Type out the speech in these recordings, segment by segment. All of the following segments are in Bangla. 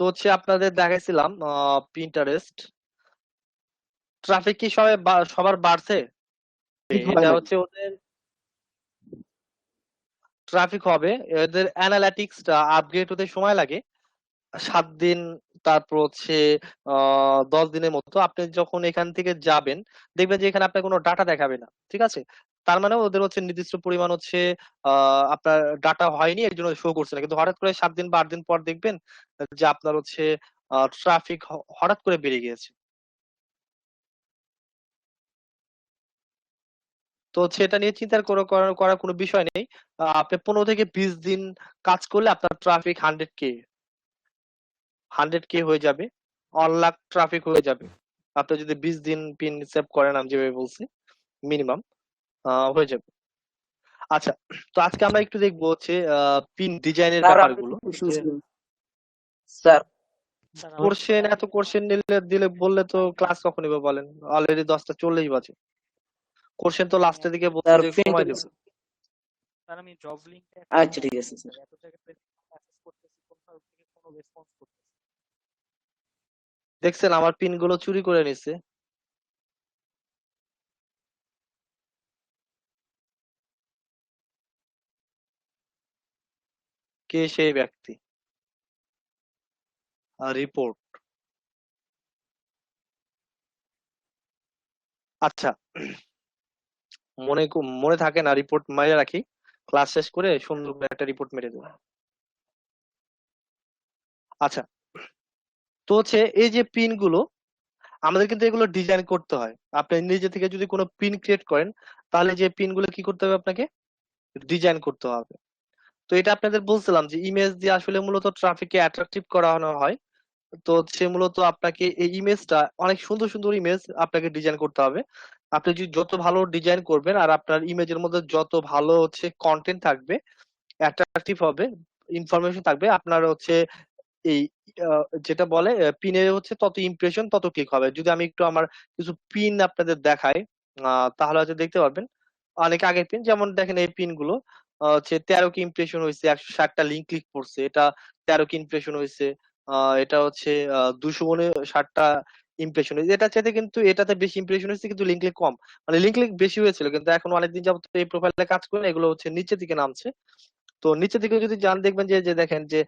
তো হচ্ছে আপনাদের দেখাইছিলাম পিন্টারেস্ট। ট্রাফিক কি সবাই সবার বাড়ছে? ঠিক হয় এটা নাই। হচ্ছে ওদের ট্রাফিক হবে, এদের অ্যানালিটিক্সটা আপগ্রেড হতে সময় লাগে 7 দিন। তারপর হচ্ছে 10 দিনের মতো। আপনি যখন এখান থেকে যাবেন দেখবেন যে এখানে আপনার কোনো ডাটা দেখাবে না, ঠিক আছে? তার মানে ওদের হচ্ছে নির্দিষ্ট পরিমাণ হচ্ছে আপনার ডাটা হয়নি, এর জন্য শো করছে না। কিন্তু হঠাৎ করে 7 দিন বা 8 দিন পর দেখবেন যে আপনার হচ্ছে ট্রাফিক হঠাৎ করে বেড়ে গিয়েছে। তো হচ্ছে এটা নিয়ে চিন্তা করার করার কোনো বিষয় নেই। আপনি 15 থেকে 20 দিন কাজ করলে আপনার ট্রাফিক 100K হয়ে যাবে, 1 লাখ ট্রাফিক হয়ে যাবে। আপনি যদি 20 দিন পিন সেভ করেন, আমি যেভাবে বলছি, মিনিমাম হয়ে যাবে। আচ্ছা, তো আজকে আমরা একটু দেখবো হচ্ছে পিন ডিজাইনের স্যার আপনি ব্যাপারগুলো। কি কোশ্চেন যে ছিল? স্যার কোর্সেন এত কোর্সেন নিলে দিলে বললে তো ক্লাস কখন নিবে বলেন? অলরেডি 10টা 40 বাজে। কোর্সেন তো লাস্টের দিকে বলছে স্যার যে সময় দেবো। আচ্ছা ঠিক আছে স্যার। দেখছেন আমার পিন গুলো চুরি করে নিছে। কে সেই ব্যক্তি? রিপোর্ট। আচ্ছা, মনে থাকে না, রিপোর্ট মেরে রাখি। ক্লাস শেষ করে সুন্দর করে একটা রিপোর্ট মেরে দেবো। আচ্ছা, তো হচ্ছে এই যে পিন গুলো, আমাদের কিন্তু এগুলো ডিজাইন করতে হয়। আপনি নিজে থেকে যদি কোনো পিন ক্রিয়েট করেন, তাহলে যে পিন গুলো কি করতে হবে আপনাকে? ডিজাইন করতে হবে। তো এটা আপনাদের বলছিলাম যে ইমেজ দিয়ে আসলে মূলত ট্রাফিককে অ্যাট্রাকটিভ করানো হয়। তো হচ্ছে মূলত আপনাকে এই ইমেজটা, অনেক সুন্দর সুন্দর ইমেজ আপনাকে ডিজাইন করতে হবে। আপনি যদি যত ভালো ডিজাইন করবেন আর আপনার ইমেজের মধ্যে যত ভালো হচ্ছে কন্টেন্ট থাকবে, অ্যাট্রাকটিভ হবে, ইনফরমেশন থাকবে, আপনার হচ্ছে এই যেটা বলে পিনের হচ্ছে তত ইমপ্রেশন তত ক্লিক হবে। যদি আমি একটু আমার কিছু পিন আপনাদের দেখাই, তাহলে হয়তো দেখতে পারবেন। অনেক আগের পিন, যেমন দেখেন এই পিন গুলো হচ্ছে 13 কি ইমপ্রেশন হয়েছে, 160টা লিঙ্ক ক্লিক করছে, এটা 13 কি ইমপ্রেশন হয়েছে। এটা হচ্ছে 260টা ইমপ্রেশন হয়েছে। এটা চাইতে কিন্তু এটাতে বেশি ইমপ্রেশন হয়েছে, কিন্তু লিঙ্ক ক্লিক কম। মানে লিঙ্ক ক্লিক বেশি হয়েছিল, কিন্তু এখন অনেকদিন যাবত এই প্রোফাইলে কাজ করে এগুলো হচ্ছে নিচের দিকে নামছে। তো নিচের দিকে যদি যান দেখবেন যে যে দেখেন যে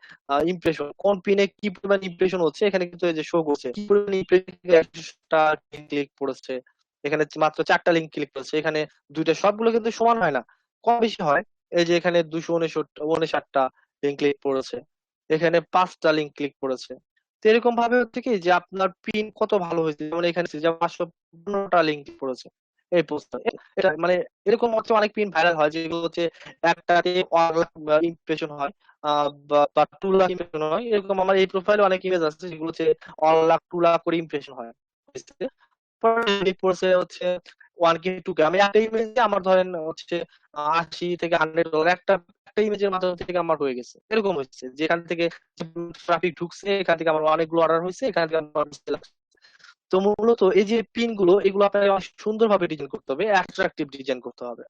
ইমপ্রেশন কোন পিনে কি পরিমাণ ইমপ্রেশন হচ্ছে, এখানে কিন্তু এই যে শো করছে কি পরিমাণ ইমপ্রেশনটা ক্লিক পড়েছে। এখানে মাত্র 4টা লিঙ্ক ক্লিক করেছে, এখানে দুইটা, সবগুলো কিন্তু সমান হয় না, কম বেশি হয়। এই যে এখানে 259টা লিঙ্ক ক্লিক পড়েছে, এখানে 5টা লিঙ্ক ক্লিক পড়েছে। তো এরকম ভাবে হচ্ছে কি যে আপনার পিন কত ভালো হয়েছে, যেমন এখানে যেমন 515টা লিঙ্ক পড়েছে এই পোস্টটা। এটা মানে এরকম হচ্ছে অনেক পিন ভাইরাল হয় যেগুলো হচ্ছে একটাতে 1 লাখ ইমপ্রেশন হয়, বা 2 লাখ ইমপ্রেশন হয়। এরকম আমার এই প্রোফাইলে অনেক ইমেজ আছে যেগুলো হচ্ছে 1 লাখ 2 লাখ করে ইমপ্রেশন হয়। পড়ছে হচ্ছে 1K 2K। আমি একটা ইমেজে আমার ধরেন হচ্ছে 80 থেকে 100 ডলার একটা একটা ইমেজের মাধ্যম থেকে আমার হয়ে গেছে। এরকম হচ্ছে যেখান থেকে ট্রাফিক ঢুকছে, এখান থেকে আমার অনেকগুলো অর্ডার হয়েছে, এখান থেকে আমার sale আসছে। তো মূলত এই যে পিন গুলো, এগুলো আপনাকে অনেক সুন্দরভাবে ডিজাইন করতে হবে, অ্যাট্রাকটিভ ডিজাইন করতে হবে।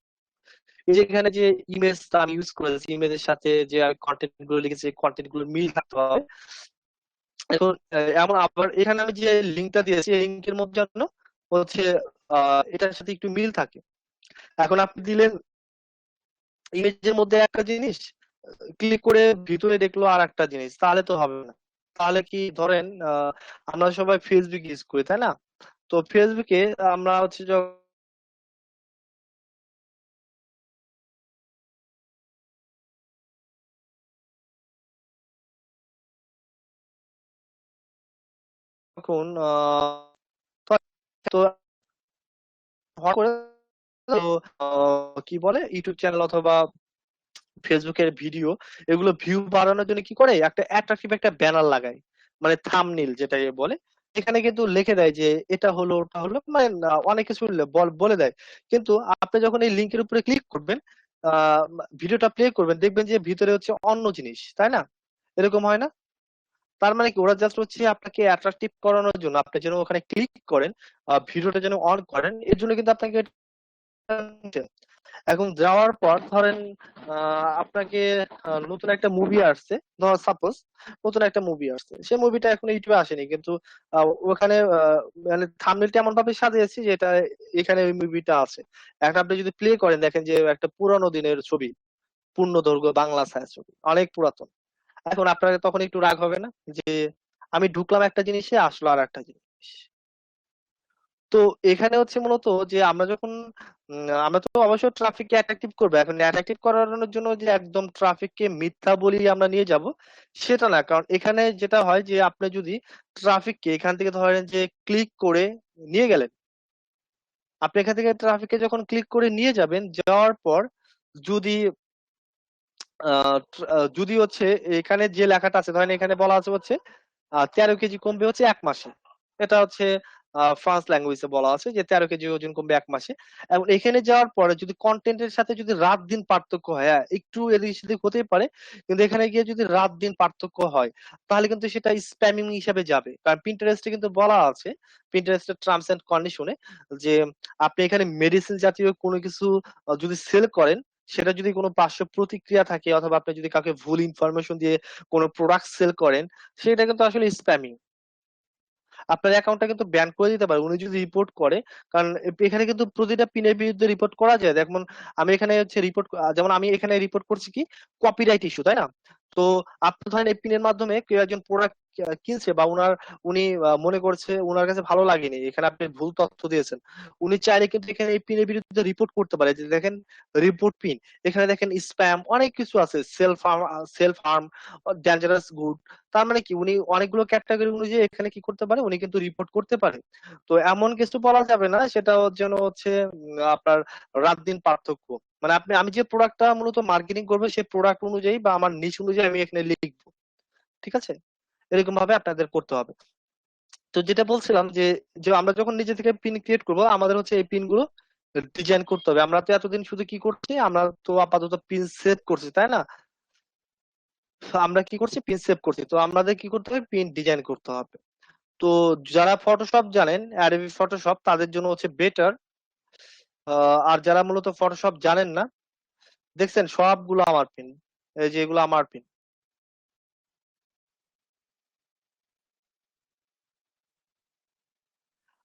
এই যে এখানে যে ইমেজটা আমি ইউজ করেছি, ইমেজের সাথে যে কন্টেন্ট গুলো লিখেছি, কন্টেন্ট গুলো মিল থাকতে হবে। এখন এমন আবার এখানে আমি যে লিঙ্কটা দিয়েছি, এই লিঙ্কের মধ্যে যেন হচ্ছে এটার সাথে একটু মিল থাকে। এখন আপনি দিলেন ইমেজের মধ্যে একটা জিনিস, ক্লিক করে ভিতরে দেখলো আর একটা জিনিস, তাহলে তো হবে না। তাহলে কি ধরেন আমরা সবাই ফেসবুক ইউজ করি, তাই না? তো ফেসবুকে আমরা হচ্ছে যখন তো হঠাৎ করে তো, কি বলে, ইউটিউব চ্যানেল অথবা ফেসবুকের ভিডিও, এগুলো ভিউ বাড়ানোর জন্য কি করে, একটা অ্যাট্রাকটিভ একটা ব্যানার লাগায়, মানে থাম্বনেইল যেটা বলে। এখানে কিন্তু লিখে দেয় যে এটা হলো ওটা হলো, মানে অনেক কিছু বলে দেয়। কিন্তু আপনি যখন এই লিঙ্কের উপরে ক্লিক করবেন, আহ ভিডিওটা প্লে করবেন, দেখবেন যে ভিতরে হচ্ছে অন্য জিনিস, তাই না? এরকম হয় না? তার মানে কি ওরা জাস্ট হচ্ছে আপনাকে অ্যাট্রাকটিভ করানোর জন্য আপনি যেন ওখানে ক্লিক করেন, ভিডিওটা যেন অন করেন, এর জন্য কিন্তু আপনাকে এখন যাওয়ার পর ধরেন আপনাকে নতুন একটা মুভি আসছে, ধর সাপোজ নতুন একটা মুভি আসছে, সেই মুভিটা এখন ইউটিউবে আসেনি, কিন্তু ওখানে মানে থাম্বনেলটা এমন ভাবে সাজিয়েছি যে এটা এখানে ওই মুভিটা আছে। এখন আপনি যদি প্লে করেন দেখেন যে একটা পুরানো দিনের ছবি, পূর্ণদৈর্ঘ্য বাংলা ছায়া ছবি, অনেক পুরাতন। এখন আপনার তখন একটু রাগ হবে না যে আমি ঢুকলাম একটা জিনিসে, আসলো আর একটা জিনিস। তো এখানে হচ্ছে মূলত যে আমরা যখন আমরা তো অবশ্যই ট্রাফিককে অ্যাট্রাকটিভ করবো। এখন অ্যাট্রাকটিভ করানোর জন্য যে একদম ট্রাফিককে মিথ্যা বলি আমরা নিয়ে যাব সেটা না, কারণ এখানে যেটা হয় যে আপনি যদি ট্রাফিককে এখান থেকে ধরেন যে ক্লিক করে নিয়ে গেলেন, আপনি এখান থেকে ট্রাফিককে যখন ক্লিক করে নিয়ে যাবেন, যাওয়ার পর যদি যদি হচ্ছে এখানে যে লেখাটা আছে, ধরেন এখানে বলা আছে হচ্ছে 13 কেজি কমবে হচ্ছে 1 মাসে। এটা হচ্ছে ফ্রান্স ল্যাঙ্গুয়েজে বলা আছে যে 13 কেজি ওজন কমবে 1 মাসে। এবং এখানে যাওয়ার পরে যদি কন্টেন্টের সাথে যদি রাত দিন পার্থক্য হয়, হ্যাঁ, একটু এদিক সেদিক হতেই পারে, কিন্তু এখানে গিয়ে যদি রাত দিন পার্থক্য হয় তাহলে কিন্তু সেটা স্প্যামিং হিসাবে যাবে। কারণ প্রিন্টারেস্টে কিন্তু বলা আছে, প্রিন্টারেস্টের টার্মস এন্ড কন্ডিশনে, যে আপনি এখানে মেডিসিন জাতীয় কোনো কিছু যদি সেল করেন, সেটা যদি কোনো পার্শ্ব প্রতিক্রিয়া থাকে অথবা আপনি যদি কাউকে ভুল ইনফরমেশন দিয়ে কোনো প্রোডাক্ট সেল করেন, সেটা কিন্তু আসলে স্প্যামিং। আপনার অ্যাকাউন্টটা কিন্তু ব্যান করে দিতে পারে উনি যদি রিপোর্ট করে। কারণ এখানে কিন্তু প্রতিটা পিনের বিরুদ্ধে রিপোর্ট করা যায়। যেমন আমি এখানে হচ্ছে রিপোর্ট, যেমন আমি এখানে রিপোর্ট করছি কি কপিরাইট ইস্যু, তাই না? তো আপনি ধরেন এই পিনের মাধ্যমে কেউ একজন প্রোডাক্ট কিনছে বা উনি মনে করছে উনার কাছে ভালো লাগেনি, এখানে আপনি ভুল তথ্য দিয়েছেন, উনি চাইলে কিন্তু এখানে এই পিনের বিরুদ্ধে রিপোর্ট করতে পারে যে দেখেন রিপোর্ট পিন, এখানে দেখেন স্প্যাম, অনেক কিছু আছে, সেলফ হার্ম, ডেঞ্জারাস গুড। তার মানে কি উনি অনেকগুলো ক্যাটাগরি অনুযায়ী এখানে কি করতে পারে, উনি কিন্তু রিপোর্ট করতে পারে। তো এমন কিছু বলা যাবে না সেটা যেন হচ্ছে আপনার রাত দিন পার্থক্য। মানে আমি যে প্রোডাক্টটা মূলত মার্কেটিং করবো সেই প্রোডাক্ট অনুযায়ী বা আমার নিশ অনুযায়ী আমি এখানে লিখবো। ঠিক আছে, এরকম ভাবে আপনাদের করতে হবে। তো যেটা বলছিলাম যে যে আমরা যখন নিজে থেকে পিন ক্রিয়েট করবো, আমাদের হচ্ছে এই পিন গুলো ডিজাইন করতে হবে। আমরা তো এতদিন শুধু কি করছি, আমরা তো আপাতত পিন সেভ করছি, তাই না? আমরা কি করছি, পিন সেভ করছি, তো আমাদের কি করতে হবে, পিন ডিজাইন করতে হবে। তো যারা ফটোশপ জানেন, অ্যাডোবি ফটোশপ, তাদের জন্য হচ্ছে বেটার। আর যারা মূলত ফটোশপ জানেন না, দেখছেন সবগুলো আমার পিন, এই যে এগুলো আমার পিন।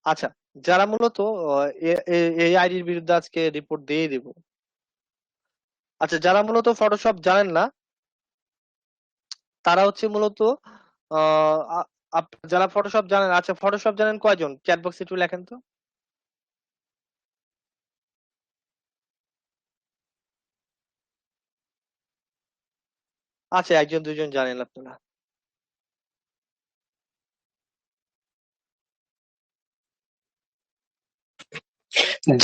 আচ্ছা, যারা মূলত এই আইডির বিরুদ্ধে আজকে রিপোর্ট দিয়ে দিব। আচ্ছা, যারা মূলত ফটোশপ জানেন না, তারা হচ্ছে মূলত আহ যারা ফটোশপ জানেন, আচ্ছা ফটোশপ জানেন কয়জন, চ্যাট বক্সে একটু লেখেন তো। আচ্ছা, একজন দুজন জানেন আপনারা।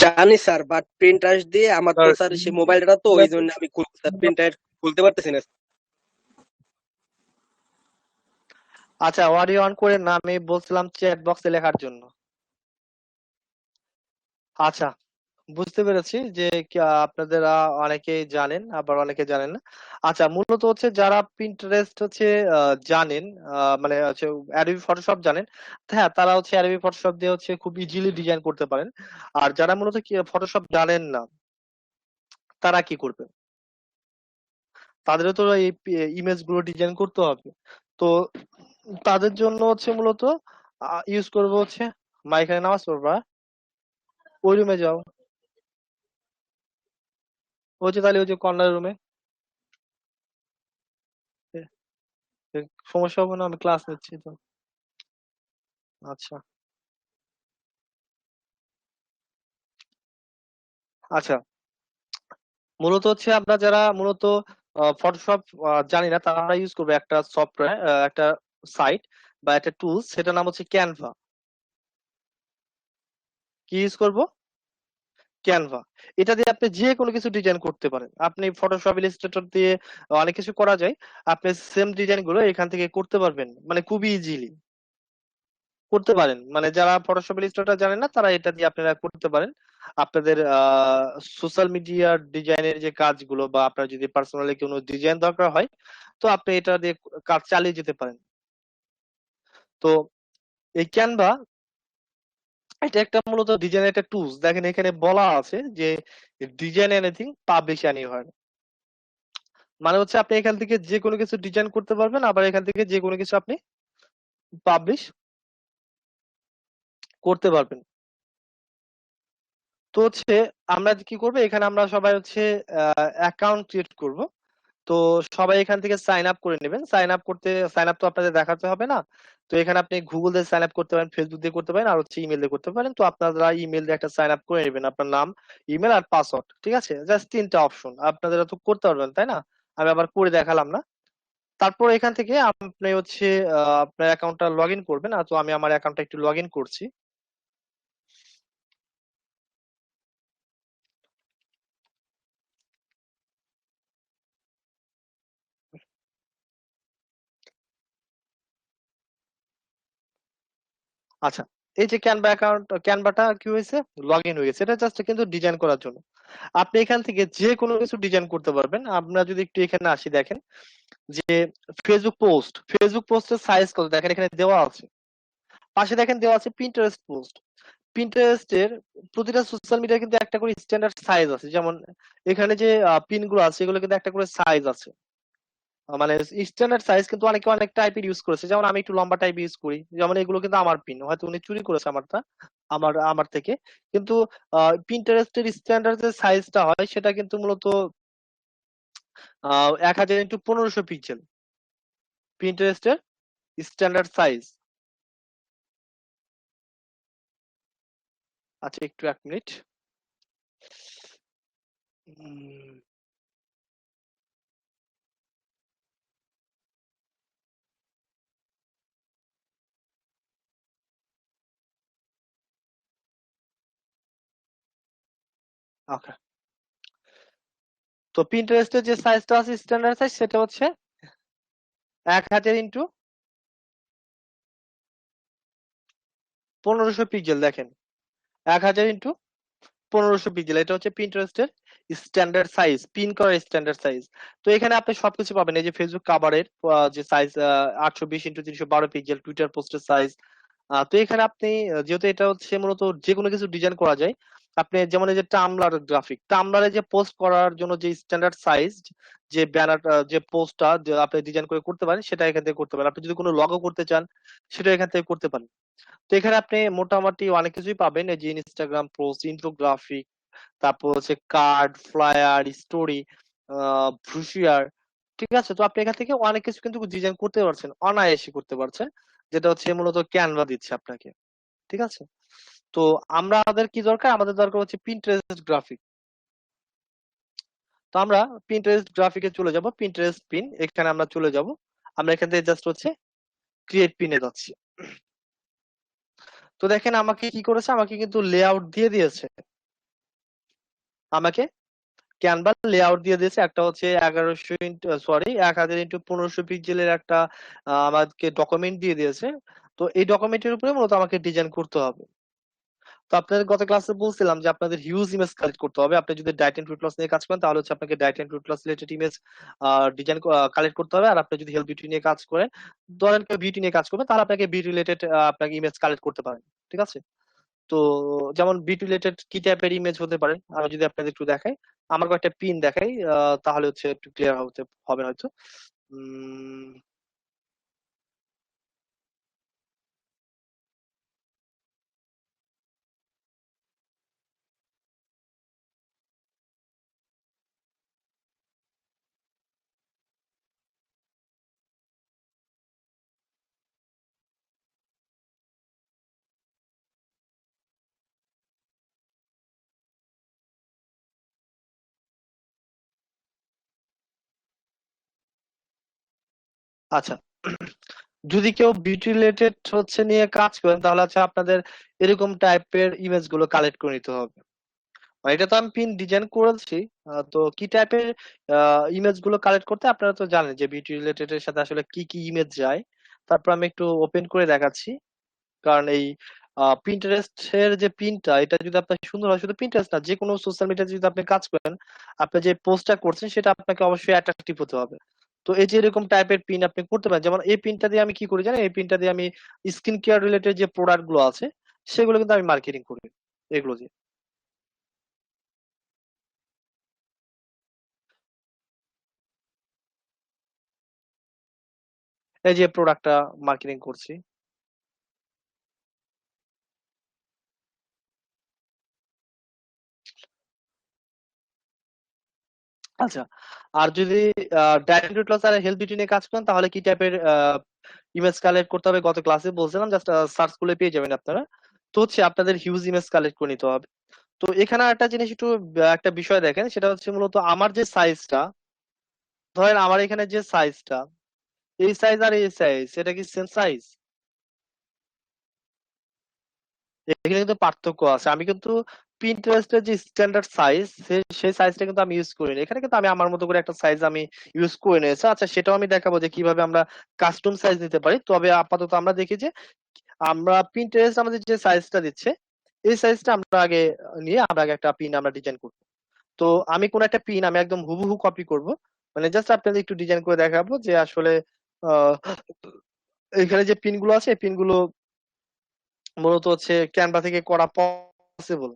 জানি স্যার, বাট প্রিন্টার দিয়ে আমার তো আর স্যার সেই মোবাইলটা তো ওই জন্য আমি প্রিন্টার খুলতে পারতেছি না। আচ্ছা, অডিও অন করে না, আমি বলছিলাম চ্যাট বক্সে লেখার জন্য। আচ্ছা, বুঝতে পেরেছি যে আপনাদের অনেকেই জানেন আবার অনেকে জানেন না। আচ্ছা, মূলত হচ্ছে যারা পিন্টারেস্ট হচ্ছে জানেন, মানে হচ্ছে অ্যাডোবি ফটোশপ জানেন, হ্যাঁ, তারা হচ্ছে অ্যাডোবি ফটোশপ দিয়ে হচ্ছে খুব ইজিলি ডিজাইন করতে পারেন। আর যারা মূলত কি ফটোশপ জানেন না, তারা কি করবে, তাদেরও তো এই ইমেজ গুলো ডিজাইন করতে হবে। তো তাদের জন্য হচ্ছে মূলত ইউজ করবো হচ্ছে, মা এখানে নামাজ পড়বা, ওই রুমে যাও, ওই যে তাহলে ওই যে কর্নার রুমে, সমস্যা হবে না, আমি ক্লাস নিচ্ছি তো। আচ্ছা। আচ্ছা, মূলত হচ্ছে আমরা যারা মূলত ফটোশপ জানি না, তারা আমরা ইউজ করবো একটা সফটওয়্যার, একটা সাইট বা একটা টুলস, সেটার নাম হচ্ছে ক্যানভা। কি ইউজ করব, ক্যানভা। এটা দিয়ে আপনি যে কোনো কিছু ডিজাইন করতে পারেন। আপনি ফটোশপ ইলাস্ট্রেটর দিয়ে অনেক কিছু করা যায়, আপনি সেম ডিজাইন গুলো এখান থেকে করতে পারবেন, মানে খুবই ইজিলি করতে পারেন। মানে যারা ফটোশপ ইলাস্ট্রেটর জানেন না, তারা এটা দিয়ে আপনারা করতে পারেন। আপনাদের সোশ্যাল মিডিয়ার ডিজাইনের যে কাজগুলো বা আপনার যদি পার্সোনালি কোনো ডিজাইন দরকার হয়, তো আপনি এটা দিয়ে কাজ চালিয়ে যেতে পারেন। তো এই ক্যানভা এটা একটা মূলত ডিজাইন একটা টুলস। দেখেন এখানে বলা আছে যে ডিজাইন এনিথিং পাবলিশ এনিওয়্যার, মানে হচ্ছে আপনি এখান থেকে যে কোনো কিছু ডিজাইন করতে পারবেন, আবার এখান থেকে যে কোনো কিছু আপনি পাবলিশ করতে পারবেন। তো হচ্ছে আমরা কি করবো, এখানে আমরা সবাই হচ্ছে অ্যাকাউন্ট ক্রিয়েট করব। তো সবাই এখান থেকে সাইন আপ করে নেবেন। সাইন আপ তো আপনাদের দেখাতে হবে না। তো এখানে আপনি গুগল দিয়ে সাইন আপ করতে পারেন, ফেসবুক দিয়ে করতে পারেন, আর হচ্ছে ইমেল দিয়ে করতে পারেন। তো আপনারা ইমেল দিয়ে একটা সাইন আপ করে নেবেন, আপনার নাম, ইমেল আর পাসওয়ার্ড, ঠিক আছে? জাস্ট তিনটা অপশন, আপনাদের তো করতে পারবেন তাই না? আমি আবার করে দেখালাম না। তারপর এখান থেকে আপনি হচ্ছে আপনার অ্যাকাউন্টটা লগ ইন করবেন। আর তো আমি আমার অ্যাকাউন্টটা একটু লগ ইন করছি। আচ্ছা, এই যে ক্যানভা অ্যাকাউন্ট, ক্যানভাটা কি হয়েছে, লগ ইন হয়ে গেছে। এটা জাস্ট কিন্তু ডিজাইন করার জন্য। আপনি এখান থেকে যে কোনো কিছু ডিজাইন করতে পারবেন। আমরা যদি একটু এখানে আসি, দেখেন যে ফেসবুক পোস্টের সাইজ কত, দেখেন এখানে দেওয়া আছে। পাশে দেখেন দেওয়া আছে পিন্টারেস্ট পোস্ট। পিন্টারেস্টের প্রতিটা সোশ্যাল মিডিয়া কিন্তু একটা করে স্ট্যান্ডার্ড সাইজ আছে। যেমন এখানে যে পিন গুলো আছে, এগুলো কিন্তু একটা করে সাইজ আছে। মানে স্ট্যান্ডার্ড সাইজ কিন্তু অনেকে অনেক টাইপের ইউজ করেছে। যেমন আমি একটু লম্বা টাইপ ইউজ করি, যেমন এগুলো কিন্তু আমার পিন, হয়তো উনি চুরি করেছে আমারটা, আমার থেকে। কিন্তু পিন্টারেস্টের স্ট্যান্ডার্ড যে সাইজটা হয় সেটা কিন্তু মূলত 1000 x 1500 পিক্সেল, পিন্টারেস্টের স্ট্যান্ডার্ড সাইজ। আচ্ছা, একটু 1 মিনিট। ওকে, তো পিন্টারেস্টের যে সাইজটা আছে স্ট্যান্ডার্ড সাইজ, সেটা হচ্ছে 1000 x 1500 পিক্সেল। দেখেন 1000 x 1500 পিক্সেল, এটা হচ্ছে পিন্টারেস্টের স্ট্যান্ডার্ড সাইজ, পিন করার স্ট্যান্ডার্ড সাইজ। তো এখানে আপনি সবকিছু পাবেন। এই যে ফেসবুক কাভারের যে সাইজ 820 x 312 পিক্সেল, টুইটার পোস্টের সাইজ। তো এখানে আপনি যেহেতু এটা হচ্ছে মূলত যে কোনো কিছু ডিজাইন করা যায়, আপনি যেমন এই যে টামলারে যে পোস্ট করার জন্য যে স্ট্যান্ডার্ড সাইজ, যে ব্যানার, যে পোস্টটা যে আপনি ডিজাইন করে করতে পারেন, সেটা এখান থেকে করতে পারেন। আপনি যদি কোনো লগো করতে চান, সেটা এখান থেকে করতে পারেন। তো এখানে আপনি মোটামুটি অনেক কিছুই পাবেন। এই যে ইনস্টাগ্রাম পোস্ট, ইনফোগ্রাফিক, তারপর হচ্ছে কার্ড, ফ্লায়ার, স্টোরি, ব্রুশিয়ার, ঠিক আছে? তো আপনি এখান থেকে অনেক কিছু কিন্তু ডিজাইন করতে পারছেন, অনায়াসে করতে পারছেন, যেটা হচ্ছে মূলত ক্যানভা দিচ্ছে আপনাকে, ঠিক আছে? তো আমাদের কি দরকার, আমাদের দরকার হচ্ছে পিন্টারেস্ট গ্রাফিক। তো আমরা পিন্টারেস্ট গ্রাফিকে চলে যাব, পিন্টারেস্ট পিন, এখানে আমরা চলে যাব। আমরা এখান থেকে জাস্ট হচ্ছে ক্রিয়েট পিনে যাচ্ছি। তো দেখেন আমাকে কি করেছে, আমাকে কিন্তু লেআউট দিয়ে দিয়েছে। আমাকে ক্যানভা লেআউট দিয়ে দিয়েছে। একটা হচ্ছে 1000 x 1500 পিক্সেলের একটা আমাকে ডকুমেন্ট দিয়ে দিয়েছে। তো এই ডকুমেন্টের উপরে মূলত আমাকে ডিজাইন করতে হবে। তো আপনাদের গত ক্লাসে বলছিলাম যে আপনাদের হিউজ ইমেজ কালেক্ট করতে হবে। আপনি যদি ডায়েট এন্ড ওয়েট লস নিয়ে কাজ করেন, তাহলে হচ্ছে আপনাকে diet and weight loss related image design collect করতে হবে। আর আপনি যদি হেলথ বিউটি নিয়ে কাজ করেন, ধরেন কেউ বিউটি নিয়ে কাজ করবেন, তাহলে আপনাকে বিউটি রিলেটেড আপনাকে ইমেজ কালেক্ট করতে পারেন, ঠিক আছে? তো যেমন বিট রিলেটেড কি টাইপের ইমেজ হতে পারে, আমি যদি আপনাদের একটু দেখাই, আমার কয়েকটা পিন দেখাই, তাহলে হচ্ছে একটু ক্লিয়ার হতে হবে হয়তো। উম, আচ্ছা, যদি কেউ বিউটি রিলেটেড হচ্ছে নিয়ে কাজ করেন, তাহলে হচ্ছে আপনাদের এরকম টাইপের ইমেজ গুলো কালেক্ট করে নিতে হবে। মানে এটা তো আমি পিন ডিজাইন করেছি। তো কি টাইপের ইমেজ গুলো কালেক্ট করতে, আপনারা তো জানেন যে বিউটি রিলেটেড এর সাথে আসলে কি কি ইমেজ যায়। তারপর আমি একটু ওপেন করে দেখাচ্ছি। কারণ এই পিন্টারেস্ট এর যে পিনটা, এটা যদি আপনার সুন্দর হয়, শুধু পিন্টারেস্ট না, যে কোনো সোশ্যাল মিডিয়াতে যদি আপনি কাজ করেন, আপনি যে পোস্টটা করছেন সেটা আপনাকে অবশ্যই অ্যাট্রাকটিভ হতে হবে। তো এই যে এরকম টাইপের পিন আপনি করতে পারেন। যেমন এই পিনটা দিয়ে আমি কি করি জানেন, এই পিনটা দিয়ে আমি স্কিন কেয়ার রিলেটেড যে প্রোডাক্ট গুলো আছে, সেগুলো কিন্তু আমি মার্কেটিং করি এগুলো দিয়ে। এই যে প্রোডাক্টটা মার্কেটিং করছি। আচ্ছা, আর যদি ডায়েট ওয়েট লস আর হেলথ বিউটি নিয়ে কাজ করেন তাহলে কি টাইপের ইমেজ কালেক্ট করতে হবে? গত ক্লাসে বলছিলাম, জাস্ট সার্চ করলে পেয়ে যাবেন আপনারা। তো হচ্ছে আপনাদের হিউজ ইমেজ কালেক্ট করে নিতে হবে। তো এখানে একটা জিনিস একটু একটা বিষয় দেখেন, সেটা হচ্ছে মূলত আমার যে সাইজটা, ধরেন আমার এখানে যে সাইজটা, এই সাইজ আর এই সাইজ, এটা কি সেম সাইজ? এখানে কিন্তু পার্থক্য আছে। আমি কিন্তু পিন্টারেস্টের যে স্ট্যান্ডার্ড সাইজ, সেই সাইজটা কিন্তু আমি ইউজ করিনি। এখানে কিন্তু আমি আমার মতো করে একটা সাইজ আমি ইউজ করে নিয়েছি। আচ্ছা, সেটাও আমি দেখাবো যে কিভাবে আমরা কাস্টম সাইজ নিতে পারি। তবে আপাতত আমরা দেখি যে আমরা পিন্টারেস্ট আমাদের যে সাইজটা দিচ্ছে, এই সাইজটা আমরা আগে নিয়ে আমরা আগে একটা পিন আমরা ডিজাইন করবো। তো আমি কোন একটা পিন আমি একদম হুবহু কপি করব, মানে জাস্ট আপনাদের একটু ডিজাইন করে দেখাবো যে আসলে আহ এখানে যে পিন গুলো আছে, পিন গুলো মূলত হচ্ছে ক্যানভা থেকে করা পসিবল।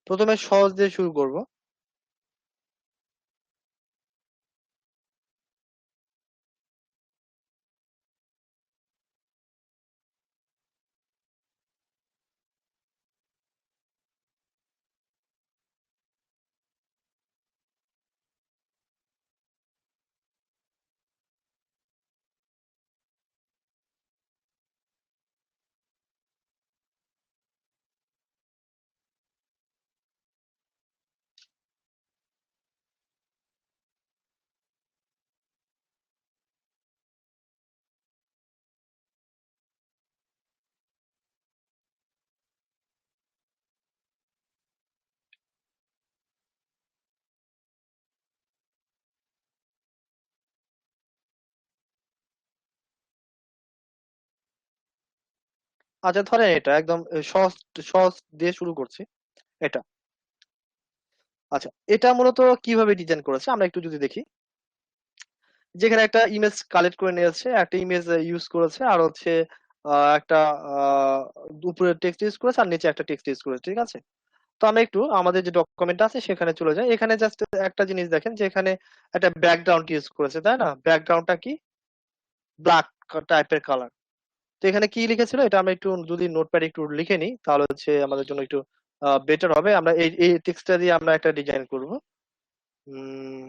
প্রথমে সহজ দিয়ে শুরু করব। আচ্ছা, ধরেন এটা একদম সহজ সহজ দিয়ে শুরু করছি। এটা, আচ্ছা, এটা মূলত কিভাবে ডিজাইন করেছে আমরা একটু যদি দেখি। যেখানে একটা ইমেজ কালেক্ট করে নিয়েছে, একটা ইমেজ ইউজ করেছে, আর হচ্ছে একটা আহ, উপরে টেক্সট ইউজ করেছে আর নিচে একটা টেক্সট ইউজ করেছে, ঠিক আছে? তো আমরা একটু আমাদের যে ডকুমেন্ট আছে সেখানে চলে যাই। এখানে জাস্ট একটা জিনিস দেখেন যে এখানে একটা ব্যাকগ্রাউন্ড ইউজ করেছে, তাই না? ব্যাকগ্রাউন্ডটা কি? ব্ল্যাক টাইপের কালার। তো এখানে কি লিখেছিল এটা আমরা একটু যদি নোটপ্যাড একটু লিখে নিই তাহলে হচ্ছে আমাদের জন্য একটু বেটার হবে। আমরা এই এই টেক্সটটা দিয়ে আমরা একটা ডিজাইন করব। উম,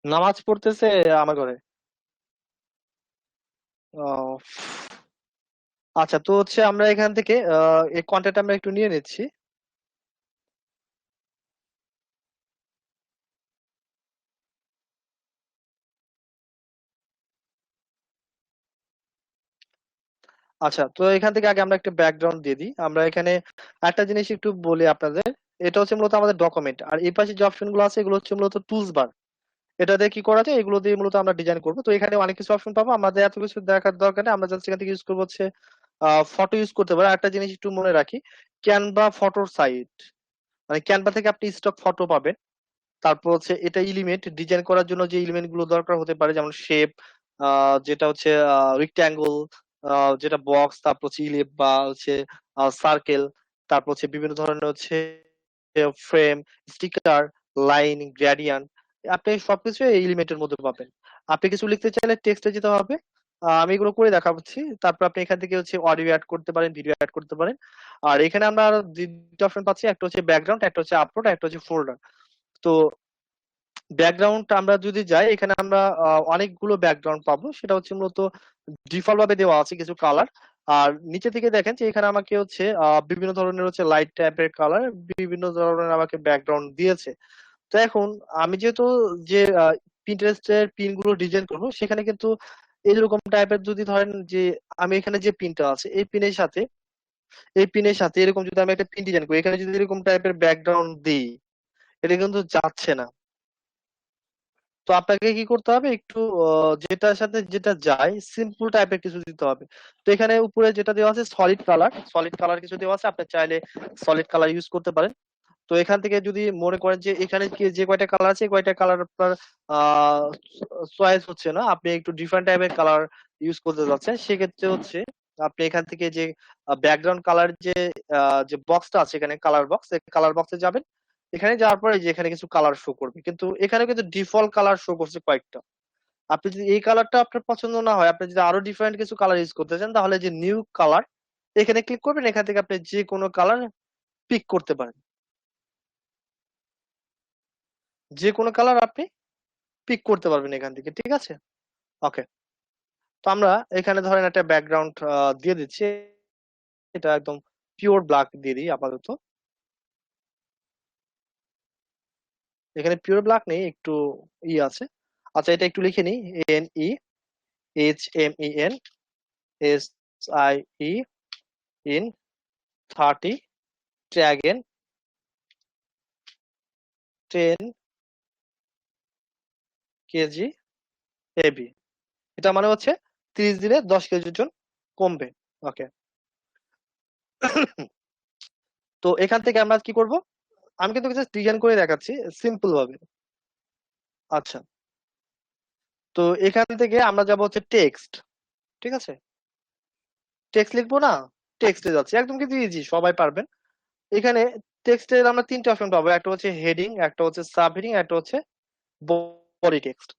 নামাজ পড়তেছে আমার ঘরে। আহ, আচ্ছা, তো হচ্ছে আমরা এখান থেকে এই কন্টেন্ট আমরা একটু নিয়ে নিচ্ছি। আচ্ছা, তো এখান থেকে আগে আমরা একটা ব্যাকগ্রাউন্ড দিয়ে দিই। আমরা এখানে একটা জিনিস একটু বলি আপনাদের। এটা হচ্ছে মূলত আমাদের ডকুমেন্ট, আর এই পাশে যে অপশন গুলো আছে এগুলো হচ্ছে মূলত টুলস বার। এটা দিয়ে কি করা যায়, এগুলো দিয়ে মূলত আমরা ডিজাইন করবো। তো এখানে অনেক কিছু অপশন পাবো, আমাদের এত কিছু দেখার দরকার নেই। আমরা জাস্ট এখান থেকে ইউজ করবো হচ্ছে ফটো ইউজ করতে পারি। একটা জিনিস একটু মনে রাখি, ক্যানভা ফটোর সাইট, মানে ক্যানভা থেকে আপনি স্টক ফটো পাবেন। তারপর হচ্ছে এটা এলিমেন্ট ডিজাইন করার জন্য যে এলিমেন্ট গুলো দরকার হতে পারে, যেমন শেপ, যেটা হচ্ছে রেক্ট্যাঙ্গল, যেটা বক্স, তারপর হচ্ছে ইলিপ বা হচ্ছে সার্কেল, তারপর হচ্ছে বিভিন্ন ধরনের হচ্ছে ফ্রেম, স্টিকার, লাইন, গ্রেডিয়েন্ট, আপনি সবকিছু এই এলিমেন্টের মধ্যে পাবেন। আপনি কিছু লিখতে চাইলে টেক্সটে যেতে হবে। আমি এগুলো করে দেখাচ্ছি। তারপর আপনি এখান থেকে হচ্ছে অডিও অ্যাড করতে পারেন, ভিডিও অ্যাড করতে পারেন। আর এখানে আমরা আরো দুটো অপশন পাচ্ছি, একটা হচ্ছে ব্যাকগ্রাউন্ড, একটা হচ্ছে আপলোড, একটা হচ্ছে ফোল্ডার। তো ব্যাকগ্রাউন্ড আমরা যদি যাই, এখানে আমরা অনেকগুলো ব্যাকগ্রাউন্ড পাবো। সেটা হচ্ছে মূলত ডিফল্ট ভাবে দেওয়া আছে কিছু কালার। আর নিচে থেকে দেখেন যে এখানে আমাকে হচ্ছে বিভিন্ন ধরনের হচ্ছে লাইট টাইপের কালার, বিভিন্ন ধরনের আমাকে ব্যাকগ্রাউন্ড দিয়েছে। তো এখন আমি যেহেতু যে পিন্টারেস্টের পিন গুলো ডিজাইন করবো, সেখানে কিন্তু এরকম টাইপের যদি ধরেন যে আমি এখানে যে পিনটা আছে এই পিনের সাথে এরকম যদি আমি একটা পিন ডিজাইন করি, এখানে যদি এরকম টাইপের ব্যাকগ্রাউন্ড দিই, এটা কিন্তু যাচ্ছে না। তো আপনাকে কি করতে হবে, একটু যেটার সাথে যেটা যায় সিম্পল টাইপের কিছু দিতে হবে। তো এখানে উপরে যেটা দেওয়া আছে সলিড কালার কিছু দেওয়া আছে, আপনি চাইলে সলিড কালার ইউজ করতে পারেন। তো এখান থেকে যদি মনে করেন যে এখানে কি যে কয়টা কালার আছে, এই কয়টা কালার আপনার আহ চয়েস হচ্ছে না, আপনি একটু ডিফারেন্ট টাইপের কালার ইউজ করতে যাচ্ছেন, সেক্ষেত্রে হচ্ছে আপনি এখান থেকে যে ব্যাকগ্রাউন্ড কালার যে বক্সটা আছে, এখানে কালার বক্স, এই কালার বক্সে যাবেন। এখানে যাওয়ার পরে যে এখানে কিছু কালার শো করবে, কিন্তু এখানে কিন্তু ডিফল্ট কালার শো করছে কয়েকটা। আপনি যদি এই কালারটা আপনার পছন্দ না হয়, আপনি যদি আরো ডিফারেন্ট কিছু কালার ইউজ করতে চান, তাহলে যে নিউ কালার এখানে ক্লিক করবেন। এখান থেকে আপনি যে কোনো কালার পিক করতে পারেন, যে কোনো কালার আপনি পিক করতে পারবেন এখান থেকে, ঠিক আছে? ওকে। তো আমরা এখানে ধরেন একটা ব্যাকগ্রাউন্ড দিয়ে দিচ্ছি। এটা একদম পিওর ব্ল্যাক দিয়ে দিই আপাতত। এখানে পিওর ব্ল্যাক নেই, একটু আছে। আচ্ছা, এটা একটু লিখে নিই, NEHMEN in 30 dragon 10 KG AB. এটা মানে হচ্ছে 30 দিনে 10 কেজি ওজন কমবে। ওকে। তো এখান থেকে আমরা কি করব, আমি কিন্তু কিছু ডিজাইন করে দেখাচ্ছি সিম্পল ভাবে। আচ্ছা, তো এখান থেকে আমরা যাব হচ্ছে টেক্সট, ঠিক আছে? টেক্সট লিখবো না, টেক্সটে যাচ্ছি, একদম কিন্তু ইজি, সবাই পারবেন। এখানে টেক্সটের আমরা তিনটে অপশন পাবো, একটা হচ্ছে হেডিং, একটা হচ্ছে সাব হেডিং, একটা হচ্ছে বডি টেক্সট।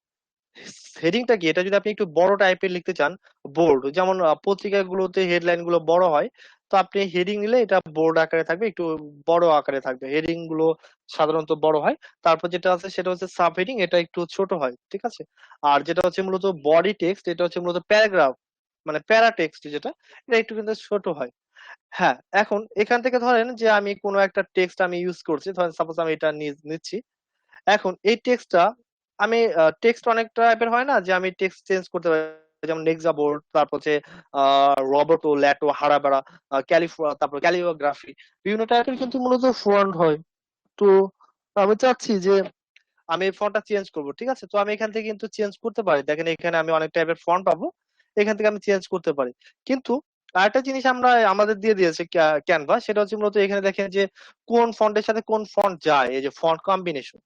হেডিংটা কি, এটা যদি আপনি একটু বড় টাইপের লিখতে চান, বোল্ড, যেমন পত্রিকাগুলোতে হেডলাইন গুলো বড় হয়, তো আপনি হেডিং নিলে এটা বোল্ড আকারে থাকবে, একটু বড় আকারে থাকবে। হেডিং গুলো সাধারণত বড় হয়। তারপর যেটা আছে সেটা হচ্ছে সাব হেডিং, এটা একটু ছোট হয়, ঠিক আছে? আর যেটা হচ্ছে মূলত বডি টেক্সট, এটা হচ্ছে মূলত প্যারাগ্রাফ, মানে প্যারা টেক্সট যেটা, এটা একটু কিন্তু ছোট হয়। হ্যাঁ, এখন এখান থেকে ধরেন যে আমি কোনো একটা টেক্সট আমি ইউজ করছি, ধরেন সাপোজ আমি এটা নিচ্ছি। এখন এই টেক্সটটা আমি টেক্সট অনেক টাইপের হয় না, যে আমি টেক্সট চেঞ্জ করতে পারি, যেমন নেক্সা বোর্ড, তারপর হচ্ছে রবার্টো, ল্যাটো, হারাবারা, তারপর ক্যালিওগ্রাফি, বিভিন্ন টাইপের কিন্তু মূলত ফন্ট হয়। তো আমি চাচ্ছি যে আমি এই ফন্টটা চেঞ্জ করব, ঠিক আছে? তো আমি এখান থেকে কিন্তু চেঞ্জ করতে পারি। দেখেন এখানে আমি অনেক টাইপের ফন্ট পাবো, এখান থেকে আমি চেঞ্জ করতে পারি। কিন্তু আরেকটা জিনিস আমাদের দিয়ে দিয়েছে ক্যানভা, সেটা হচ্ছে মূলত এখানে দেখেন যে কোন ফন্টের সাথে কোন ফন্ট যায়, এই যে ফন্ট কম্বিনেশন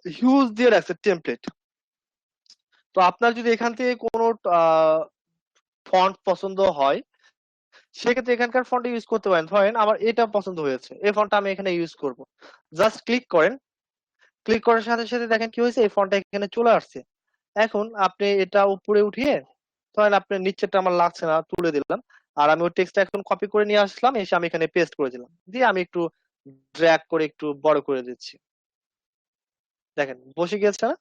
হিউজ দিয়ে রাখছে টেমপ্লেট। তো আপনার যদি এখান থেকে কোনো ফন্ট পছন্দ হয়, সেক্ষেত্রে এখানকার ফন্ট ইউজ করতে পারেন। ধরেন আমার এটা পছন্দ হয়েছে, এই ফন্টটা আমি এখানে ইউজ করব। জাস্ট ক্লিক করেন, ক্লিক করার সাথে সাথে দেখেন কি হয়েছে, এই ফন্টটা এখানে চলে আসছে। এখন আপনি এটা উপরে উঠিয়ে, ধরেন আপনার নিচেরটা আমার লাগছে না, তুলে দিলাম। আর আমি ওই টেক্সটটা এখন কপি করে নিয়ে আসলাম, এসে আমি এখানে পেস্ট করে দিলাম, দিয়ে আমি একটু ড্র্যাগ করে একটু বড় করে দিচ্ছি। দেখেন বসে গেছে না?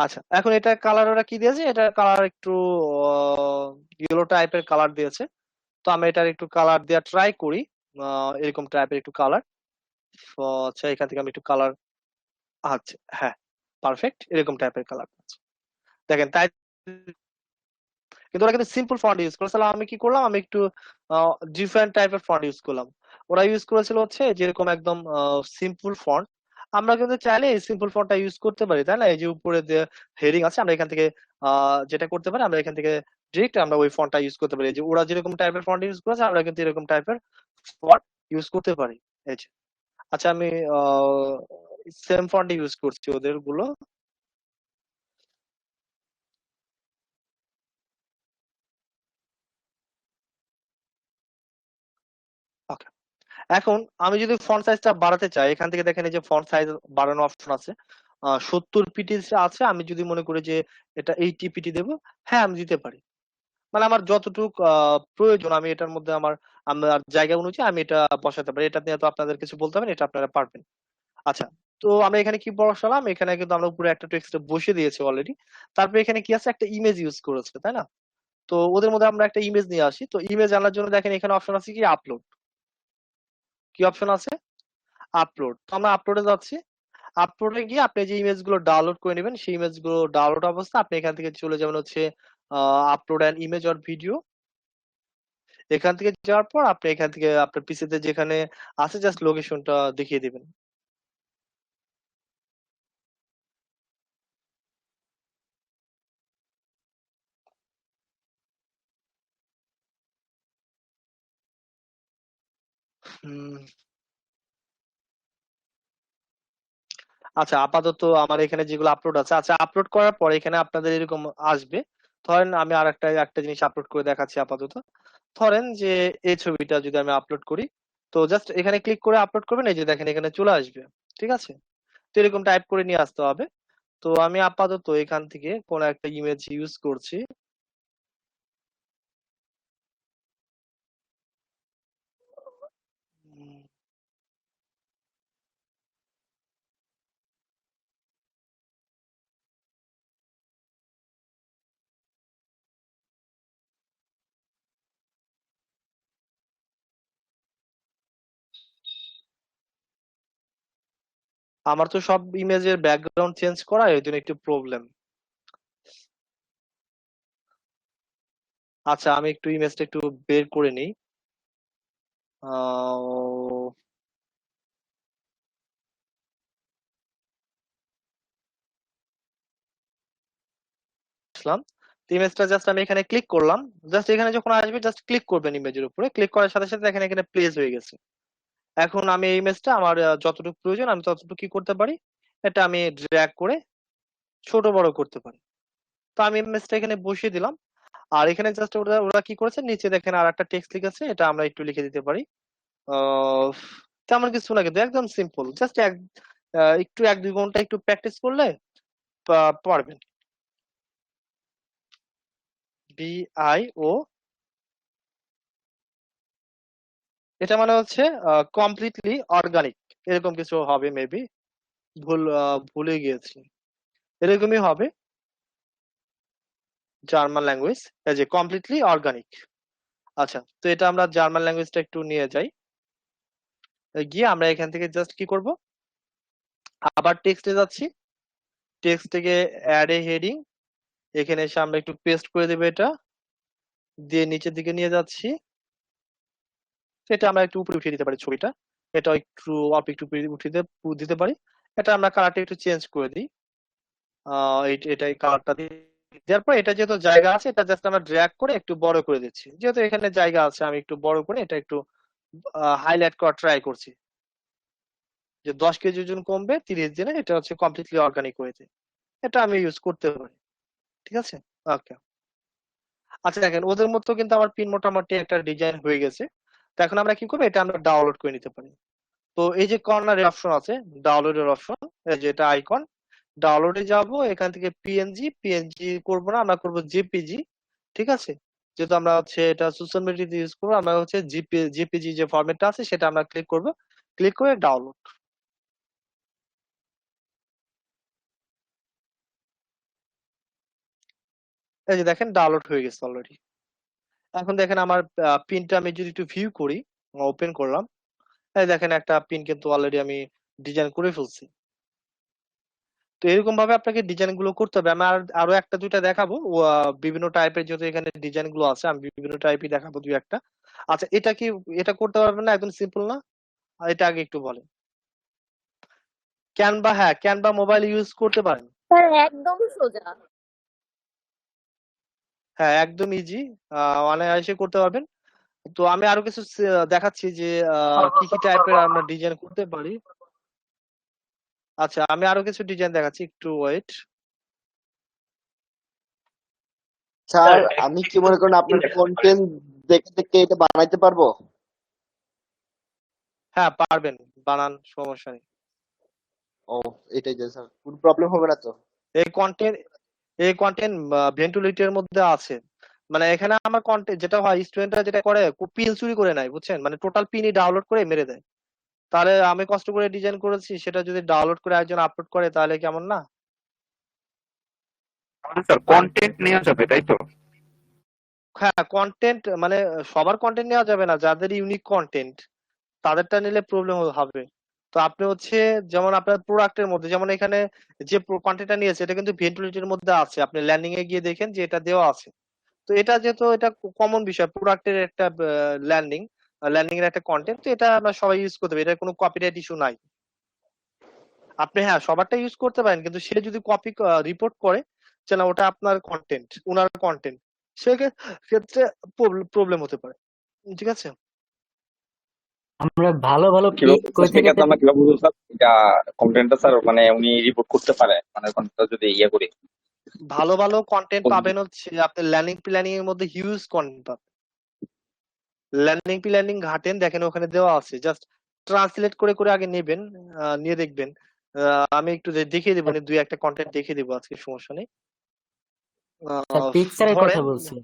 আচ্ছা, এখন এটা কালার ওরা কি দিয়েছে, এটা কালার একটু ইয়েলো টাইপের কালার দিয়েছে। তো আমি এটার একটু কালার দেওয়া ট্রাই করি, এরকম টাইপের একটু কালার। আচ্ছা, এখান থেকে আমি একটু কালার, আচ্ছা হ্যাঁ, পারফেক্ট, এরকম টাইপের কালার দেখেন, তাই। কিন্তু ওরা কিন্তু সিম্পল ফন্ট ইউজ করেছিল, আমি কি করলাম, আমি একটু ডিফারেন্ট টাইপের ফন্ট ইউজ করলাম। ওরা ইউজ করেছিল হচ্ছে যেরকম একদম সিম্পল ফন্ট। আমরা কিন্তু চাইলে এই সিম্পল ফন্টটা ইউজ করতে পারি, তাই না? এই যে উপরে যে হেডিং আছে, আমরা এখান থেকে যেটা করতে পারি, আমরা এখান থেকে ডিরেক্ট আমরা ওই ফন্টটা ইউজ করতে পারি। এই যে ওরা যেরকম টাইপের ফন্ট ইউজ করেছে, আমরা কিন্তু এরকম টাইপের ফন্ট ইউজ করতে পারি। এই যে, আচ্ছা, আমি সেম ফন্ট ইউজ করছি ওদের গুলো। Okay. এখন আমি যদি ফন্ট সাইজটা বাড়াতে চাই, এখান থেকে দেখেন এই যে ফন্ট সাইজ বাড়ানোর অপশন আছে, 70 পিটি আছে। আমি যদি মনে করি যে এটা 80 পিটি দেবো, হ্যাঁ আমি দিতে পারি। মানে আমার যতটুক প্রয়োজন আমি এটার মধ্যে আমার জায়গা অনুযায়ী আমি এটা বসাতে পারি। এটা নিয়ে তো আপনাদের কিছু বলতে হবে না, এটা আপনারা পারবেন। আচ্ছা, তো আমরা এখানে কি বসালাম, এখানে কিন্তু আমরা উপরে একটা টেক্সট বসিয়ে দিয়েছি অলরেডি। তারপরে এখানে কি আছে, একটা ইমেজ ইউজ করেছে, তাই না? তো ওদের মধ্যে আমরা একটা ইমেজ নিয়ে আসি। তো ইমেজ আনার জন্য দেখেন এখানে অপশন আছে কি, আপলোড। কি অপশন আছে? আপলোড। তো আমরা আপলোডে যাচ্ছি। আপলোডে গিয়ে আপনি যে ইমেজ গুলো ডাউনলোড করে নেবেন, সেই ইমেজ গুলো ডাউনলোড অবস্থা আপনি এখান থেকে চলে যাবেন হচ্ছে upload an image or video. এখান থেকে যাওয়ার পর আপনি এখান থেকে আপনার পিসিতে যেখানে আছে জাস্ট লোকেশনটা দেখিয়ে দিবেন। হুম, আচ্ছা আপাতত আমার এখানে যেগুলো আপলোড আছে, আচ্ছা আপলোড করার পর এখানে আপনাদের এরকম আসবে। ধরেন আমি আর একটা জিনিস আপলোড করে দেখাচ্ছি আপাতত। ধরেন যে এই ছবিটা যদি আমি আপলোড করি, তো জাস্ট এখানে ক্লিক করে আপলোড করবেন, এই যে দেখেন এখানে চলে আসবে। ঠিক আছে? তো এরকম টাইপ করে নিয়ে আসতে হবে। তো আমি আপাতত এখান থেকে কোন একটা ইমেজ ইউজ করছি। উম, আমার তো সব ইমেজের ব্যাকগ্রাউন্ড চেঞ্জ করা, এই জন্য একটু প্রবলেম। আচ্ছা আমি একটু ইমেজটা একটু বের করে নিই। আহ, আসলাম। ইমেজটা জাস্ট আমি এখানে ক্লিক করলাম। জাস্ট এখানে যখন আসবে জাস্ট ক্লিক করবেন ইমেজের উপরে, ক্লিক করার সাথে সাথে এখানে এখানে প্লেস হয়ে গেছে। এখন আমি এই ইমেজটা আমার যতটুকু প্রয়োজন আমি ততটুকু কি করতে পারি, এটা আমি ড্র্যাগ করে ছোট বড় করতে পারি। তো আমি ইমেজটা এখানে বসিয়ে দিলাম। আর এখানে জাস্ট ওরা ওরা কি করেছে, নিচে দেখেন আর একটা টেক্সট লিখেছে, এটা আমরা একটু লিখে দিতে পারি। আহ, তেমন কিছু না, কিন্তু একদম সিম্পল, জাস্ট একটু 1-2 ঘন্টা একটু প্র্যাকটিস করলে পারবেন। BIO, এটা মানে হচ্ছে কমপ্লিটলি অর্গানিক, এরকম কিছু হবে মেবি। ভুলে গিয়েছি। এরকমই হবে। জার্মান ল্যাঙ্গুয়েজ, এই যে কমপ্লিটলি অর্গানিক। আচ্ছা, তো এটা আমরা জার্মান ল্যাঙ্গুয়েজটা একটু নিয়ে যাই। গিয়ে আমরা এখান থেকে জাস্ট কি করব, আবার টেক্সটে যাচ্ছি। টেক্সট থেকে অ্যাড এ হেডিং, এখানে এসে আমরা একটু পেস্ট করে দেবো এটা, দিয়ে নিচের দিকে নিয়ে যাচ্ছি। এটা আমরা একটু উপরে উঠিয়ে দিতে পারি ছবিটা। এটা একটু অল্প একটু উপরে উঠিয়ে দিতে পারি। এটা আমরা কালারটা একটু চেঞ্জ করে দিই। এটাই কালারটা দিয়ে দেওয়ার পর এটা যেহেতু জায়গা আছে, এটা জাস্ট আমরা ড্র্যাগ করে একটু বড় করে দিচ্ছি। যেহেতু এখানে জায়গা আছে আমি একটু বড় করে এটা একটু হাইলাইট করার ট্রাই করছি, যে 10 কেজি ওজন কমবে 30 দিনে, এটা হচ্ছে কমপ্লিটলি অর্গানিক ওয়েতে। এটা আমি ইউজ করতে পারি। ঠিক আছে? ওকে। আচ্ছা দেখেন ওদের মতো কিন্তু আমার পিন মোটামুটি একটা ডিজাইন হয়ে গেছে। তো এখন আমরা কি করবো, এটা আমরা ডাউনলোড করে নিতে পারি। তো এই যে কর্নারে অপশন আছে, ডাউনলোডের অপশন, এই যে এটা আইকন। ডাউনলোডে যাব, এখান থেকে পিএনজি করব না, আমরা করব জেপিজি। ঠিক আছে? যেহেতু আমরা হচ্ছে এটা সোশ্যাল মিডিয়াতে ইউজ করবো, আমরা হচ্ছে জেপিজি যে ফরম্যাটটা আছে সেটা আমরা ক্লিক করব। ক্লিক করে ডাউনলোড। এই যে দেখেন ডাউনলোড হয়ে গেছে অলরেডি। এখন দেখেন আমার পিনটা আমি যদি একটু ভিউ করি, ওপেন করলাম, এই দেখেন একটা পিন কিন্তু অলরেডি আমি ডিজাইন করে ফেলছি। তো এরকম ভাবে আপনাকে ডিজাইন গুলো করতে হবে। আমি আরো একটা দুইটা দেখাবো, বিভিন্ন টাইপের যেহেতু এখানে ডিজাইন গুলো আছে, আমি বিভিন্ন টাইপই দেখাবো দুই একটা। আচ্ছা এটা কি, এটা করতে পারবেন না? একদম সিম্পল না? আর এটা আগে একটু বলেন। ক্যানভা, হ্যাঁ ক্যানভা মোবাইল ইউজ করতে পারেন। স্যার একদম সোজা। হ্যাঁ একদম ইজি, অনায়াসে করতে পারবেন। তো আমি আরো কিছু দেখাচ্ছি যে কি কি টাইপের আমরা ডিজাইন করতে পারি। আচ্ছা আমি আরো কিছু ডিজাইন দেখাচ্ছি, একটু ওয়েট। স্যার আমি কি মনে করেন আপনার কন্টেন্ট দেখে দেখে এটা বানাইতে পারবো? হ্যাঁ পারবেন, বানান, সমস্যা নেই। ও এটাই যে স্যার, কোনো প্রবলেম হবে না তো? এই কন্টেন্ট এই কন্টেন্ট ভেন্টুলিটির মধ্যে আছে। মানে এখানে আমার কন্টেন্ট যেটা হয়, স্টুডেন্টরা যেটা করে পিন চুরি করে নেয়, বুঝছেন, মানে টোটাল পিনই ডাউনলোড করে মেরে দেয়। তাহলে আমি কষ্ট করে ডিজাইন করেছি, সেটা যদি ডাউনলোড করে একজন আপলোড করে তাহলে কেমন না? স্যার কন্টেন্ট নেওয়া যাবে তাই তো? হ্যাঁ কন্টেন্ট মানে সবার কন্টেন্ট নেওয়া যাবে না, যাদের ইউনিক কন্টেন্ট তাদেরটা নিলে প্রবলেম হবে। তো আপনি হচ্ছে যেমন আপনার প্রোডাক্টের মধ্যে, যেমন এখানে যে কন্টেন্টটা নিয়েছে এটা কিন্তু ভেন্টুলেটের মধ্যে আছে, আপনি ল্যান্ডিং এ গিয়ে দেখেন যে এটা দেওয়া আছে। তো এটা যেহেতু এটা কমন বিষয়, প্রোডাক্টের একটা ল্যান্ডিং ল্যান্ডিং এর একটা কন্টেন্ট, তো এটা আমরা সবাই ইউজ করতে পারি, এটা কোনো কপিরাইট ইস্যু নাই। আপনি হ্যাঁ সবারটা ইউজ করতে পারেন, কিন্তু সে যদি কপি রিপোর্ট করে যে না ওটা আপনার কন্টেন্ট, উনার কন্টেন্ট, সেক্ষেত্রে প্রবলেম হতে পারে। ঠিক আছে। আমরা ভালো ভালো পিক কই থেকে সেক্ষেত্রে আমরা কিভাবে বুঝবো স্যার এটা কন্টেন্টটা স্যার মানে উনি রিপোর্ট করতে পারে মানে কন্টেন্টটা যদি ইয়ে করি? ভালো ভালো কন্টেন্ট পাবেন হচ্ছে আপনি ল্যান্ডিং প্ল্যানিং এর মধ্যে হিউজ কন্টেন্ট পাবেন। ল্যান্ডিং প্ল্যানিং ঘাটেন, দেখেন ওখানে দেওয়া আছে, জাস্ট ট্রান্সলেট করে করে আগে নেবেন, নিয়ে দেখবেন। আমি একটু দেখিয়ে দেবো, দুই একটা কন্টেন্ট দেখিয়ে দেবো আজকে, সমস্যা নেই। স্যার পিকচারের কথা ধরেন বলছি।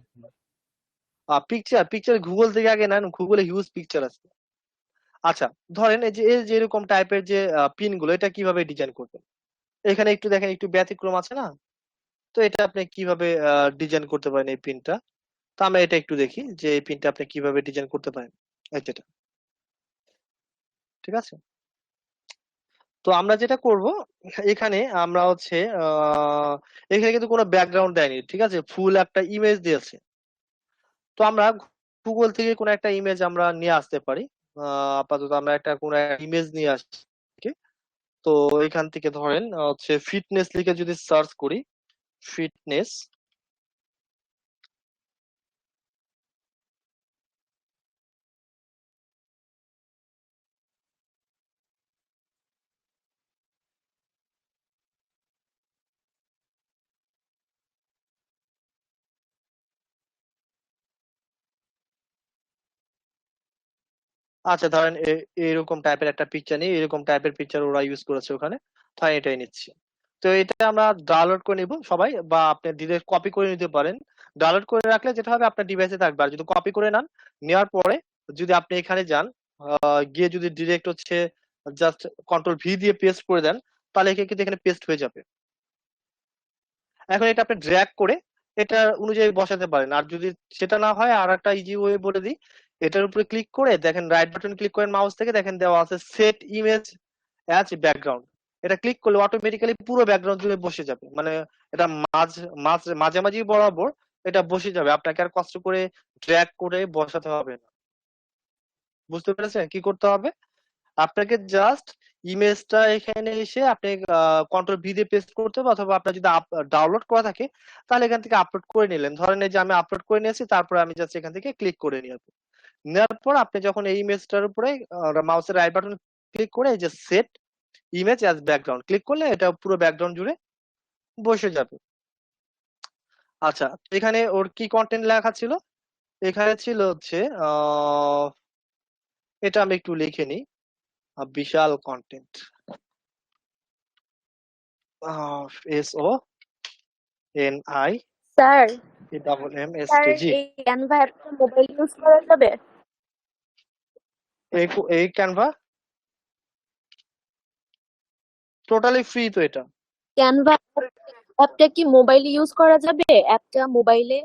পিকচার গুগল থেকে আগে নেন, গুগলে হিউজ পিকচার আছে। আচ্ছা ধরেন এই যে এরকম টাইপের যে পিন গুলো, এটা কিভাবে ডিজাইন করবেন, এখানে একটু দেখেন, একটু ব্যতিক্রম আছে না? তো এটা আপনি কিভাবে ডিজাইন করতে পারেন এই পিনটা। তো আমরা এটা একটু দেখি যে এই পিনটা আপনি কিভাবে ডিজাইন করতে পারেন। এই যেটা, ঠিক আছে। তো আমরা যেটা করব, এখানে আমরা হচ্ছে এখানে কিন্তু কোনো ব্যাকগ্রাউন্ড দেয়নি, ঠিক আছে, ফুল একটা ইমেজ দিয়েছে। তো আমরা গুগল থেকে কোনো একটা ইমেজ আমরা নিয়ে আসতে পারি। আপাতত আমরা একটা কোনো ইমেজ নিয়ে আসছি। তো এখান থেকে ধরেন হচ্ছে ফিটনেস লিখে যদি সার্চ করি, ফিটনেস, আচ্ছা ধরেন এরকম টাইপের একটা পিকচার নিই, এরকম টাইপের পিকচার ওরা ইউজ করেছে ওখানে, তাই এটাই নিচ্ছি। তো এটা আমরা ডাউনলোড করে নিব সবাই, বা আপনি ডিরেক্ট কপি করে নিতে পারেন। ডাউনলোড করে রাখলে যেটা হবে আপনার ডিভাইসে থাকবে, আর যদি কপি করে নেন, নেওয়ার পরে যদি আপনি এখানে যান, গিয়ে যদি ডিরেক্ট হচ্ছে জাস্ট কন্ট্রোল ভি দিয়ে পেস্ট করে দেন, তাহলে কিন্তু এখানে পেস্ট হয়ে যাবে। এখন এটা আপনি ড্র্যাগ করে এটা অনুযায়ী বসাতে পারেন। আর যদি সেটা না হয়, আর একটা ইজি ওয়ে বলে দিই, এটার উপরে ক্লিক করে দেখেন, রাইট বাটন ক্লিক করেন মাউস থেকে, দেখেন দেওয়া আছে সেট ইমেজ অ্যাজ ব্যাকগ্রাউন্ড। এটা ক্লিক করলে অটোমেটিক্যালি পুরো ব্যাকগ্রাউন্ড জুড়ে বসে যাবে, মানে এটা মাঝামাঝি বরাবর এটা বসে যাবে, আপনাকে আর কষ্ট করে ড্র্যাগ করে বসাতে হবে না। বুঝতে পেরেছেন কি করতে হবে? আপনাকে জাস্ট ইমেজটা এখানে এসে আপনি কন্ট্রোল ভি দিয়ে পেস্ট করতে হবে, অথবা আপনার যদি ডাউনলোড করা থাকে তাহলে এখান থেকে আপলোড করে নিলেন। ধরেন এই যে আমি আপলোড করে নিয়েছি, তারপরে আমি জাস্ট এখান থেকে ক্লিক করে নিয়ে আসবো। নেওয়ার পর আপনি যখন এই ইমেজটার উপরে মাউসের রাইট বাটন ক্লিক করে এই যে set image as background click করলে এটা পুরো ব্যাকগ্রাউন্ড জুড়ে বসে যাবে। আচ্ছা এখানে ওর কি কন্টেন্ট লেখা ছিল, এখানে ছিল হচ্ছে এটা আমি একটু লিখে নিই, বিশাল কন্টেন্ট, SONI স্যার AMMST, জি। এই ক্যানভা অ্যাপটা মোবাইল ইউজ করা যাবে? এই ক্যানভা টোটালি ফ্রি তো এটা। ক্যানভা অ্যাপটা কি মোবাইল ইউজ করা যাবে? অ্যাপটা মোবাইলে?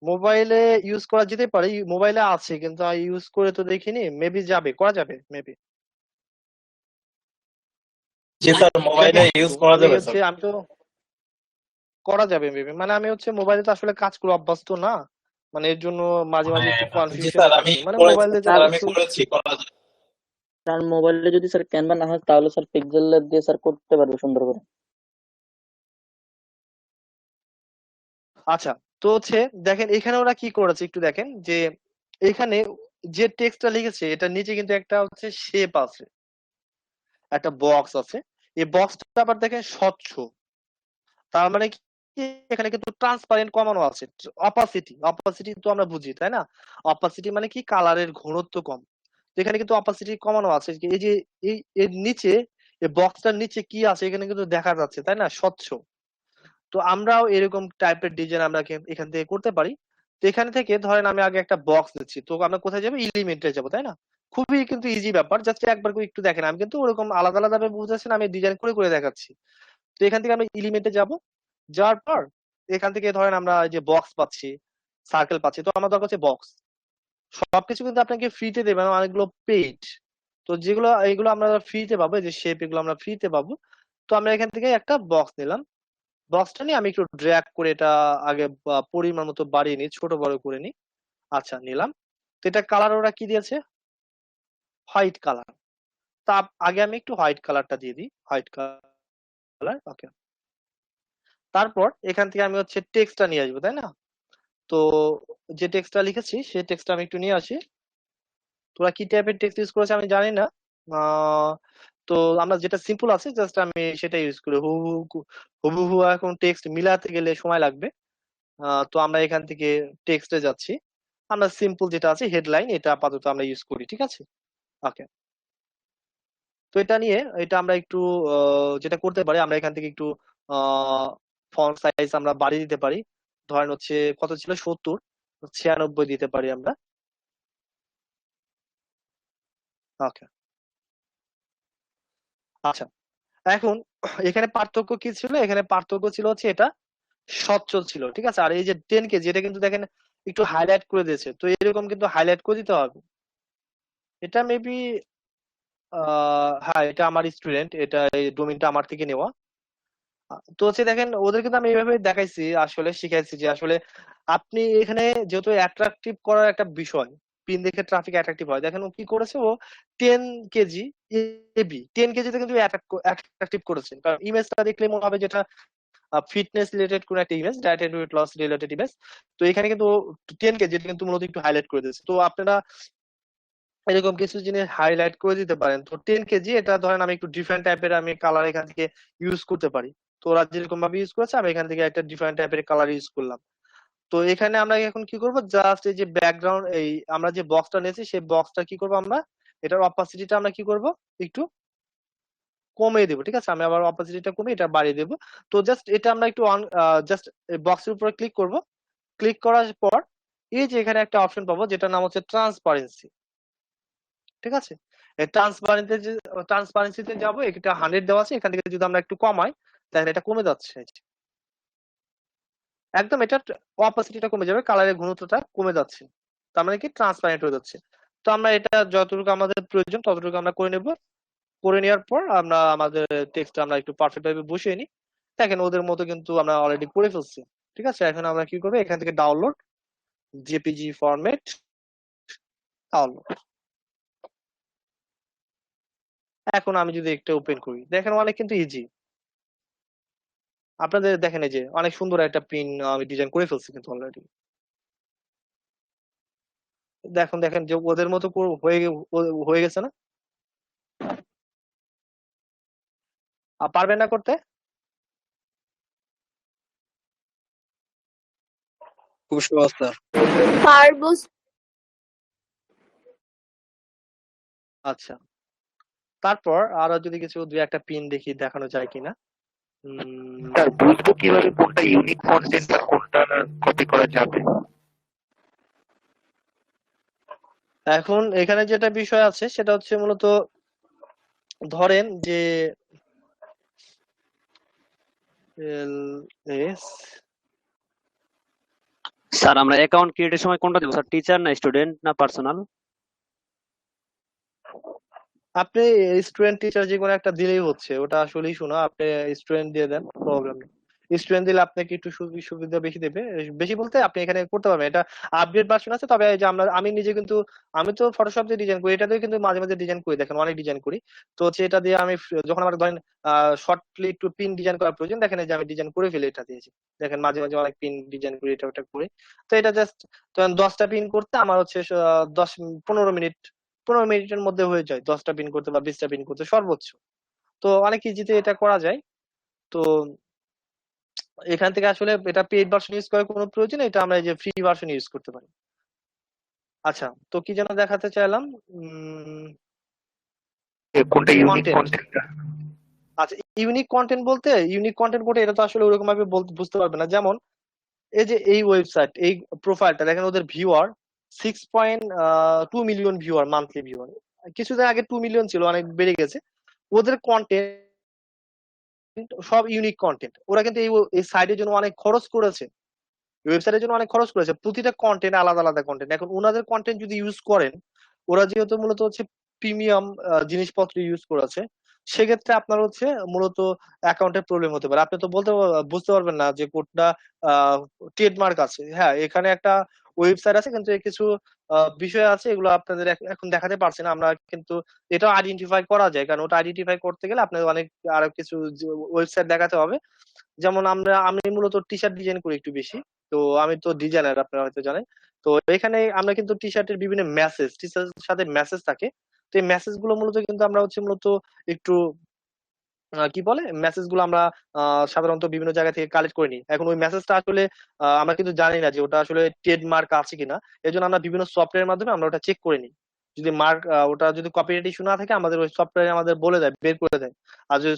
মোবাইলে ইউজ করা যেতে পারে, মোবাইলে আছে কিন্তু ইউজ করে তো দেখিনি, মেবি যাবে, করা যাবে মেবি। জি স্যার মোবাইলে ইউজ করা যাবে স্যার। আমি তো করা যাবে মেবি, মানে আমি হচ্ছে মোবাইলে তো আসলে কাজ করে অভ্যস্ত না, মানে এর জন্য মাঝে মাঝে একটু জি কনফিউশন স্যার আমি থাকি, মানে করেছি মোবাইলে স্যার, যা আমি কিছু। করেছি, করা যায়। স্যার মোবাইলে যদি স্যার ক্যানভা না হয় তাহলে স্যার পিক্সেল ল্যাব দিয়ে স্যার করতে পারবে সুন্দর করে। আচ্ছা তো হচ্ছে দেখেন এখানে ওরা কি করেছে একটু দেখেন, যে এখানে যে টেক্সটটা লিখেছে এটার নিচে কিন্তু একটা হচ্ছে শেপ আছে, একটা বক্স আছে। এই বক্সটা আবার দেখেন স্বচ্ছ, তার মানে কি এখানে কিন্তু ট্রান্সপারেন্ট কমানো আছে। অপাসিটি তো আমরা বুঝি তাই না, অপাসিটি মানে কি কালারের ঘনত্ব কম। তো এখানে কিন্তু অপাসিটি কমানো আছে, এই যে এই এর নিচে, এই বক্সটার নিচে কি আছে এখানে কিন্তু দেখা যাচ্ছে, তাই না, স্বচ্ছ। তো আমরাও এরকম টাইপের ডিজাইন আমরা এখান থেকে করতে পারি। তো এখান থেকে ধরেন আমি আগে একটা বক্স দিচ্ছি, তো আমরা কোথায় যাবো, এলিমেন্টে যাবো, তাই না। খুবই কিন্তু ইজি ব্যাপার, জাস্ট একবার করে একটু দেখেন, আমি কিন্তু ওরকম আলাদা আলাদা ভাবে বুঝাচ্ছি না, আমি ডিজাইন করে করে দেখাচ্ছি। তো এখান থেকে আমি এলিমেন্টে যাব, যাওয়ার পর এখান থেকে ধরেন আমরা যে বক্স পাচ্ছি, সার্কেল পাচ্ছি, তো আমার দরকার হচ্ছে বক্স। সবকিছু কিন্তু আপনাকে ফ্রিতে দেবে না, অনেকগুলো পেইড। তো যেগুলো এইগুলো আমরা ফ্রিতে পাবো, এই যে শেপ, এগুলো আমরা ফ্রিতে পাবো। তো আমরা এখান থেকে একটা বক্স নিলাম, বক্সটা নিয়ে আমি একটু ড্র্যাগ করে এটা আগে পরিমাণ মতো বাড়িয়ে নিই, ছোট বড় করে নিই। আচ্ছা, নিলাম। তো এটা কালার ওরা কি দিয়েছে, হোয়াইট কালার। তা আগে আমি একটু হোয়াইট কালারটা দিয়ে দিই, হোয়াইট কালার, ওকে। তারপর এখান থেকে আমি হচ্ছে টেক্সটটা নিয়ে আসবো, তাই না। তো যে টেক্সটটা লিখেছি সেই টেক্সটটা আমি একটু নিয়ে আসি। তোরা কি টাইপের টেক্সট ইউজ করেছে আমি জানি না। আহ, তো আমরা যেটা সিম্পল আছে জাস্ট আমি সেটা ইউজ করি। হুবহু এখন টেক্সট মিলাতে গেলে সময় লাগবে। তো আমরা এখান থেকে টেক্সটে যাচ্ছি, আমরা সিম্পল যেটা আছে হেডলাইন, এটা আপাতত আমরা ইউজ করি, ঠিক আছে, ওকে। তো এটা নিয়ে এটা আমরা একটু যেটা করতে পারি, আমরা এখান থেকে একটু ফন্ট সাইজ আমরা বাড়িয়ে দিতে পারি। ধরেন হচ্ছে কত ছিল, 70, 96 দিতে পারি আমরা, ওকে। আচ্ছা, এখন এখানে পার্থক্য কি ছিল, এখানে পার্থক্য ছিল হচ্ছে এটা সচ্ছল ছিল, ঠিক আছে। আর এই যে 10 কেজি, এটা কিন্তু দেখেন একটু হাইলাইট করে দিয়েছে, তো এরকম কিন্তু হাইলাইট করে দিতে হবে। এটা মেবি হ্যাঁ, এটা আমার স্টুডেন্ট, এটা এই ডোমেইনটা আমার থেকে নেওয়া। তো হচ্ছে দেখেন ওদের কিন্তু আমি এইভাবে দেখাইছি, আসলে শিখাইছি যে আসলে আপনি এখানে যেহেতু অ্যাট্রাকটিভ করার একটা বিষয়, পিন দেখে ট্রাফিক অ্যাট্রাকটিভ হয়, দেখেন ও কি করেছে, ও 10 কেজি এবি, 10 কেজিতে কিন্তু অ্যাট্রাকটিভ করেছে, কারণ ইমেজটা দেখলে মনে হবে যেটা ফিটনেস রিলেটেড কোন একটা image, diet and weight loss related image. তো এখানে কিন্তু 10 কেজি কিন্তু মূলত একটু হাইলাইট করে দিয়েছে। তো আপনারা এরকম কিছু জিনিস হাইলাইট করে দিতে পারেন। তো 10 কেজি এটা ধরেন আমি একটু ডিফারেন্ট টাইপের আমি কালার এখান থেকে ইউজ করতে পারি। তো ওরা যেরকম ভাবে ইউজ করেছে আমি এখান থেকে একটা ডিফারেন্ট টাইপের কালার ইউজ করলাম। তো এখানে আমরা এখন কি করব, জাস্ট এই যে ব্যাকগ্রাউন্ড, এই আমরা যে বক্সটা নিয়েছি সেই বক্সটা কি করব, আমরা এটার অপাসিটিটা আমরা কি করব, একটু কমিয়ে দেবো, ঠিক আছে। আমি আবার অপাসিটিটা কমিয়ে এটা বাড়িয়ে দেবো। তো জাস্ট এটা আমরা একটু অন, জাস্ট বক্সের উপরে ক্লিক করব। ক্লিক করার পর এই যে এখানে একটা অপশন পাবো যেটার নাম হচ্ছে ট্রান্সপারেন্সি, ঠিক আছে। ট্রান্সপারেন্সিতে যাবো, এটা 100 দেওয়া আছে, এখান থেকে যদি আমরা একটু কমাই তাহলে এটা কমে যাচ্ছে, এই যে। একদম এটা অপাসিটিটা কমে যাবে, কালারের ঘনত্বটা কমে যাচ্ছে, তার মানে কি ট্রান্সপারেন্ট হয়ে যাচ্ছে। তো আমরা এটা যতটুকু আমাদের প্রয়োজন ততটুকু আমরা করে নেব। করে নেওয়ার পর আমরা আমাদের টেক্সট আমরা একটু পারফেক্ট ভাবে বসিয়ে নিই। দেখেন ওদের মতো কিন্তু আমরা অলরেডি করে ফেলছি, ঠিক আছে। এখন আমরা কি করবো, এখান থেকে ডাউনলোড, জেপিজি ফরম্যাট, ডাউনলোড। এখন আমি যদি একটা ওপেন করি, দেখেন অনেক কিন্তু ইজি। আপনাদের দেখেন এই যে অনেক সুন্দর একটা পিন আমি ডিজাইন করে ফেলছি কিন্তু অলরেডি। দেখুন, দেখেন যে ওদের মতো হয়ে গেছে না। পারবেন না করতে। খুব সহজ স্যার। পারবো। আচ্ছা, তারপর আরো যদি কিছু দুই একটা পিন দেখি দেখানো যায় কিনা। স্যার বুঝবো কিভাবে কোনটা ইউনিক কন্টেন্ট আর কোনটা কপি করা যাবে? এখন এখানে যেটা বিষয় আছে সেটা হচ্ছে মূলত ধরেন যে এস, স্যার আমরা অ্যাকাউন্ট ক্রিয়েটের সময় কোনটা দেবো স্যার, টিচার না স্টুডেন্ট না পার্সোনাল? আপনি স্টুডেন্ট টিচার যে কোনো একটা দিলেই হচ্ছে, ওটা আসলেই শোনো, আপনি স্টুডেন্ট দিয়ে দেন, প্রবলেম নেই। স্টুডেন্ট দিলে আপনাকে একটু সুবিধা বেশি দেবে, বেশি বলতে আপনি এখানে করতে পারবেন, এটা আপডেট ভার্সন আছে। তবে এই যে আমি নিজে কিন্তু আমি তো ফটোশপ দিয়ে ডিজাইন করি, এটাতেও কিন্তু মাঝে মাঝে ডিজাইন করি, দেখেন অনেক ডিজাইন করি। তো হচ্ছে এটা দিয়ে আমি যখন আমার ধরেন শর্টলি একটু পিন ডিজাইন করার প্রয়োজন, দেখেন এই যে আমি ডিজাইন করে ফেলি এটা দিয়েছি। দেখেন মাঝে মাঝে অনেক পিন ডিজাইন করি, এটা ওটা করি। তো এটা জাস্ট ধরেন 10টা পিন করতে আমার হচ্ছে 10-15 মিনিট, 15 মিনিটের মধ্যে হয়ে যায় 10টা পিন করতে বা 20টা পিন করতে সর্বোচ্চ। তো অনেক ইজিতে এটা করা যায়। তো এখান থেকে আসলে এটা পেইড ভার্সন ইউজ করার কোনো প্রয়োজন নেই, এটা আমরা এই যে ফ্রি ভার্সন ইউজ করতে পারি। আচ্ছা, তো কি যেন দেখাতে চাইলাম, কোনটা ইউনিক কন্টেন্ট। কন্টেন্টটা? আচ্ছা, ইউনিক কন্টেন্ট বলতে, ইউনিক কন্টেন্ট বলতে এটা তো আসলে ওরকম ভাবে বুঝতে পারবে না। যেমন এই যে এই ওয়েবসাইট, এই প্রোফাইলটা দেখেন, ওদের viewer 6.2 million viewer, monthly viewer. কিছুদিন আগে 2 মিলিয়ন ছিল, অনেক বেড়ে গেছে। ওদের কন্টেন্ট সব ইউনিক কন্টেন্ট। ওরা কিন্তু এই সাইটের জন্য অনেক খরচ করেছে, ওয়েবসাইটের জন্য অনেক খরচ করেছে। প্রতিটা কন্টেন্ট আলাদা আলাদা কন্টেন্ট। এখন ওনাদের কন্টেন্ট যদি ইউজ করেন, ওরা যেহেতু মূলত হচ্ছে প্রিমিয়াম জিনিসপত্র ইউজ করেছে, সেক্ষেত্রে আপনার হচ্ছে মূলত অ্যাকাউন্টের প্রবলেম হতে পারে। আপনি তো বুঝতে পারবেন না যে কোডটা ট্রেডমার্ক আছে। হ্যাঁ, এখানে একটা ওয়েবসাইট আছে, কিন্তু এর কিছু বিষয় আছে, এগুলো আপনাদের এখন দেখাতে পারছি না আমরা, কিন্তু এটা আইডেন্টিফাই করা যায়। কারণ ওটা আইডেন্টিফাই করতে গেলে আপনাদের অনেক আরো কিছু ওয়েবসাইট দেখাতে হবে। যেমন আমি মূলত টি শার্ট ডিজাইন করি একটু বেশি। তো আমি তো ডিজাইনার, আপনারা হয়তো জানেন। তো এখানে আমরা কিন্তু টি শার্টের বিভিন্ন মেসেজ, টি শার্টের সাথে মেসেজ থাকে। তো এই মেসেজ গুলো মূলত কিন্তু আমরা হচ্ছে মূলত একটু কি বলে, মেসেজ গুলো আমরা সাধারণত বিভিন্ন জায়গা থেকে কালেক্ট করে নিই। এখন ওই মেসেজটা আসলে আমরা কিন্তু জানি না যে ওটা আসলে ট্রেডমার্ক আছে কিনা। এই জন্য আমরা বিভিন্ন সফটওয়্যারের মাধ্যমে আমরা ওটা চেক করে নিই। যদি ওটা যদি কপিরাইট ইস্যু না থাকে, আমাদের ওই সফটওয়্যার আমাদের বলে দেয়, বের করে দেয়। আর যদি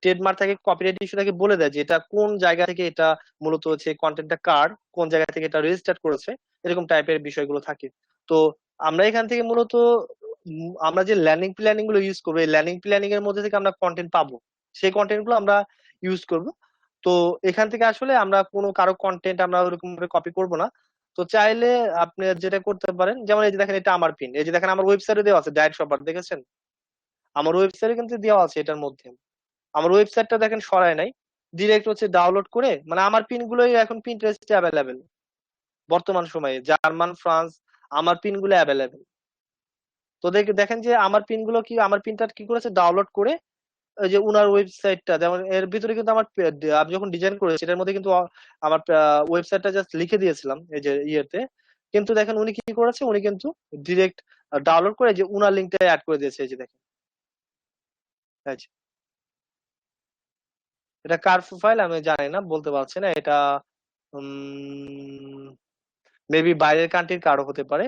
ট্রেডমার্ক থাকে, কপিরাইট ইস্যু থাকে, বলে দেয় যে এটা কোন জায়গা থেকে, এটা মূলত হচ্ছে কন্টেন্টটা কার, কোন জায়গা থেকে এটা রেজিস্টার করেছে, এরকম টাইপের বিষয়গুলো থাকে। তো আমরা এখান থেকে মূলত আমরা যে ল্যান্ডিং প্ল্যানিং গুলো ইউজ করবো, এই ল্যান্ডিং প্ল্যানিং এর মধ্যে থেকে আমরা কন্টেন্ট পাবো, সেই কন্টেন্ট গুলো আমরা ইউজ করব। তো এখান থেকে আসলে আমরা কোনো কারো কন্টেন্ট আমরা ওরকম ভাবে কপি করব না। তো চাইলে আপনি যেটা করতে পারেন, যেমন এই যে দেখেন, এটা আমার পিন। এই যে দেখেন, আমার ওয়েবসাইটে দেওয়া আছে, ডায়েট শপার, দেখেছেন? আমার ওয়েবসাইটে কিন্তু দেওয়া আছে এটার মধ্যে। আমার ওয়েবসাইটটা দেখেন সরায় নাই, ডিরেক্ট হচ্ছে ডাউনলোড করে, মানে আমার পিন গুলোই এখন পিন্টারেস্টে অ্যাভেলেবেল। বর্তমান সময়ে জার্মান, ফ্রান্স, আমার পিন গুলো অ্যাভেলেবেল। তো দেখেন যে আমার পিন গুলো কি, আমার পিনটা কি করেছে, ডাউনলোড করে ওই যে উনার ওয়েবসাইটটা, যেমন এর ভিতরে কিন্তু আমার আমি যখন ডিজাইন করেছি এটার মধ্যে কিন্তু আমার ওয়েবসাইটটা জাস্ট লিখে দিয়েছিলাম এই যে ইয়েতে। কিন্তু দেখেন উনি কি করেছে, উনি কিন্তু ডিরেক্ট ডাউনলোড করে যে উনার লিঙ্কটা অ্যাড করে দিয়েছে। এই যে দেখেন, এই যে এটা কার প্রোফাইল আমি জানি না, বলতে পারছি না। এটা মেবি বাইরের কান্ট্রির কারো হতে পারে।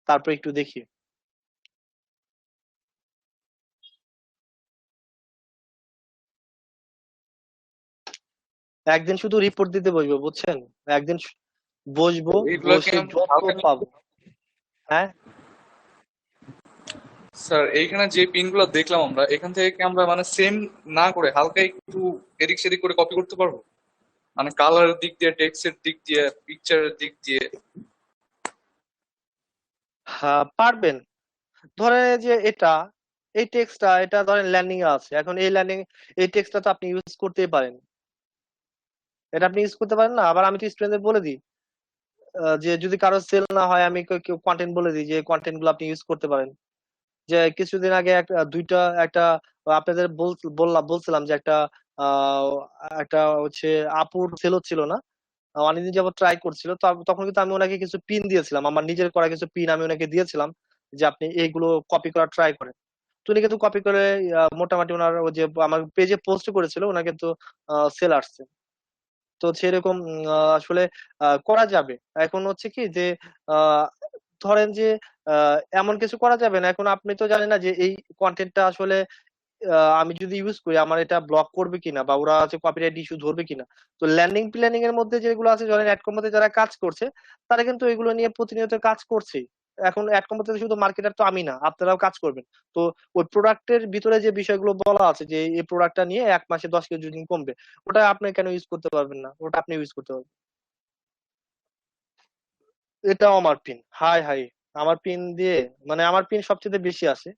তারপর একটু দেখি। একদিন শুধু রিপোর্ট দিতে বসবো, বুঝছেন? একদিন বসবো, এগুলোকে বসে যত পাবো। হ্যাঁ, স্যার এইখানে যে পিনগুলো দেখলাম আমরা, এখান থেকে কি আমরা মানে সেম না করে হালকা একটু এদিক সেদিক করে কপি করতে পারবো? মানে কালারের দিক দিয়ে, টেক্সটের দিক দিয়ে, পিকচারের দিক দিয়ে। হ্যাঁ পারবেন। ধরেন যে এটা, এই টেক্সটটা, এটা ধরেন ল্যান্ডিং এ আছে। এখন এই টেক্সটটা তো আপনি ইউজ করতেই পারেন, এটা আপনি ইউজ করতে পারেন না? আবার আমি তো স্টুডেন্টদের বলে দিই যে যদি কারো সেল না হয়, আমি কন্টেন্ট বলে দিই যে কন্টেন্ট গুলো আপনি ইউজ করতে পারেন। যে কিছুদিন আগে একটা আপনাদের বলছিলাম যে আহ একটা হচ্ছে আপুর সেল হচ্ছিল না, অনেকদিন যাবত ট্রাই করছিল। তো তখন কিন্তু আমি ওনাকে কিছু পিন দিয়েছিলাম, আমার নিজের করা কিছু পিন আমি ওনাকে দিয়েছিলাম, যে আপনি এইগুলো কপি করা ট্রাই করেন। তো উনি কিন্তু কপি করে মোটামুটি ওনার ওই যে আমার পেজে পোস্ট করেছিল, ওনার কিন্তু সেল আসছে। তো সেরকম আসলে করা যাবে। এখন হচ্ছে কি যে আহ, ধরেন যে এমন কিছু করা যাবে না। এখন আপনি তো জানেন না যে এই কন্টেন্টটা আসলে আমি যদি ইউজ করি আমার এটা ব্লক করবে কিনা, বা ওরা হচ্ছে কপিরাইট ইস্যু ধরবে কিনা। তো ল্যান্ডিং প্ল্যানিং এর মধ্যে যেগুলো আছে, ধরেন অ্যাডকমতে যারা কাজ করছে, তারা কিন্তু এগুলো নিয়ে প্রতিনিয়ত কাজ করছে। এখন অ্যাডকমতে শুধু মার্কেটার তো আমি না, আপনারাও কাজ করবেন। তো ওই প্রোডাক্টের ভিতরে যে বিষয়গুলো বলা আছে যে এই প্রোডাক্টটা নিয়ে 1 মাসে 10 কেজি ওজন কমবে, ওটা আপনি কেন ইউজ করতে পারবেন না? ওটা আপনি ইউজ করতে পারবেন। এটাও আমার পিন। হাই হাই, আমার পিন দিয়ে, মানে আমার পিন সবচেয়ে বেশি আছে।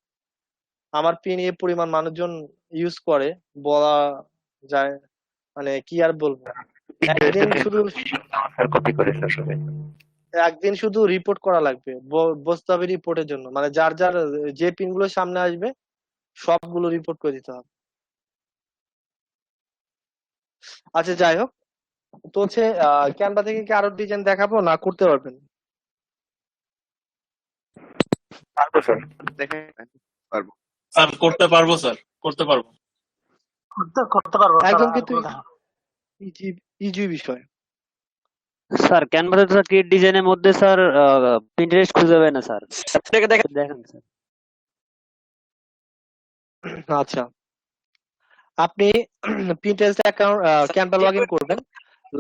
আমার পিন এ পরিমাণ মানুষজন ইউজ করে, বলা যায়, মানে কি আর বলবো। একদিন শুধু কপি করে স্যার সবাই। একদিন শুধু রিপোর্ট করা লাগবে, বসতে হবে রিপোর্টের জন্য। মানে যার যার যে পিন গুলো সামনে আসবে সবগুলো রিপোর্ট করে দিতে হবে। আচ্ছা, যাই হোক। তো হচ্ছে ক্যানভা থেকে কি আরো ডিজাইন দেখাবো, না করতে পারবেন? পারবো স্যার। দেখেন, পারবো। স্যার করতে পারবো, স্যার করতে পারবো। করতে পারবো স্যার, একদম আর কিন্তু কোনো দেখা- ইজি ইজি বিষয়। স্যার ক্যানভাসে তো স্যার ক্রিয়েট ডিজাইনের মধ্যে স্যার প্রিন্টারেস্ট খুঁজে পাবে না স্যার। আপনাকে দেখেন দেখেন স্যার। আচ্ছা, আপনি Pinterest account Canva log in করবেন।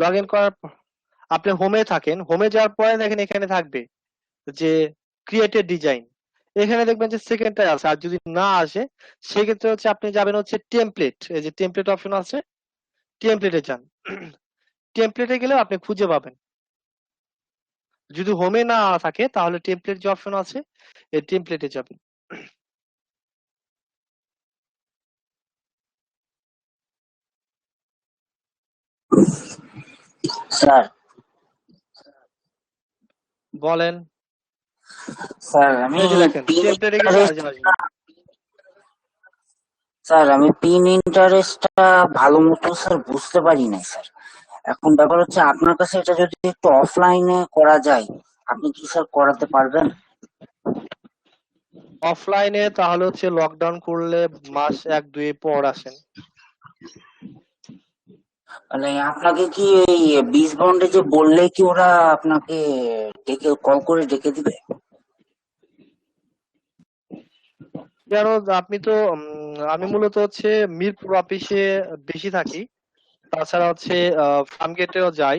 লগ ইন করার পর আপনি হোমে থাকেন, হোমে যাওয়ার পরে দেখেন এখানে থাকবে যে ক্রিয়েটেড ডিজাইন, এখানে দেখবেন যে সেকেন্ডটাই আছে। আর যদি না আসে সেক্ষেত্রে হচ্ছে আপনি যাবেন হচ্ছে টেমপ্লেট, এই যে টেমপ্লেট অপশন আছে, টেমপ্লেটে যান। টেমপ্লেটে গেলে আপনি খুঁজে পাবেন। যদি হোমে না থাকে তাহলে টেমপ্লেট যে অপশন আছে এই টেমপ্লেটে যাবেন। স্যার বলেন। স্যার আমি এই যে দেখেন টেমপ্লেটে গেলে আসবে। স্যার আমি পিন ইন্টারেস্টটা ভালো মতো স্যার বুঝতে পারি না স্যার। এখন ব্যাপার হচ্ছে আপনার কাছে এটা যদি একটু অফলাইনে করা যায়, আপনি কি স্যার করাতে পারবেন? অফলাইনে তাহলে হচ্ছে লকডাউন করলে মাস 1-2 পর আসেন। মানে আপনাকে কি এই 20 বন্ডে যে বললে কি ওরা আপনাকে ডেকে কল করে ডেকে দিবে? কেন, আপনি তো আমি মূলত হচ্ছে মিরপুর অফিসে বেশি থাকি, তাছাড়া হচ্ছে ফার্ম গেটেও যাই।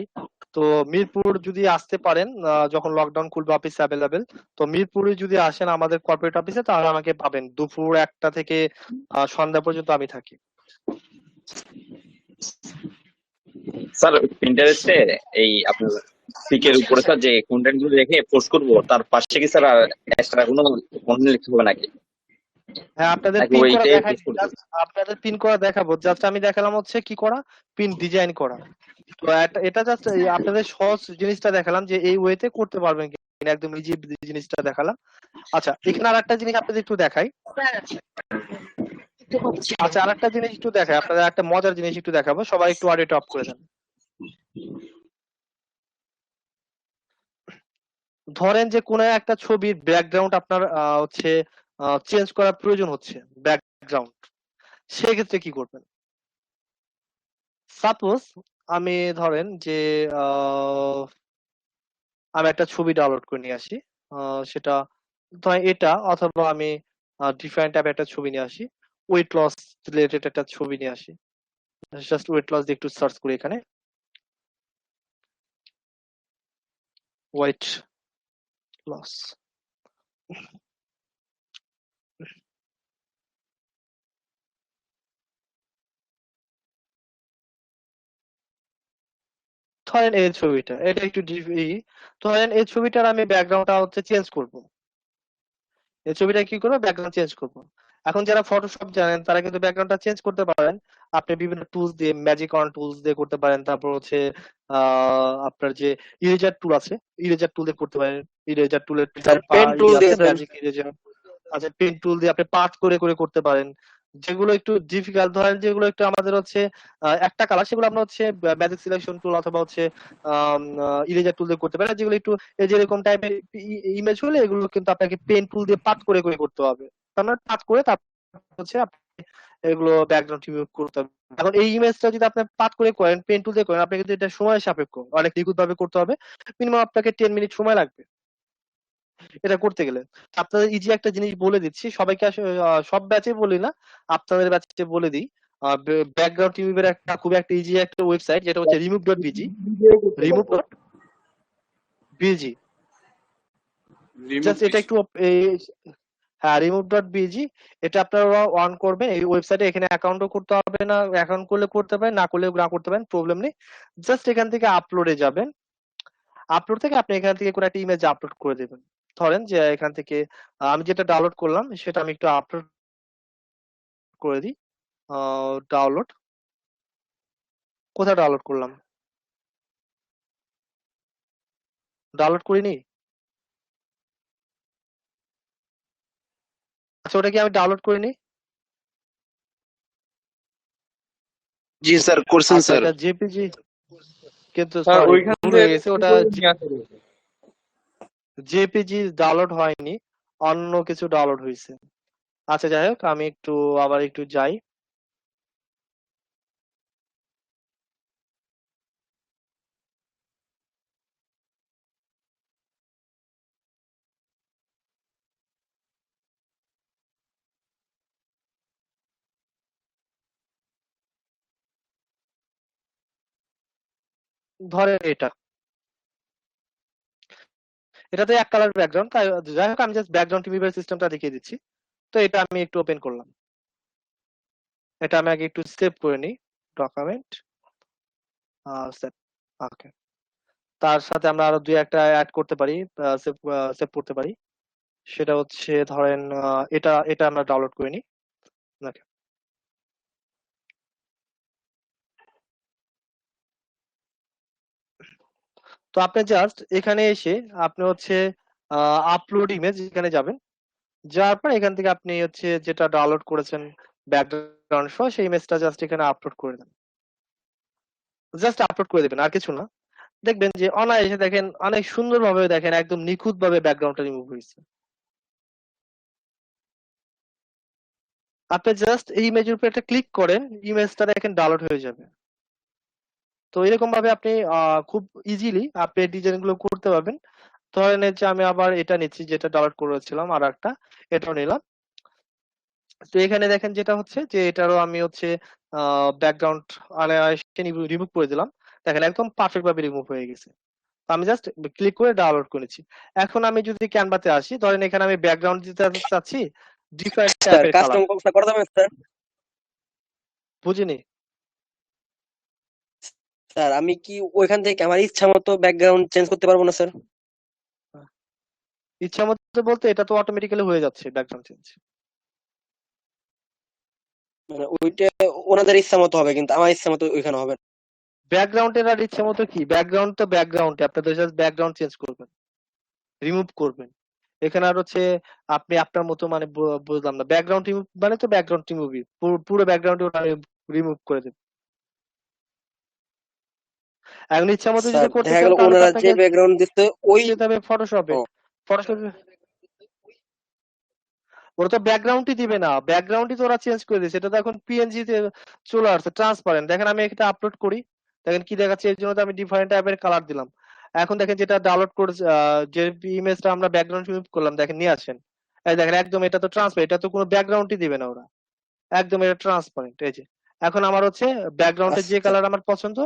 তো মিরপুর যদি আসতে পারেন, যখন লকডাউন খুলবে অফিস অ্যাভেলেবেল, তো মিরপুরে যদি আসেন আমাদের কর্পোরেট অফিসে তাহলে আমাকে পাবেন। দুপুর 1টা থেকে সন্ধ্যা পর্যন্ত আমি থাকি। স্যার প্রিন্টারেস্টে এই আপনার পিকের উপরে স্যার যে কন্টেন্ট গুলো রেখে পোস্ট করবো, তার পাশে কি স্যার এক্সট্রা কোনো কন্টেন্ট লিখতে হবে নাকি? হ্যাঁ, আপনাদের নাকি পিন করা ওইটাই দেখাই, পোস্ট করবো? just আপনাদের পিন করা দেখাবো। জাস্ট আমি দেখালাম হচ্ছে কি করা, পিন ডিজাইন করা। তো এটা জাস্ট আপনাদের সহজ জিনিসটা দেখালাম যে এই ওয়েতে করতে পারবেন কিনা, একদম ইজি জিনিসটা দেখালাম। আচ্ছা, এখানে আর একটা জিনিস আপনাদের একটু দেখাই। আচ্ছা, আর একটা জিনিস একটু দেখাই আপনাদের, একটা মজার জিনিস একটু দেখাবো। সবাই একটু অডিওটা অফ করে দেন। ধরেন যে কোনো একটা ছবির ব্যাকগ্রাউন্ড আপনার হচ্ছে চেঞ্জ করার প্রয়োজন হচ্ছে, ব্যাকগ্রাউন্ড, সেক্ষেত্রে কি করবেন? সাপোজ আমি ধরেন যে আমি একটা ছবি ডাউনলোড করে নিয়ে আসি, সেটা ধরেন এটা, অথবা আমি ডিফারেন্ট টাইপের একটা ছবি নিয়ে আসি, ওয়েট লস রিলেটেড একটা ছবি নিয়ে আসি। জাস্ট ওয়েট লস দিয়ে একটু সার্চ করি এখানে, ওয়েট লস। ধরেন এই ছবিটা, এটা একটু ধরেন এই ছবিটার আমি ব্যাকগ্রাউন্ডটা হচ্ছে চেঞ্জ করব। এই ছবিটা কি করবো, ব্যাকগ্রাউন্ড চেঞ্জ করব। এখন যারা ফটোশপ জানেন তারা কিন্তু ব্যাকগ্রাউন্ডটা চেঞ্জ করতে পারেন। আপনি বিভিন্ন টুলস দিয়ে, ম্যাজিক অন টুলস দিয়ে করতে পারেন। তারপর হচ্ছে আপনার যে ইরেজার টুল আছে, ইরেজার টুল দিয়ে করতে পারেন। ইরেজার টুলের স্যার পেন টুল দিয়ে আছে, দেন। Magic eraser. আচ্ছা, পেন টুল দিয়ে আপনি পাথ করে করে করতে পারেন। যেগুলো একটু ডিফিকাল্ট, ধরেন যেগুলো একটু আমাদের হচ্ছে একটা কালার, সেগুলো আমরা হচ্ছে ম্যাজিক সিলেকশন টুল অথবা হচ্ছে ইরেজার টুল দিয়ে করতে পারেন। যেগুলো একটু এই যেরকম টাইপের ইমেজ হলে এগুলো কিন্তু আপনাকে পেন টুল দিয়ে পাথ করে করে করতে হবে। তার মানে পাথ করে তারপর হচ্ছে আপনি এগুলো ব্যাকগ্রাউন্ড রিমুভ করতে হবে। এখন এই ইমেজটা যদি আপনি পাথ করে করেন, পেন টুল দিয়ে করেন, আপনি কিন্তু এটা সময় সাপেক্ষ, অনেক নিখুঁত ভাবে করতে হবে। মিনিমাম আপনাকে 10 মিনিট সময় লাগবে এটা করতে গেলে। আপনাদের ইজি একটা জিনিস বলে দিচ্ছি, সবাইকে আসলে সব ব্যাচে বলি না, আপনাদের ব্যাচে বলে দিই। ব্যাকগ্রাউন্ড রিমুভের একটা খুব একটা ইজি একটা ওয়েবসাইট, যেটা হচ্ছে remove.bg, remove.bg। জাস্ট এটা একটু হ্যাঁ, remove.bg, এটা আপনারা অন করবেন। এই ওয়েবসাইটে এখানে অ্যাকাউন্টও করতে হবে না, অ্যাকাউন্ট করলে করতে পারেন, না করলে না করতে পারেন, প্রবলেম নেই। জাস্ট এখান থেকে আপলোডে যাবেন। আপলোড থেকে আপনি এখান থেকে কোনো একটা ইমেজ আপলোড করে দেবেন। ধরেন যে এখান থেকে আমি যেটা ডাউনলোড করলাম সেটা আমি একটু আপলোড করে দিই। ডাউনলোড, কোথায় ডাউনলোড করলাম? ডাউনলোড করিনি। আচ্ছা, ওটা কি আমি ডাউনলোড করিনি? জি স্যার করছেন আচ্ছা, স্যার। এটা জেপিজি, কিন্তু স্যার সরি ওইখান ভুল থেকে হয়ে গেছে, ওটা নিয়ে আসা যাবে। জেপিজি ডাউনলোড হয়নি, অন্য কিছু ডাউনলোড হয়েছে। আচ্ছা, যাই হোক, আমি একটু আবার একটু যাই। ধরেন এটাতে এক কালার ব্যাকগ্রাউন্ড, তাই যাই হোক আমি জাস্ট ব্যাকগ্রাউন্ড রিমুভার সিস্টেমটা দেখিয়ে দিচ্ছি। তো এটা আমি একটু ওপেন করলাম, এটা আমি আগে একটু সেভ করে নিই, ডকুমেন্ট সেভ। ওকে, তার সাথে আমরা আরো দুই একটা অ্যাড করতে পারি, সেভ সেভ করতে পারি। সেটা হচ্ছে ধরেন এটা এটা আমরা ডাউনলোড করে নিই। Okay. তো আপনি জাস্ট এখানে এসে আপনি হচ্ছে আপলোড ইমেজ এখানে যাবেন, যাওয়ার পর এখান থেকে আপনি হচ্ছে যেটা ডাউনলোড করেছেন ব্যাকগ্রাউন্ড সহ সেই ইমেজটা জাস্ট এখানে আপলোড করে দেন, জাস্ট আপলোড করে দেবেন, আর কিছু না। দেখবেন যে অনায়াসে দেখেন অনেক সুন্দরভাবে দেখেন একদম নিখুঁত ভাবে ব্যাকগ্রাউন্ডটা রিমুভ হয়েছে। আপনি জাস্ট এই ইমেজের উপর একটা ক্লিক করেন, ইমেজটা দেখেন ডাউনলোড হয়ে যাবে। তো এরকম ভাবে আপনি খুব ইজিলি আপনি ডিজাইন গুলো করতে পারবেন। ধরেন এই যে আমি আবার এটা নিচ্ছি যেটা ডাউনলোড করেছিলাম, আর একটা এটাও নিলাম। তো এখানে দেখেন যেটা হচ্ছে যে এটারও আমি হচ্ছে ব্যাকগ্রাউন্ড রিমুভ করে দিলাম, দেখেন একদম পারফেক্ট ভাবে রিমুভ হয়ে গেছে। তো আমি জাস্ট ক্লিক করে ডাউনলোড করেছি। এখন আমি যদি ক্যানভাতে আসি, ধরেন এখানে আমি ব্যাকগ্রাউন্ড দিতে চাচ্ছি ডিফারেন্ট স্যার টাইপের কালার। কাস্টম করা যাবে স্যার? বুঝিনি স্যার আমি কি ওইখান থেকে আমার ইচ্ছা মতো ব্যাকগ্রাউন্ড চেঞ্জ করতে পারবো না স্যার? ইচ্ছা মতো বলতে এটা তো অটোমেটিক্যালি হয়ে যাচ্ছে ব্যাকগ্রাউন্ড চেঞ্জ। মানে ওইটা ওনাদের ইচ্ছা মতো হবে, কিন্তু আমার ইচ্ছা মতো ওইখানে হবে না। ব্যাকগ্রাউন্ডের আর ইচ্ছা মতো কি, ব্যাকগ্রাউন্ড তো ব্যাকগ্রাউন্ড, আপনি তো জাস্ট ব্যাকগ্রাউন্ড চেঞ্জ করবেন, রিমুভ করবেন। এখানে আর হচ্ছে আপনি আপনার মতো মানে বুঝলাম না, ব্যাকগ্রাউন্ড রিমুভ মানে তো ব্যাকগ্রাউন্ড রিমুভই, পুরো ব্যাকগ্রাউন্ড ওটা রিমুভ করে দেবে। এখন ইচ্ছা মতো যদি স্যার করতে দেখা চান গেল তাহলে তো ওনারা যে আপনাকে ব্যাকগ্রাউন্ড দিতে ওই যেতে হবে ফটোশপে। ও, ফটোশপে ওরা তো ব্যাকগ্রাউন্ডই দিবে না, ব্যাকগ্রাউন্ডই তো ওরা চেঞ্জ করে দিয়েছে, এটা তো এখন পিএনজি তে চলে আসছে ট্রান্সপারেন্ট। দেখেন আমি এটা আপলোড করি, দেখেন কি দেখাচ্ছে, এর জন্য তো আমি ডিফারেন্ট টাইপের কালার দিলাম। এখন দেখেন যেটা ডাউনলোড করে যে ইমেজটা আমরা ব্যাকগ্রাউন্ড রিমুভ করলাম, দেখেন নিয়ে আসেন, এই দেখেন একদম এটা তো ট্রান্সপারেন্ট, এটা তো কোনো ব্যাকগ্রাউন্ডই দিবে না ওরা, একদম এটা ট্রান্সপারেন্ট। এই যে এখন আমার হচ্ছে ব্যাকগ্রাউন্ডের যে আচ্ছা কালার আমার পছন্দ,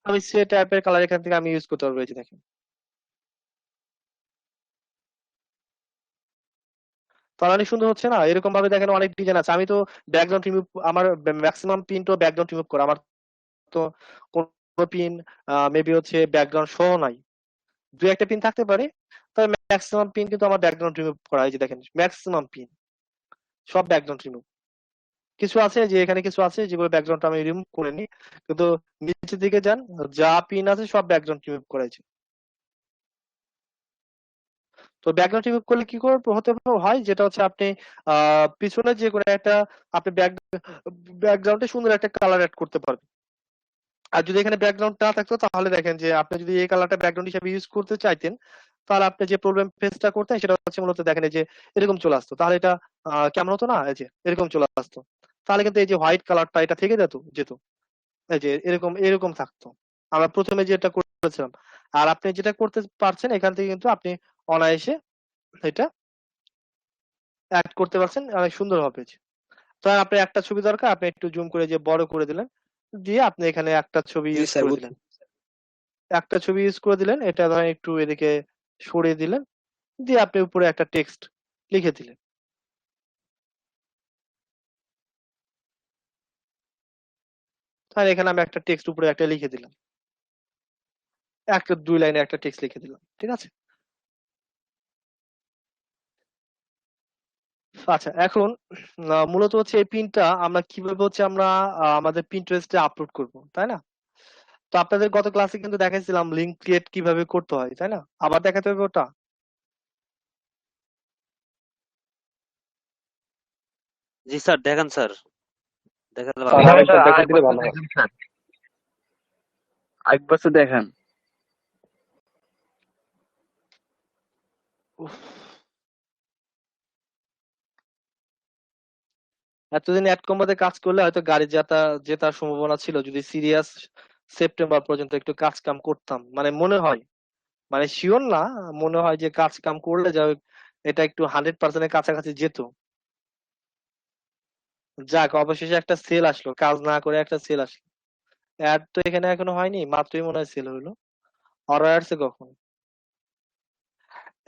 আমি সে টাইপের কালার এখান থেকে আমি ইউজ করতে পারবো। এই যে দেখেন, তাহলে অনেক সুন্দর হচ্ছে না? এরকম ভাবে দেখেন অনেক ডিজাইন আছে। আমি তো ব্যাকগ্রাউন্ড রিমুভ, আমার ম্যাক্সিমাম পিন তো ব্যাকগ্রাউন্ড রিমুভ করা, আমার তো কোনো পিন মেবি হচ্ছে ব্যাকগ্রাউন্ড সহ নাই, দু একটা পিন থাকতে পারে, তবে ম্যাক্সিমাম পিন কিন্তু আমার ব্যাকগ্রাউন্ড রিমুভ করা। এই যে দেখেন ম্যাক্সিমাম পিন সব ব্যাকগ্রাউন্ড রিমুভ। কিছু আছে যে এখানে কিছু আছে যেগুলো ব্যাকগ্রাউন্ড আমি রিমুভ করে নিই, কিন্তু নিচের দিকে যান, যা পিন আছে সব ব্যাকগ্রাউন্ড রিমুভ করেছে। তো ব্যাকগ্রাউন্ড রিমুভ করলে কি করে হতে হয়, যেটা হচ্ছে আপনি পিছনে যে কোনো একটা আপনি ব্যাকগ্রাউন্ডে সুন্দর একটা কালার অ্যাড করতে পারবেন। আর যদি এখানে ব্যাকগ্রাউন্ড না থাকতো তাহলে দেখেন যে আপনি যদি এই কালারটা ব্যাকগ্রাউন্ড হিসেবে ইউজ করতে চাইতেন, তাহলে আপনি যে প্রবলেম ফেসটা করতেন সেটা হচ্ছে মূলত দেখেন এই যে এরকম চলে আসতো, তাহলে এটা কেমন হতো না, এই যে এরকম চলে আসতো, তাহলে কিন্তু এই যে হোয়াইট কালারটা এটা থেকে যেত, এই যে এরকম এরকম থাকতো আমরা প্রথমে যেটা করেছিলাম। আর আপনি যেটা করতে পারছেন এখান থেকে কিন্তু আপনি অনায়াসে এটা অ্যাড করতে পারছেন, অনেক সুন্দর হবে। তো আপনার একটা ছবি দরকার, আপনি একটু জুম করে যে বড় করে দিলেন, দিয়ে আপনি এখানে একটা ছবি জি ইউজ স্যার করে বুঝছি। দিলেন, একটা ছবি ইউজ করে দিলেন, এটা ধরেন একটু এদিকে সরিয়ে দিলেন, দিয়ে আপনি উপরে একটা টেক্সট লিখে দিলেন। তাহলে এখানে আমি একটা টেক্সট উপরে একটা লিখে দিলাম, একটা 2 লাইনে একটা টেক্সট লিখে দিলাম, ঠিক আছে। আচ্ছা এখন মূলত হচ্ছে এই পিনটা আমরা কিভাবে হচ্ছে আমরা আমাদের পিন্টারেস্টে আপলোড করব, তাই না? তো আপনাদের গত ক্লাসে কিন্তু দেখাইছিলাম লিংক ক্রিয়েট কিভাবে করতে হয়, তাই না? আবার দেখাতে হবে ওটা? জি স্যার, দেখান স্যার, দেখাতে স্যার ভালো হয়। আরেকবার দেখাই দিলে ভালো হয়। আরেকবার তো দেখান। উফ, এতদিন অ্যাড কম্বোতে কাজ করলে হয়তো গাড়ি জেতার সম্ভাবনা ছিল, যদি সিরিয়াস সেপ্টেম্বর পর্যন্ত একটু কাজ কাম করতাম, মানে মনে হয়, মানে শিওর না, মনে হয় যে কাজ কাম করলে যা এটা একটু 100%-এর কাছাকাছি যেত। যাক, অবশেষে একটা সেল আসলো, কাজ না করে একটা সেল আসলো। অ্যাড তো এখানে এখনো হয়নি, মাত্রই মনে হয় সেল হলো। অর্ডার আসছে কখন?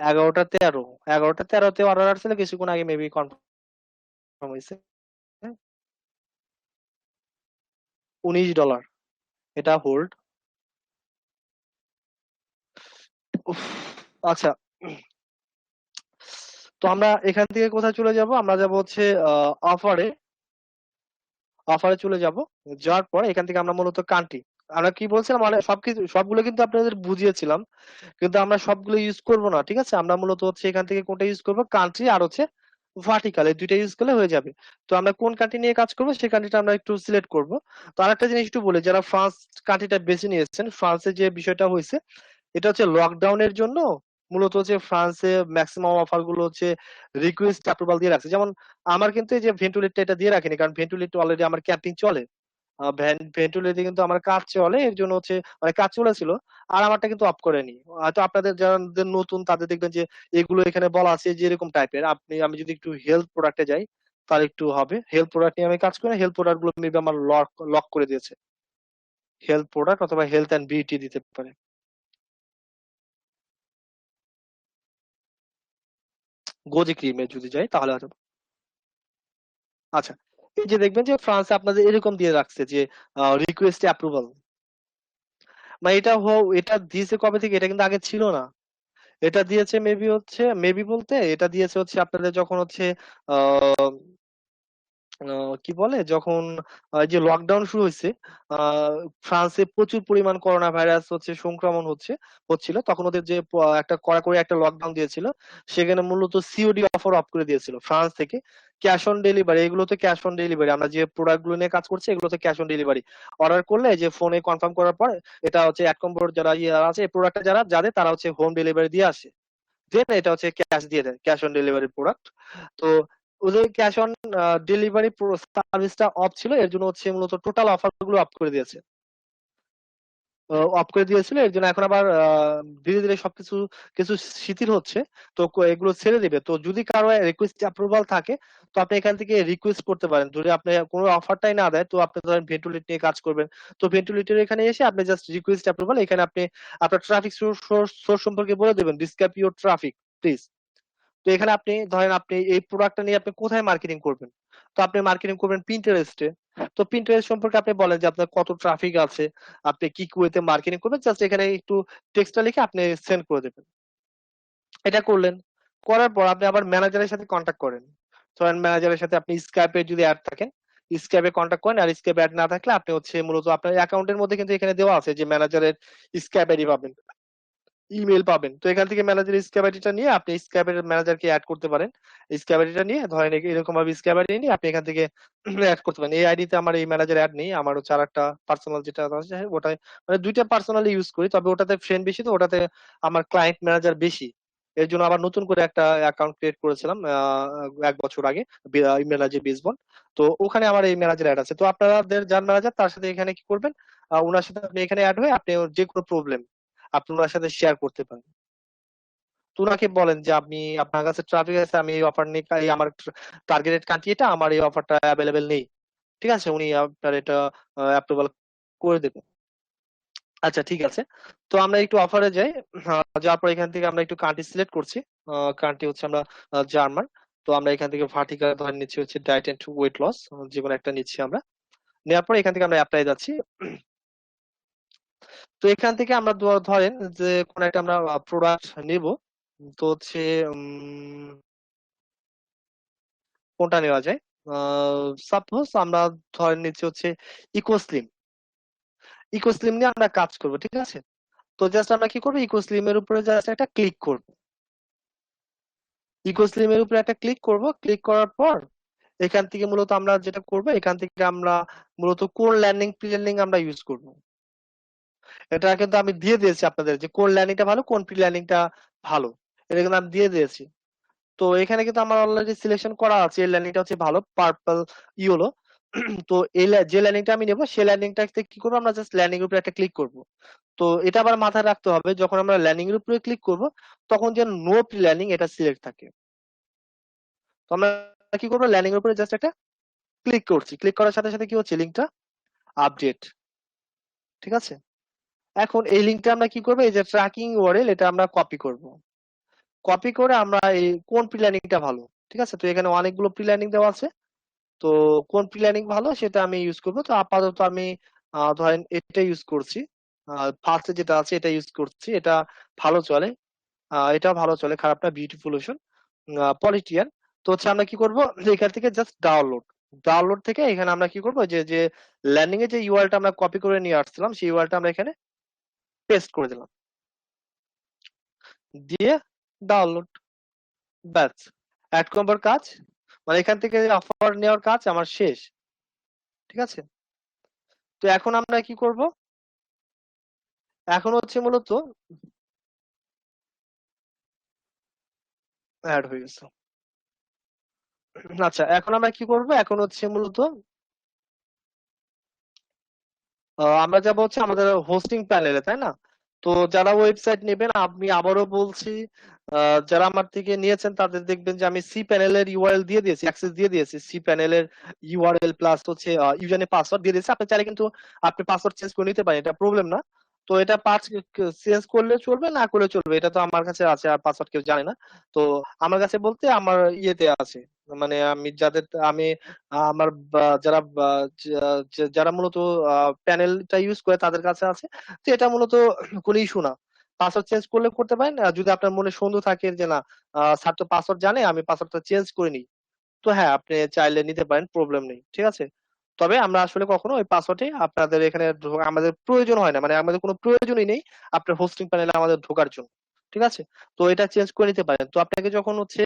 11টা 13, 11টা 13তে অর্ডার আসছিল, কিছুক্ষণ আগে মেবি কনফার্ম হয়েছে। $19 এটা হোল্ড। আচ্ছা, তো আমরা এখান থেকে কোথায় চলে যাব? আমরা যাব হচ্ছে অফারে। অফারে চলে যাব, যাওয়ার পর এখান থেকে আমরা মূলত কান্ট্রি, আমরা কি বলছিলাম মানে সবকিছু সবগুলো কিন্তু আপনাদের বুঝিয়েছিলাম, কিন্তু আমরা সবগুলো ইউজ করব না, ঠিক আছে? আমরা মূলত হচ্ছে এখান থেকে কোনটা ইউজ করব, কান্ট্রি আর হচ্ছে ভার্টিকাল, এই দুইটা ইউজ করলে হয়ে যাবে। তো আমরা কোন কান্ট্রি নিয়ে কাজ করব সেই কান্ট্রিটা আমরা একটু সিলেক্ট করব। তো আরেকটা জিনিস একটু বলি, যারা ফ্রান্স কান্ট্রিটা বেছে নিয়েছেন, ফ্রান্সে যে বিষয়টা হয়েছে এটা হচ্ছে লকডাউনের জন্য মূলত হচ্ছে ফ্রান্সে ম্যাক্সিমাম অফার গুলো হচ্ছে রিকোয়েস্ট অ্যাপ্রুভাল দিয়ে রাখছে। যেমন আমার কিন্তু এই যে ভেন্টুলেটটা এটা দিয়ে রাখিনি, কারণ ভেন্টুলেট অলরেডি আমার ক্যাম্পিং চলে, ভেন্টুলেটে কিন্তু আমার কাজ চলে, এর জন্য হচ্ছে মানে কাজ চলেছিল, আর আমারটা কিন্তু অফ করেনি। হয়তো আপনাদের যারা নতুন তাদের দেখবেন যে এগুলো এখানে বলা আছে যে এরকম টাইপের। আমি যদি একটু হেলথ প্রোডাক্টে যাই তাহলে একটু হবে, হেলথ প্রোডাক্ট নিয়ে আমি কাজ করি, হেলথ প্রোডাক্ট গুলো মেবি আমার লক লক করে দিয়েছে, হেলথ প্রোডাক্ট অথবা হেলথ অ্যান্ড বিউটি দিতে পারে। গোজি ক্রিমে যদি যাই তাহলে হয়তো। আচ্ছা, এই যে দেখবেন যে ফ্রান্সে আপনাদের এরকম দিয়ে রাখছে যে রিকোয়েস্ট অ্যাপ্রুভাল, মানে এটা দিয়েছে কবে থেকে? এটা কিন্তু আগে ছিল না। এটা দিয়েছে মেবি বলতে এটা দিয়েছে হচ্ছে আপনাদের যখন হচ্ছে আহ কি বলে, যখন এই যে লকডাউন শুরু হয়েছে, আহ ফ্রান্সে প্রচুর পরিমাণ করোনা ভাইরাস হচ্ছে সংক্রমণ হচ্ছিল, তখন ওদের যে একটা কড়াকড়ি একটা লকডাউন দিয়েছিল, সেখানে মূলত সিওডি অফার অফ করে দিয়েছিল ফ্রান্স থেকে। ক্যাশ অন ডেলিভারি, এগুলোতে ক্যাশ অন ডেলিভারি, আমরা যে প্রোডাক্ট গুলো নিয়ে কাজ করছি এগুলোতে ক্যাশ অন ডেলিভারি। অর্ডার করলে যে ফোনে কনফার্ম করার পর এটা হচ্ছে 1 নম্বর যারা আছে এই প্রোডাক্টটা যাদের তারা হচ্ছে হোম ডেলিভারি দিয়ে আসে, দেন এটা হচ্ছে ক্যাশ দিয়ে দেয়, ক্যাশ অন ডেলিভারি প্রোডাক্ট। তো ওদের ক্যাশ অন ডেলিভারি সার্ভিসটা অফ ছিল, এর জন্য হচ্ছে মূলত টোটাল অফার গুলো অফ করে দিয়েছে, অফ করে দিয়েছিল। এর জন্য এখন আবার ধীরে ধীরে সবকিছু কিছু শিথিল হচ্ছে, তো এগুলো ছেড়ে দিবে। তো যদি কারো রিকোয়েস্ট অ্যাপ্রুভাল থাকে তো আপনি এখান থেকে রিকোয়েস্ট করতে পারেন, যদি আপনি কোনো অফারটাই না দেয়, তো আপনি ধরেন ভেন্টুলেট নিয়ে কাজ করবেন, তো ভেন্টুলেটের এখানে এসে আপনি জাস্ট রিকোয়েস্ট অ্যাপ্রুভাল, এখানে আপনি আপনার ট্রাফিক সোর্স সম্পর্কে বলে দেবেন, ডিসক্রাইব ইউর ট্রাফিক প্লিজ। তো এখানে আপনি ধরেন আপনি এই প্রোডাক্টটা নিয়ে আপনি কোথায় মার্কেটিং করবেন, তো আপনি মার্কেটিং করবেন পিন্টারেস্টে। তো পিন্টারেস্ট সম্পর্কে আপনি বলেন যে আপনার কত ট্রাফিক আছে, আপনি কি ওয়েতে মার্কেটিং করবেন, জাস্ট এখানে একটু টেক্সটটা লিখে আপনি সেন্ড করে দেবেন। এটা করলেন, করার পর আপনি আবার ম্যানেজারের সাথে কন্ট্যাক্ট করেন। ধরেন ম্যানেজারের সাথে আপনি স্কাইপে যদি অ্যাড থাকেন, স্কাইপে কন্ট্যাক্ট করেন, আর স্কাইপে অ্যাড না থাকলে আপনি হচ্ছে মূলত আপনার অ্যাকাউন্টের মধ্যে কিন্তু এখানে দেওয়া আছে যে ম্যানেজারের স্কাইপ আইডি পাবেন, ইমেল পাবেন। তো এখান থেকে ম্যানেজার স্ক্যাব আইডিটা নিয়ে আপনি স্ক্যাবের ম্যানেজারকে অ্যাড করতে পারেন। স্ক্যাব আইডিটা নিয়ে ধরেন এরকম ভাবে স্ক্যাব আইডি নিয়ে আপনি এখান থেকে অ্যাড করতে পারেন। এই আইডিতে আমার এই ম্যানেজার অ্যাড নেই, আমার হচ্ছে আরেকটা পার্সোনাল যেটা আছে ওটাই, মানে দুইটা পার্সোনালি ইউজ করি, তবে ওটাতে ফ্রেন্ড বেশি, তো ওটাতে আমার ক্লায়েন্ট ম্যানেজার বেশি। এর জন্য আবার নতুন করে একটা অ্যাকাউন্ট ক্রিয়েট করেছিলাম 1 বছর আগে, ইমেল আছে বেসবন। তো ওখানে আমার এই ম্যানেজার অ্যাড আছে। তো আপনাদের যার ম্যানেজার তার সাথে এখানে কি করবেন, ওনার সাথে আপনি এখানে অ্যাড হয়ে আপনি ওর যে কোনো প্রবলেম আপনি ওনার সাথে শেয়ার করতে পারেন। তো ওনাকে বলেন যে আপনি আপনার কাছে ট্রাফিক আছে, আমি এই অফার নিয়ে আমার টার্গেটেড কান্ট্রি এটা, আমার এই অফারটা অ্যাভেলেবেল নেই, ঠিক আছে? উনি আপনার এটা অ্যাপ্রুভাল করে দেবেন। আচ্ছা ঠিক আছে, তো আমরা একটু অফারে যাই। যাওয়ার পর এখান থেকে আমরা একটু কান্ট্রি সিলেক্ট করছি, কান্ট্রি হচ্ছে আমরা জার্মান। তো আমরা এখান থেকে ভার্টিকাল ধরে নিচ্ছি হচ্ছে ডায়েট এন্ড ওয়েট লস, যে কোনো একটা নিচ্ছি আমরা। নেওয়ার পর এখান থেকে আমরা অ্যাপ্লাই যাচ্ছি। তো এখান থেকে আমরা ধরেন যে কোন একটা আমরা প্রোডাক্ট নিব, তো হচ্ছে কোনটা নেওয়া যায়, সাপোজ আমরা ধরে নিচ্ছি হচ্ছে ইকোস্লিম। ইকোস্লিম নিয়ে আমরা কাজ করব, ঠিক আছে? তো জাস্ট আমরা কি করবো, ইকোস্লিমের উপরে জাস্ট একটা ক্লিক করব, ইকোস্লিমের উপরে একটা ক্লিক করব। ক্লিক করার পর এখান থেকে মূলত আমরা যেটা করব, এখান থেকে আমরা মূলত কোন ল্যান্ডিং প্রি ল্যান্ডিং আমরা ইউজ করব, এটা কিন্তু আমি দিয়ে দিয়েছি আপনাদের যে কোন ল্যান্ডিংটা ভালো কোন প্রি ল্যান্ডিংটা ভালো, এটা কিন্তু আমি দিয়ে দিয়েছি। তো এখানে কিন্তু আমার অলরেডি সিলেকশন করা আছে, এই ল্যান্ডিংটা হচ্ছে ভালো, পার্পল ইয়েলো। তো এই যে ল্যান্ডিংটা আমি নেবো সেই ল্যান্ডিংটাতে কি করবো, আমরা জাস্ট ল্যান্ডিং এর উপরে একটা ক্লিক করব। তো এটা আবার মাথায় রাখতে হবে, যখন আমরা ল্যান্ডিং এর উপরে ক্লিক করব তখন যেন নো প্রি ল্যান্ডিং এটা সিলেক্ট থাকে। তো আমরা কি করবো, ল্যান্ডিং এর উপরে জাস্ট একটা ক্লিক করছি, ক্লিক করার সাথে সাথে কি হচ্ছে লিঙ্কটা আপডেট, ঠিক আছে? এখন এই লিঙ্কটা আমরা কি করবো, এই যে ট্র্যাকিং ইউআরএল, এটা আমরা কপি করব। কপি করে আমরা এই কোন প্ল্যানিংটা ভালো, ঠিক আছে, তো এখানে অনেকগুলো প্ল্যানিং দেওয়া আছে, তো কোন প্ল্যানিং ভালো সেটা আমি ইউজ করবো। তো আপাতত আমি ধরেন এটা ইউজ করছি, ফার্স্টে যেটা আছে এটা ইউজ করছি, এটা ভালো চলে, এটা ভালো চলে, খারাপ না, বিউটিফুল ওশন, পলিটিয়ান। তো হচ্ছে আমরা কি করব, এখান থেকে জাস্ট ডাউনলোড থেকে এখানে আমরা কি করব, যে যে ল্যান্ডিং এ যে ইউআরএলটা আমরা কপি করে নিয়ে আসছিলাম সেই ইউআরএলটা আমরা এখানে পেস্ট করে দিলাম, দিয়ে ডাউনলোড, ব্যাস, অ্যাড কম্বোর কাজ, মানে এখান থেকে অফার নেওয়ার কাজ আমার শেষ, ঠিক আছে। তো এখন আমরা কি করব, এখন হচ্ছে মূলত অ্যাড হয়ে গেছে। আচ্ছা, এখন আমরা কি করব, এখন হচ্ছে মূলত আমরা যাবো হচ্ছে আমাদের হোস্টিং প্যানেলে, তাই না? তো যারা ওয়েবসাইট নেবেন, আমি আবারও বলছি, যারা আমার থেকে নিয়েছেন তাদের দেখবেন যে আমি সি প্যানেলের ইউআরএল দিয়ে দিয়েছি, অ্যাক্সেস দিয়ে দিয়েছি, সি প্যানেলের ইউআরএল প্লাস হচ্ছে ইউজার নেম পাসওয়ার্ড দিয়ে দিয়েছি। আপনি চাইলে কিন্তু আপনি পাসওয়ার্ড চেঞ্জ করে নিতে পারেন, এটা প্রবলেম না। তো এটা চেঞ্জ করলে চলবে, না করলে চলবে, এটা তো আমার কাছে আছে, আর পাসওয়ার্ড কেউ জানে না। তো আমার কাছে বলতে আমার ইয়েতে আছে, মানে আমি যাদের আমি আমার যারা যারা মূলত প্যানেলটা ইউজ করে তাদের কাছে আছে। তো এটা মূলত কোনো ইস্যু না, পাসওয়ার্ড চেঞ্জ করলে করতে পারেন। যদি আপনার মনে সন্দেহ থাকে যে না, স্যার তো পাসওয়ার্ড জানে, আমি পাসওয়ার্ডটা চেঞ্জ করে নিই, তো হ্যাঁ আপনি চাইলে নিতে পারেন, প্রবলেম নেই, ঠিক আছে। তবে আমরা আসলে কখনো ওই পাসওয়ার্ডে আপনাদের এখানে আমাদের প্রয়োজন হয় না, মানে আমাদের কোনো প্রয়োজনই নেই আপনার হোস্টিং প্যানেলে আমাদের ঢোকার জন্য, ঠিক আছে। তো এটা চেঞ্জ করে নিতে পারেন। তো আপনাকে যখন হচ্ছে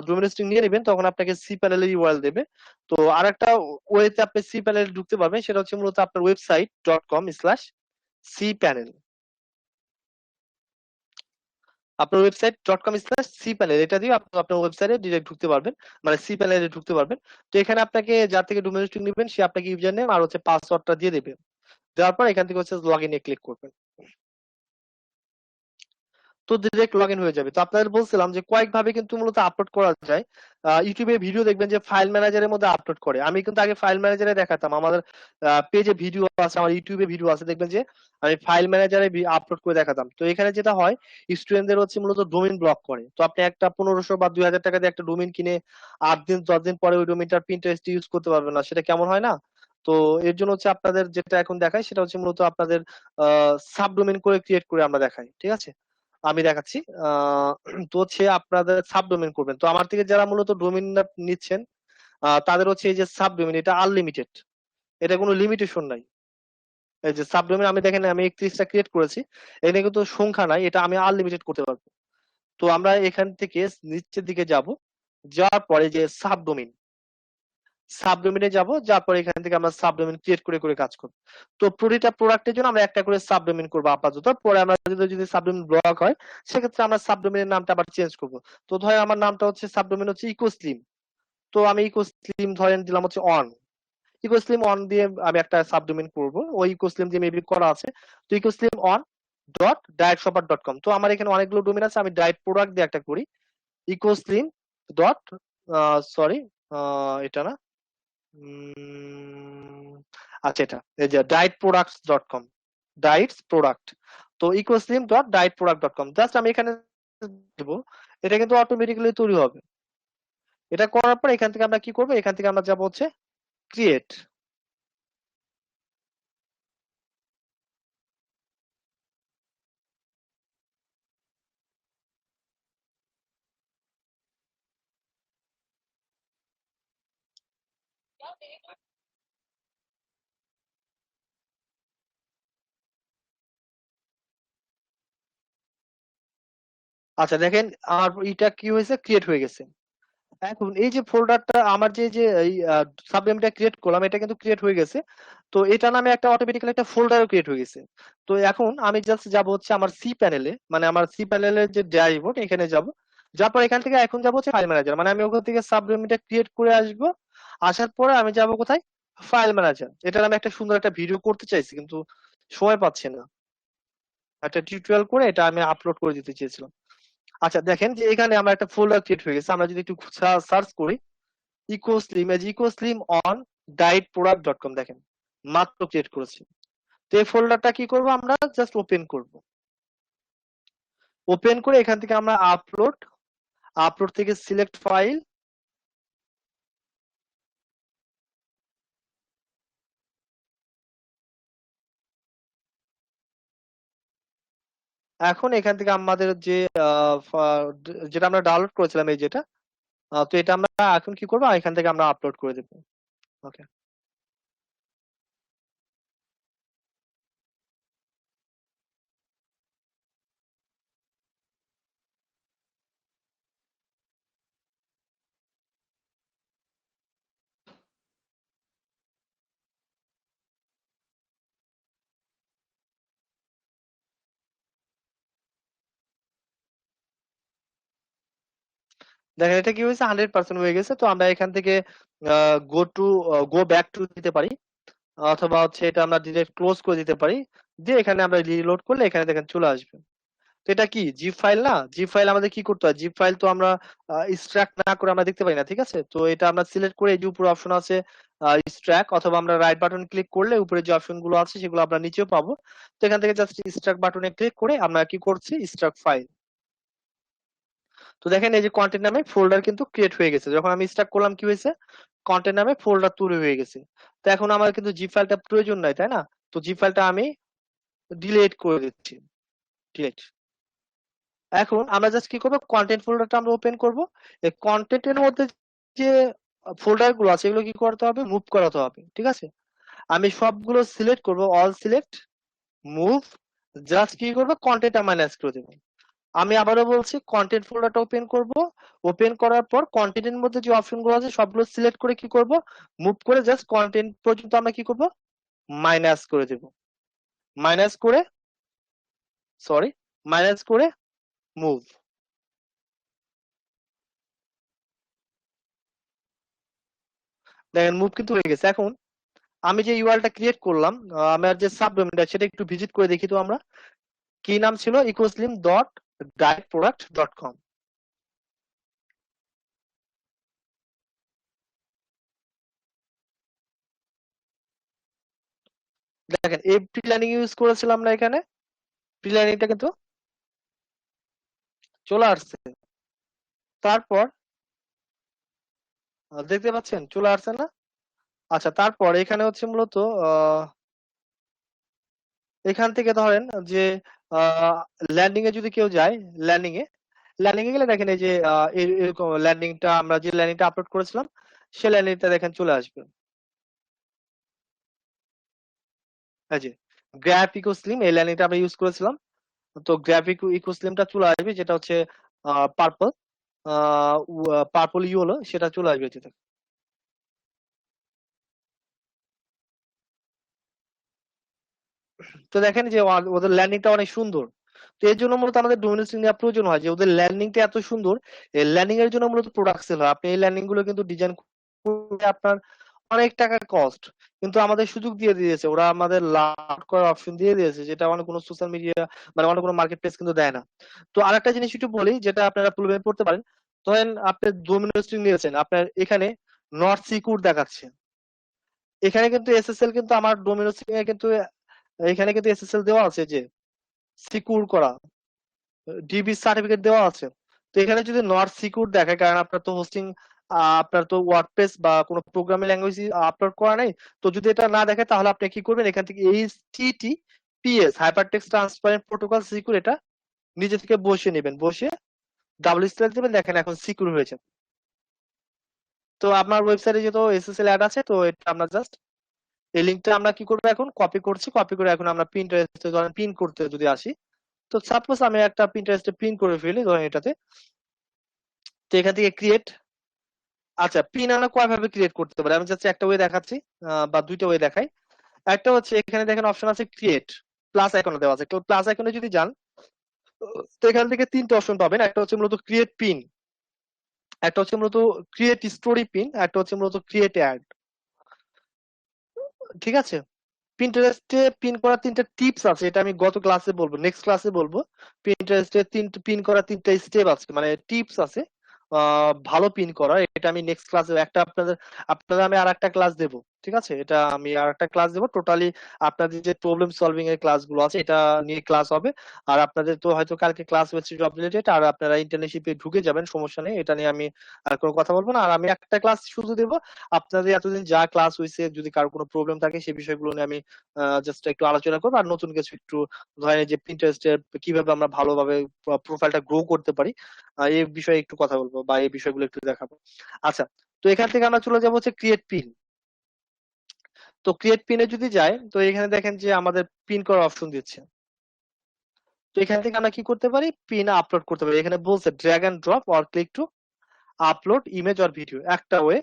ডোমেইন হোস্টিং নিয়ে নেবেন তখন আপনাকে সি প্যানেলের ইউআরএল দেবে। তো আরেকটা ওয়েতে আপনি সি প্যানেলে ঢুকতে পারবেন, সেটা হচ্ছে মূলত আপনার website.com/সি প্যানেল, আপনার website.com/সি প্যানেল, এটা দিয়ে আপনি আপনার ওয়েবসাইটে ডিরেক্ট ঢুকতে পারবেন, মানে সি প্যানেলে ঢুকতে পারবেন। তো এখানে আপনাকে যার থেকে ডোমেইন হোস্টিং নেবেন সে আপনাকে ইউজার নেম আর হচ্ছে পাসওয়ার্ডটা দিয়ে দেবে, দেওয়ার পর এখান থেকে হচ্ছে লগ ইনে ক্লিক করবেন, তো ডিরেক্ট লগ ইন হয়ে যাবে। তো আপনাদের বলছিলাম যে কয়েকভাবে কিন্তু মূলত আপলোড করা যায়। ইউটিউবে ভিডিও দেখবেন যে ফাইল ম্যানেজারের মধ্যে আপলোড করে, আমি কিন্তু আগে ফাইল ম্যানেজারে দেখাতাম, আমাদের পেজে ভিডিও আছে, আমার ইউটিউবে ভিডিও আছে, দেখবেন যে আমি ফাইল ম্যানেজারে আপলোড করে দেখাতাম। তো এখানে যেটা হয়, স্টুডেন্টদের হচ্ছে মূলত ডোমেইন ব্লক করে। তো আপনি একটা 1500 বা 2000 টাকা দিয়ে একটা ডোমেইন কিনে 8 দিন 10 দিন পরে ওই ডোমেইনটার প্রিন্টারেস্ট ইউজ করতে পারবেন না, সেটা কেমন হয় না? তো এর জন্য হচ্ছে আপনাদের যেটা এখন দেখায় সেটা হচ্ছে মূলত আপনাদের সাবডোমেইন করে ক্রিয়েট করে আমরা দেখাই, ঠিক আছে। আমি দেখাচ্ছি। তো হচ্ছে আপনাদের সাবডোমেইন করবেন। তো আমার থেকে যারা মূলত ডোমেইন নিচ্ছেন তাদের হচ্ছে এই যে সাবডোমেইন, এটা আনলিমিটেড, এটা কোনো লিমিটেশন নাই। এই যে সাবডোমেইন আমি দেখেন আমি 31টা ক্রিয়েট করেছি, এখানে কিন্তু সংখ্যা নাই, এটা আমি আনলিমিটেড করতে পারবো। তো আমরা এখান থেকে নিচের দিকে যাব, যাওয়ার পরে যে সাবডোমেইনে যাব, যার পরে এখান থেকে আমরা সাবডোমেইন ক্রিয়েট করে করে কাজ করব। তো প্রতিটা প্রোডাক্টের জন্য আমরা একটা করে সাবডোমেইন করব আপাতত, পরে আমরা যদি সাবডোমেইন ব্লক হয় সেক্ষেত্রে আমরা সাবডোমেইনের নামটা আবার চেঞ্জ করব। তো ধরেন আমার নামটা হচ্ছে সাবডোমেইন হচ্ছে ইকোস্লিম, তো আমি ইকোস্লিম ধরেন দিলাম হচ্ছে অন, ইকোস্লিম অন দিয়ে আমি একটা সাবডোমেইন করব, ওই ইকোস্লিম দিয়ে মেবি করা আছে। তো ইকোস্লিম অন .dietshopper.com, তো আমার এখানে অনেকগুলো ডোমেইন আছে, আমি ডায়েট প্রোডাক্ট দিয়ে একটা করি, ইকোস্লিম ডট সরি এটা না, আচ্ছা এটা এই যে dietproducts.com, ডাইটস প্রোডাক্ট, তো ecoslim.dietproduct.com, জাস্ট আমি এখানে দেবো, এটা কিন্তু অটোমেটিক্যালি তৈরি হবে। এটা করার পর এখান থেকে আমরা কি করবো, এখান থেকে আমরা যাবো হচ্ছে ক্রিয়েট। আচ্ছা দেখেন আমার এটা কি হয়েছে, ক্রিয়েট হয়ে গেছে। এখন এই যে ফোল্ডারটা আমার যে যে এই সাবডোমেইনটা ক্রিয়েট করলাম এটা কিন্তু ক্রিয়েট হয়ে গেছে। তো এটা নামে একটা অটোমেটিক্যালি একটা ফোল্ডারও ক্রিয়েট হয়ে গেছে। তো এখন আমি জাস্ট যাব হচ্ছে আমার সি প্যানেলে, মানে আমার সি প্যানেলের যে ড্যাশবোর্ড এখানে যাব, যার পর এখান থেকে এখন যাব হচ্ছে ফাইল ম্যানেজার, মানে আমি ওখান থেকে সাবডোমেইনটা ক্রিয়েট করে আসব, আসার পরে আমি যাব কোথায়, ফাইল ম্যানেজার। এটার আমি একটা সুন্দর একটা ভিডিও করতে চাইছি কিন্তু সময় পাচ্ছি না, একটা টিউটোরিয়াল করে এটা আমি আপলোড করে দিতে চেয়েছিলাম। আচ্ছা দেখেন যে এখানে আমরা একটা ফোল্ডার ক্রিয়েট হয়ে গেছে, আমরা যদি একটু সার্চ করি ইকোস্লিম, ইকোস্লিম অন ডায়েটপ্রোডাক্ট.com, দেখেন মাত্র ক্রিয়েট করেছি। তো এই ফোল্ডারটা কি করব আমরা জাস্ট ওপেন করব। ওপেন করে এখান থেকে আমরা আপলোড থেকে সিলেক্ট ফাইল, এখন এখান থেকে আমাদের যে যেটা আমরা ডাউনলোড করেছিলাম এই যেটা, তো এটা আমরা এখন কি করবো, এখান থেকে আমরা আপলোড করে দেবো। ওকে, দেখেন এটা কি হয়েছে, 100% হয়ে গেছে। তো আমরা এখান থেকে গো ব্যাক টু দিতে পারি, অথবা হচ্ছে এটা আমরা ডিরেক্ট ক্লোজ করে দিতে পারি, দিয়ে এখানে আমরা রিলোড করলে এখানে দেখেন চলে আসবে। তো এটা কি জিপ ফাইল না? জিপ ফাইল আমাদের কি করতে হয়, জিপ ফাইল তো আমরা এক্সট্রাক্ট না করে আমরা দেখতে পাই না, ঠিক আছে? তো এটা আমরা সিলেক্ট করে এই যে উপরে অপশন আছে এক্সট্রাক্ট, অথবা আমরা রাইট বাটন ক্লিক করলে উপরে যে অপশন গুলো আছে সেগুলো আমরা নিচেও পাবো। তো এখান থেকে জাস্ট এক্সট্রাক্ট বাটনে ক্লিক করে আমরা কি করছি, এক্সট্রাক্ট ফাইল। তো দেখেন এই যে কন্টেন্ট নামে ফোল্ডার কিন্তু ক্রিয়েট হয়ে গেছে। যখন আমি স্টার্ট করলাম কি হয়েছে, কন্টেন্ট নামে ফোল্ডার তৈরি হয়ে গেছে। তো এখন আমার কিন্তু জিপ ফাইলটা প্রয়োজন নাই, তাই না? তো জিপ ফাইলটা আমি ডিলিট করে দিচ্ছি, ডিলিট। এখন আমরা জাস্ট কি করবো, কন্টেন্ট ফোল্ডারটা আমরা ওপেন করব। এই কন্টেন্টের মধ্যে যে ফোল্ডার গুলো আছে এগুলো কি করতে হবে, মুভ করাতে হবে, ঠিক আছে? আমি সবগুলো সিলেক্ট করব, অল সিলেক্ট, মুভ, জাস্ট কি করবো, কন্টেন্টটা মাইনাস করে দেবো। আমি আবারও বলছি, কন্টেন্ট ফোল্ডারটা ওপেন করব। ওপেন করার পর কন্টেন্টের মধ্যে যে অপশন গুলো আছে সবগুলো সিলেক্ট করে কি করব, মুভ করে জাস্ট কন্টেন্ট পর্যন্ত আমরা কি করব, মাইনাস করে দেব। মাইনাস করে, সরি, মাইনাস করে মুভ। দেখেন মুভ কিন্তু হয়ে গেছে। এখন আমি যে ইউআরএলটা ক্রিয়েট করলাম, আমার যে সাবডোমেনটা সেটা একটু ভিজিট করে দেখি তো আমরা। কি নাম ছিল, ecoslim.directproduct.com। দেখেন এই প্রিলাইনিং ইউজ করেছিলাম আমরা এখানে, প্রিলাইনিংটা কিন্তু চলে আসছে। তারপর দেখতে পাচ্ছেন চলে আসছে না? আচ্ছা, তারপর এখানে হচ্ছে মূলত এখান থেকে ধরেন যে ল্যান্ডিং এ যদি কেউ যায়, ল্যান্ডিং এ গেলে দেখেন এই যে এরকম ল্যান্ডিংটা, আমরা যে ল্যান্ডিংটা আপলোড করেছিলাম সেই ল্যান্ডিংটা দেখেন চলে আসবে। এই যে গ্র্যাপ ইকোস্লিম, এই ল্যান্ডিংটা আমরা ইউজ করেছিলাম। তো গ্র্যাপ ইকোস্লিমটা চলে আসবে, যেটা হচ্ছে পার্পল পার্পল ইয়েলো, সেটা চলে আসবে এতে। তো দেখেন যে ওদের ল্যান্ডিংটা অনেক সুন্দর। তো এর জন্য মূলত আমাদের ডোমিনেশন নেওয়া প্রয়োজন হয়, যে ওদের ল্যান্ডিংটা এত সুন্দর, এই ল্যান্ডিং এর জন্য মূলত প্রোডাক্ট সেল হয়। আপনি এই ল্যান্ডিং গুলো কিন্তু ডিজাইন করতে আপনার অনেক টাকা কস্ট, কিন্তু আমাদের সুযোগ দিয়ে দিয়েছে ওরা, আমাদের লাভ করার অপশন দিয়ে দিয়েছে, যেটা অনেক কোনো সোশ্যাল মিডিয়া মানে অনেক কোনো মার্কেট প্লেস কিন্তু দেয় না। তো আরেকটা জিনিস একটু বলি, যেটা আপনারা প্রবলেমে পড়তে পারেন। ধরেন আপনি ডোমিনেশন নিয়েছেন, আপনার এখানে নট সিকিউর দেখাচ্ছে, এখানে কিন্তু এসএসএল কিন্তু আমার ডোমিনেশন কিন্তু এখানে কিন্তু এসএসএল দেওয়া আছে, যে সিকিউর করা ডিবি সার্টিফিকেট দেওয়া আছে। তো এখানে যদি নট সিকিউর দেখায়, কারণ আপনার তো হোস্টিং, আপনার তো ওয়ার্ডপ্রেস বা কোনো প্রোগ্রামিং ল্যাঙ্গুয়েজ আপলোড করা নেই, তো যদি এটা না দেখে তাহলে আপনি কি করবেন, এখান থেকে HTTPS hypertext transparent protocol secure, এটা নিজে থেকে বসিয়ে নেবেন, বসে ডাবল স্ল্যাশ দেবেন, দেখেন এখন সিকিউর হয়েছে। তো আপনার ওয়েবসাইটে যেহেতু এসএসএল অ্যাড আছে, তো এটা আমরা জাস্ট এই লিঙ্কটা আমরা কি করবো, এখন কপি করছি, কপি করে এখন আমরা পিন্টারেস্টে ধরেন পিন করতে যদি আসি, তো সাপোজ আমি একটা পিন্টারেস্টে পিন করে ফেলি ধরেন এটাতে। তো এখান থেকে ক্রিয়েট, আচ্ছা পিন আমরা কয় ভাবে ক্রিয়েট করতে পারি, আমি জাস্ট একটা ওয়ে দেখাচ্ছি, বা দুইটা ওয়ে দেখাই। একটা হচ্ছে এখানে দেখেন অপশন আছে ক্রিয়েট, প্লাস আইকনে দেওয়া আছে, তো প্লাস আইকনে যদি যান, তো এখান থেকে তিনটা অপশন পাবেন। একটা হচ্ছে মূলত ক্রিয়েট পিন, একটা হচ্ছে মূলত ক্রিয়েট স্টোরি পিন, একটা হচ্ছে মূলত ক্রিয়েট অ্যাড, ঠিক আছে? পিন্টারেস্টে পিন করার তিনটা টিপস আছে, এটা আমি গত ক্লাসে বলবো, নেক্সট ক্লাসে বলবো। পিন্টারেস্টে পিন করার তিনটা স্টেপ আছে, মানে টিপস আছে ভালো পিন করা, এটা আমি নেক্সট ক্লাসে একটা আপনাদের আমি আর একটা ক্লাস দেবো, ঠিক ঠিক আছে? এটা আমি আর একটা ক্লাস দেবো, টোটালি আপনাদের যে প্রবলেম সলভিং এর ক্লাসগুলো আছে এটা নিয়ে ক্লাস হবে। আর আপনাদের তো হয়তো কালকে ক্লাস হচ্ছে জব রিলেটেড, আর আপনারা ইন্টার্নশিপে ঢুকে যাবেন, সমস্যা নেই, এটা নিয়ে আমি আর কোনো কথা বলবো না। আর আমি একটা ক্লাস শুধু দেবো, আপনাদের এতদিন যা ক্লাস হয়েছে যদি কারো কোনো প্রবলেম থাকে সেই বিষয়গুলো নিয়ে আমি জাস্ট একটু আলোচনা করবো, আর নতুন কিছু একটু ধরেন যে প্রিন্টারেস্টের কিভাবে আমরা ভালোভাবে প্রোফাইলটা গ্রো করতে পারি এই বিষয়ে একটু কথা বলবো, বা এই বিষয়গুলো একটু দেখাবো। আচ্ছা, তো এখান থেকে আমরা চলে যাবো হচ্ছে ক্রিয়েট পিন। তো ক্রিয়েট পিনে যদি যাই, তো এখানে দেখেন যে আমাদের পিন করার অপশন দিচ্ছে। তো এখান থেকে আমরা কি করতে পারি, পিন আপলোড করতে পারি। এখানে বলছে drag and drop or click to upload image or video, একটা ওয়ে।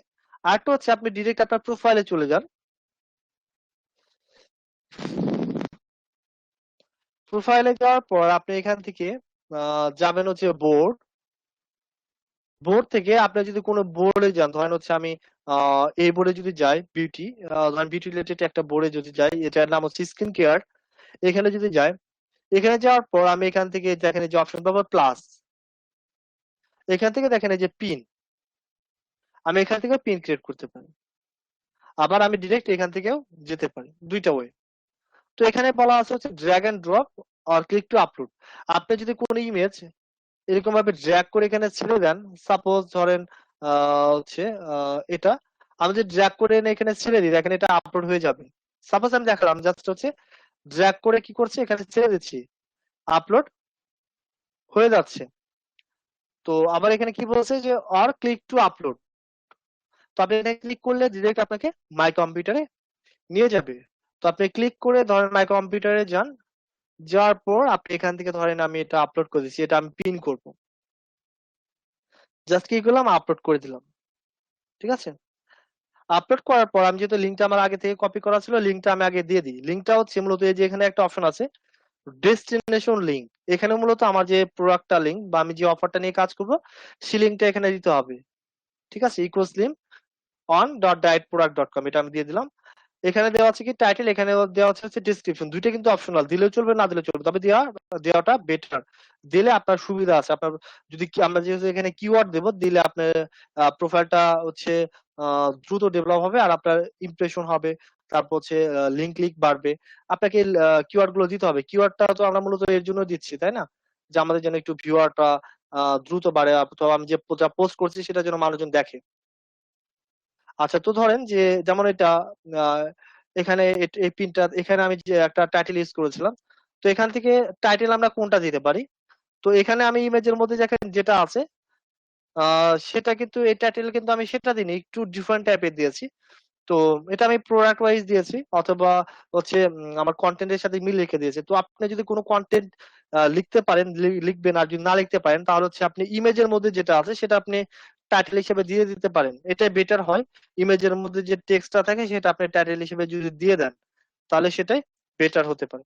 আরেকটা হচ্ছে আপনি ডিরেক্ট আপনার প্রোফাইলে চলে যান। প্রোফাইলে যাওয়ার পর আপনি এখান থেকে যাবেন হচ্ছে বোর্ড। বোর্ড থেকে আপনি যদি কোনো বোর্ডে যান, ধরেন হচ্ছে আমি এই বোর্ডে যদি যাই, বিউটি, ধরেন বিউটি রিলেটেড একটা বোর্ডে যদি যাই, এটার নাম হচ্ছে স্কিন কেয়ার। এখানে যদি যাই, এখানে যাওয়ার পর আমি এখান থেকে দেখেন এই যে অপশন পাবো প্লাস, এখান থেকে দেখেন এই যে পিন, আমি এখান থেকে পিন ক্রিয়েট করতে পারি। আবার আমি ডিরেক্ট এখান থেকেও যেতে পারি, দুইটা ওয়ে। তো এখানে বলা আছে হচ্ছে drag and drop or click to upload. আপনি যদি কোনো ইমেজ এরকম ভাবে ড্র্যাগ করে এখানে ছেড়ে দেন, সাপোজ ধরেন হচ্ছে এটা আমি যদি ড্র্যাগ করে এনে এখানে ছেড়ে দিই, দেখেন এটা আপলোড হয়ে যাবে। সাপোজ আমি দেখালাম জাস্ট হচ্ছে ড্র্যাগ করে কি করছে, এখানে ছেড়ে দিচ্ছি, আপলোড হয়ে যাচ্ছে। তো আবার এখানে কি বলছে যে অর ক্লিক টু আপলোড, তো আপনি এখানে ক্লিক করলে ডিরেক্ট আপনাকে মাই কম্পিউটারে নিয়ে যাবে। তো আপনি ক্লিক করে ধরেন মাই কম্পিউটারে যান, যাওয়ার পর আপনি এখান থেকে ধরেন আমি এটা আপলোড করে দিচ্ছি, এটা আমি পিন করব, জাস্ট কি করলাম, আপলোড করে দিলাম। ঠিক আছে, আপলোড করার পর আমি যেহেতু লিঙ্কটা আমার আগে থেকে কপি করা ছিল, লিঙ্কটা আমি আগে দিয়ে দিই। লিঙ্কটা হচ্ছে মূলত এই যে এখানে একটা অপশন আছে ডেস্টিনেশন লিঙ্ক, এখানে মূলত আমার যে প্রোডাক্টটা লিঙ্ক বা আমি যে অফারটা নিয়ে কাজ করব সেই লিঙ্কটা এখানে দিতে হবে। ঠিক আছে, ইকুয়ালস লিঙ্ক on.dietproduct.com, এটা আমি দিয়ে দিলাম। এখানে দেওয়া আছে কি টাইটেল, এখানে দেওয়া হচ্ছে ডেসক্রিপশন, দুইটা কিন্তু অপশনাল, দিলেও চলবে না দিলেও চলবে, তবে দেওয়াটা বেটার। দিলে আপনার সুবিধা আছে, আপনার যদি আমরা যেহেতু এখানে কিওয়ার্ড দেব, দিলে আপনার প্রোফাইলটা হচ্ছে দ্রুত ডেভেলপ হবে, আর আপনার ইমপ্রেশন হবে, তারপর হচ্ছে লিঙ্ক বাড়বে। আপনাকে কিওয়ার্ড গুলো দিতে হবে, কিওয়ার্ডটা তো আমরা মূলত এর জন্য দিচ্ছি, তাই না, যে আমাদের যেন একটু ভিউয়ারটা দ্রুত বাড়ে, অথবা আমি যে পোস্ট করছি সেটা যেন মানুষজন দেখে। আচ্ছা, তো ধরেন যে যেমন এটা এখানে এই পিনটা, এখানে আমি যে একটা টাইটেল ইউজ করেছিলাম, তো এখান থেকে টাইটেল আমরা কোনটা দিতে পারি, তো এখানে আমি ইমেজের মধ্যে যেটা আছে সেটা কিন্তু এই টাইটেল কিন্তু আমি সেটা দিইনি, একটু ডিফারেন্ট টাইপের দিয়েছি। তো এটা আমি প্রোডাক্ট ওয়াইজ দিয়েছি, অথবা হচ্ছে আমার কন্টেন্টের সাথে মিল রেখে দিয়েছি। তো আপনি যদি কোনো কন্টেন্ট লিখতে পারেন লিখবেন, আর যদি না লিখতে পারেন তাহলে হচ্ছে আপনি ইমেজের মধ্যে যেটা আছে সেটা আপনি টাইটেল হিসেবে দিয়ে দিতে পারেন, এটাই বেটার হয়। ইমেজের মধ্যে যে টেক্সটটা থাকে সেটা আপনি টাইটেল হিসেবে যদি দিয়ে দেন তাহলে সেটাই বেটার হতে পারে।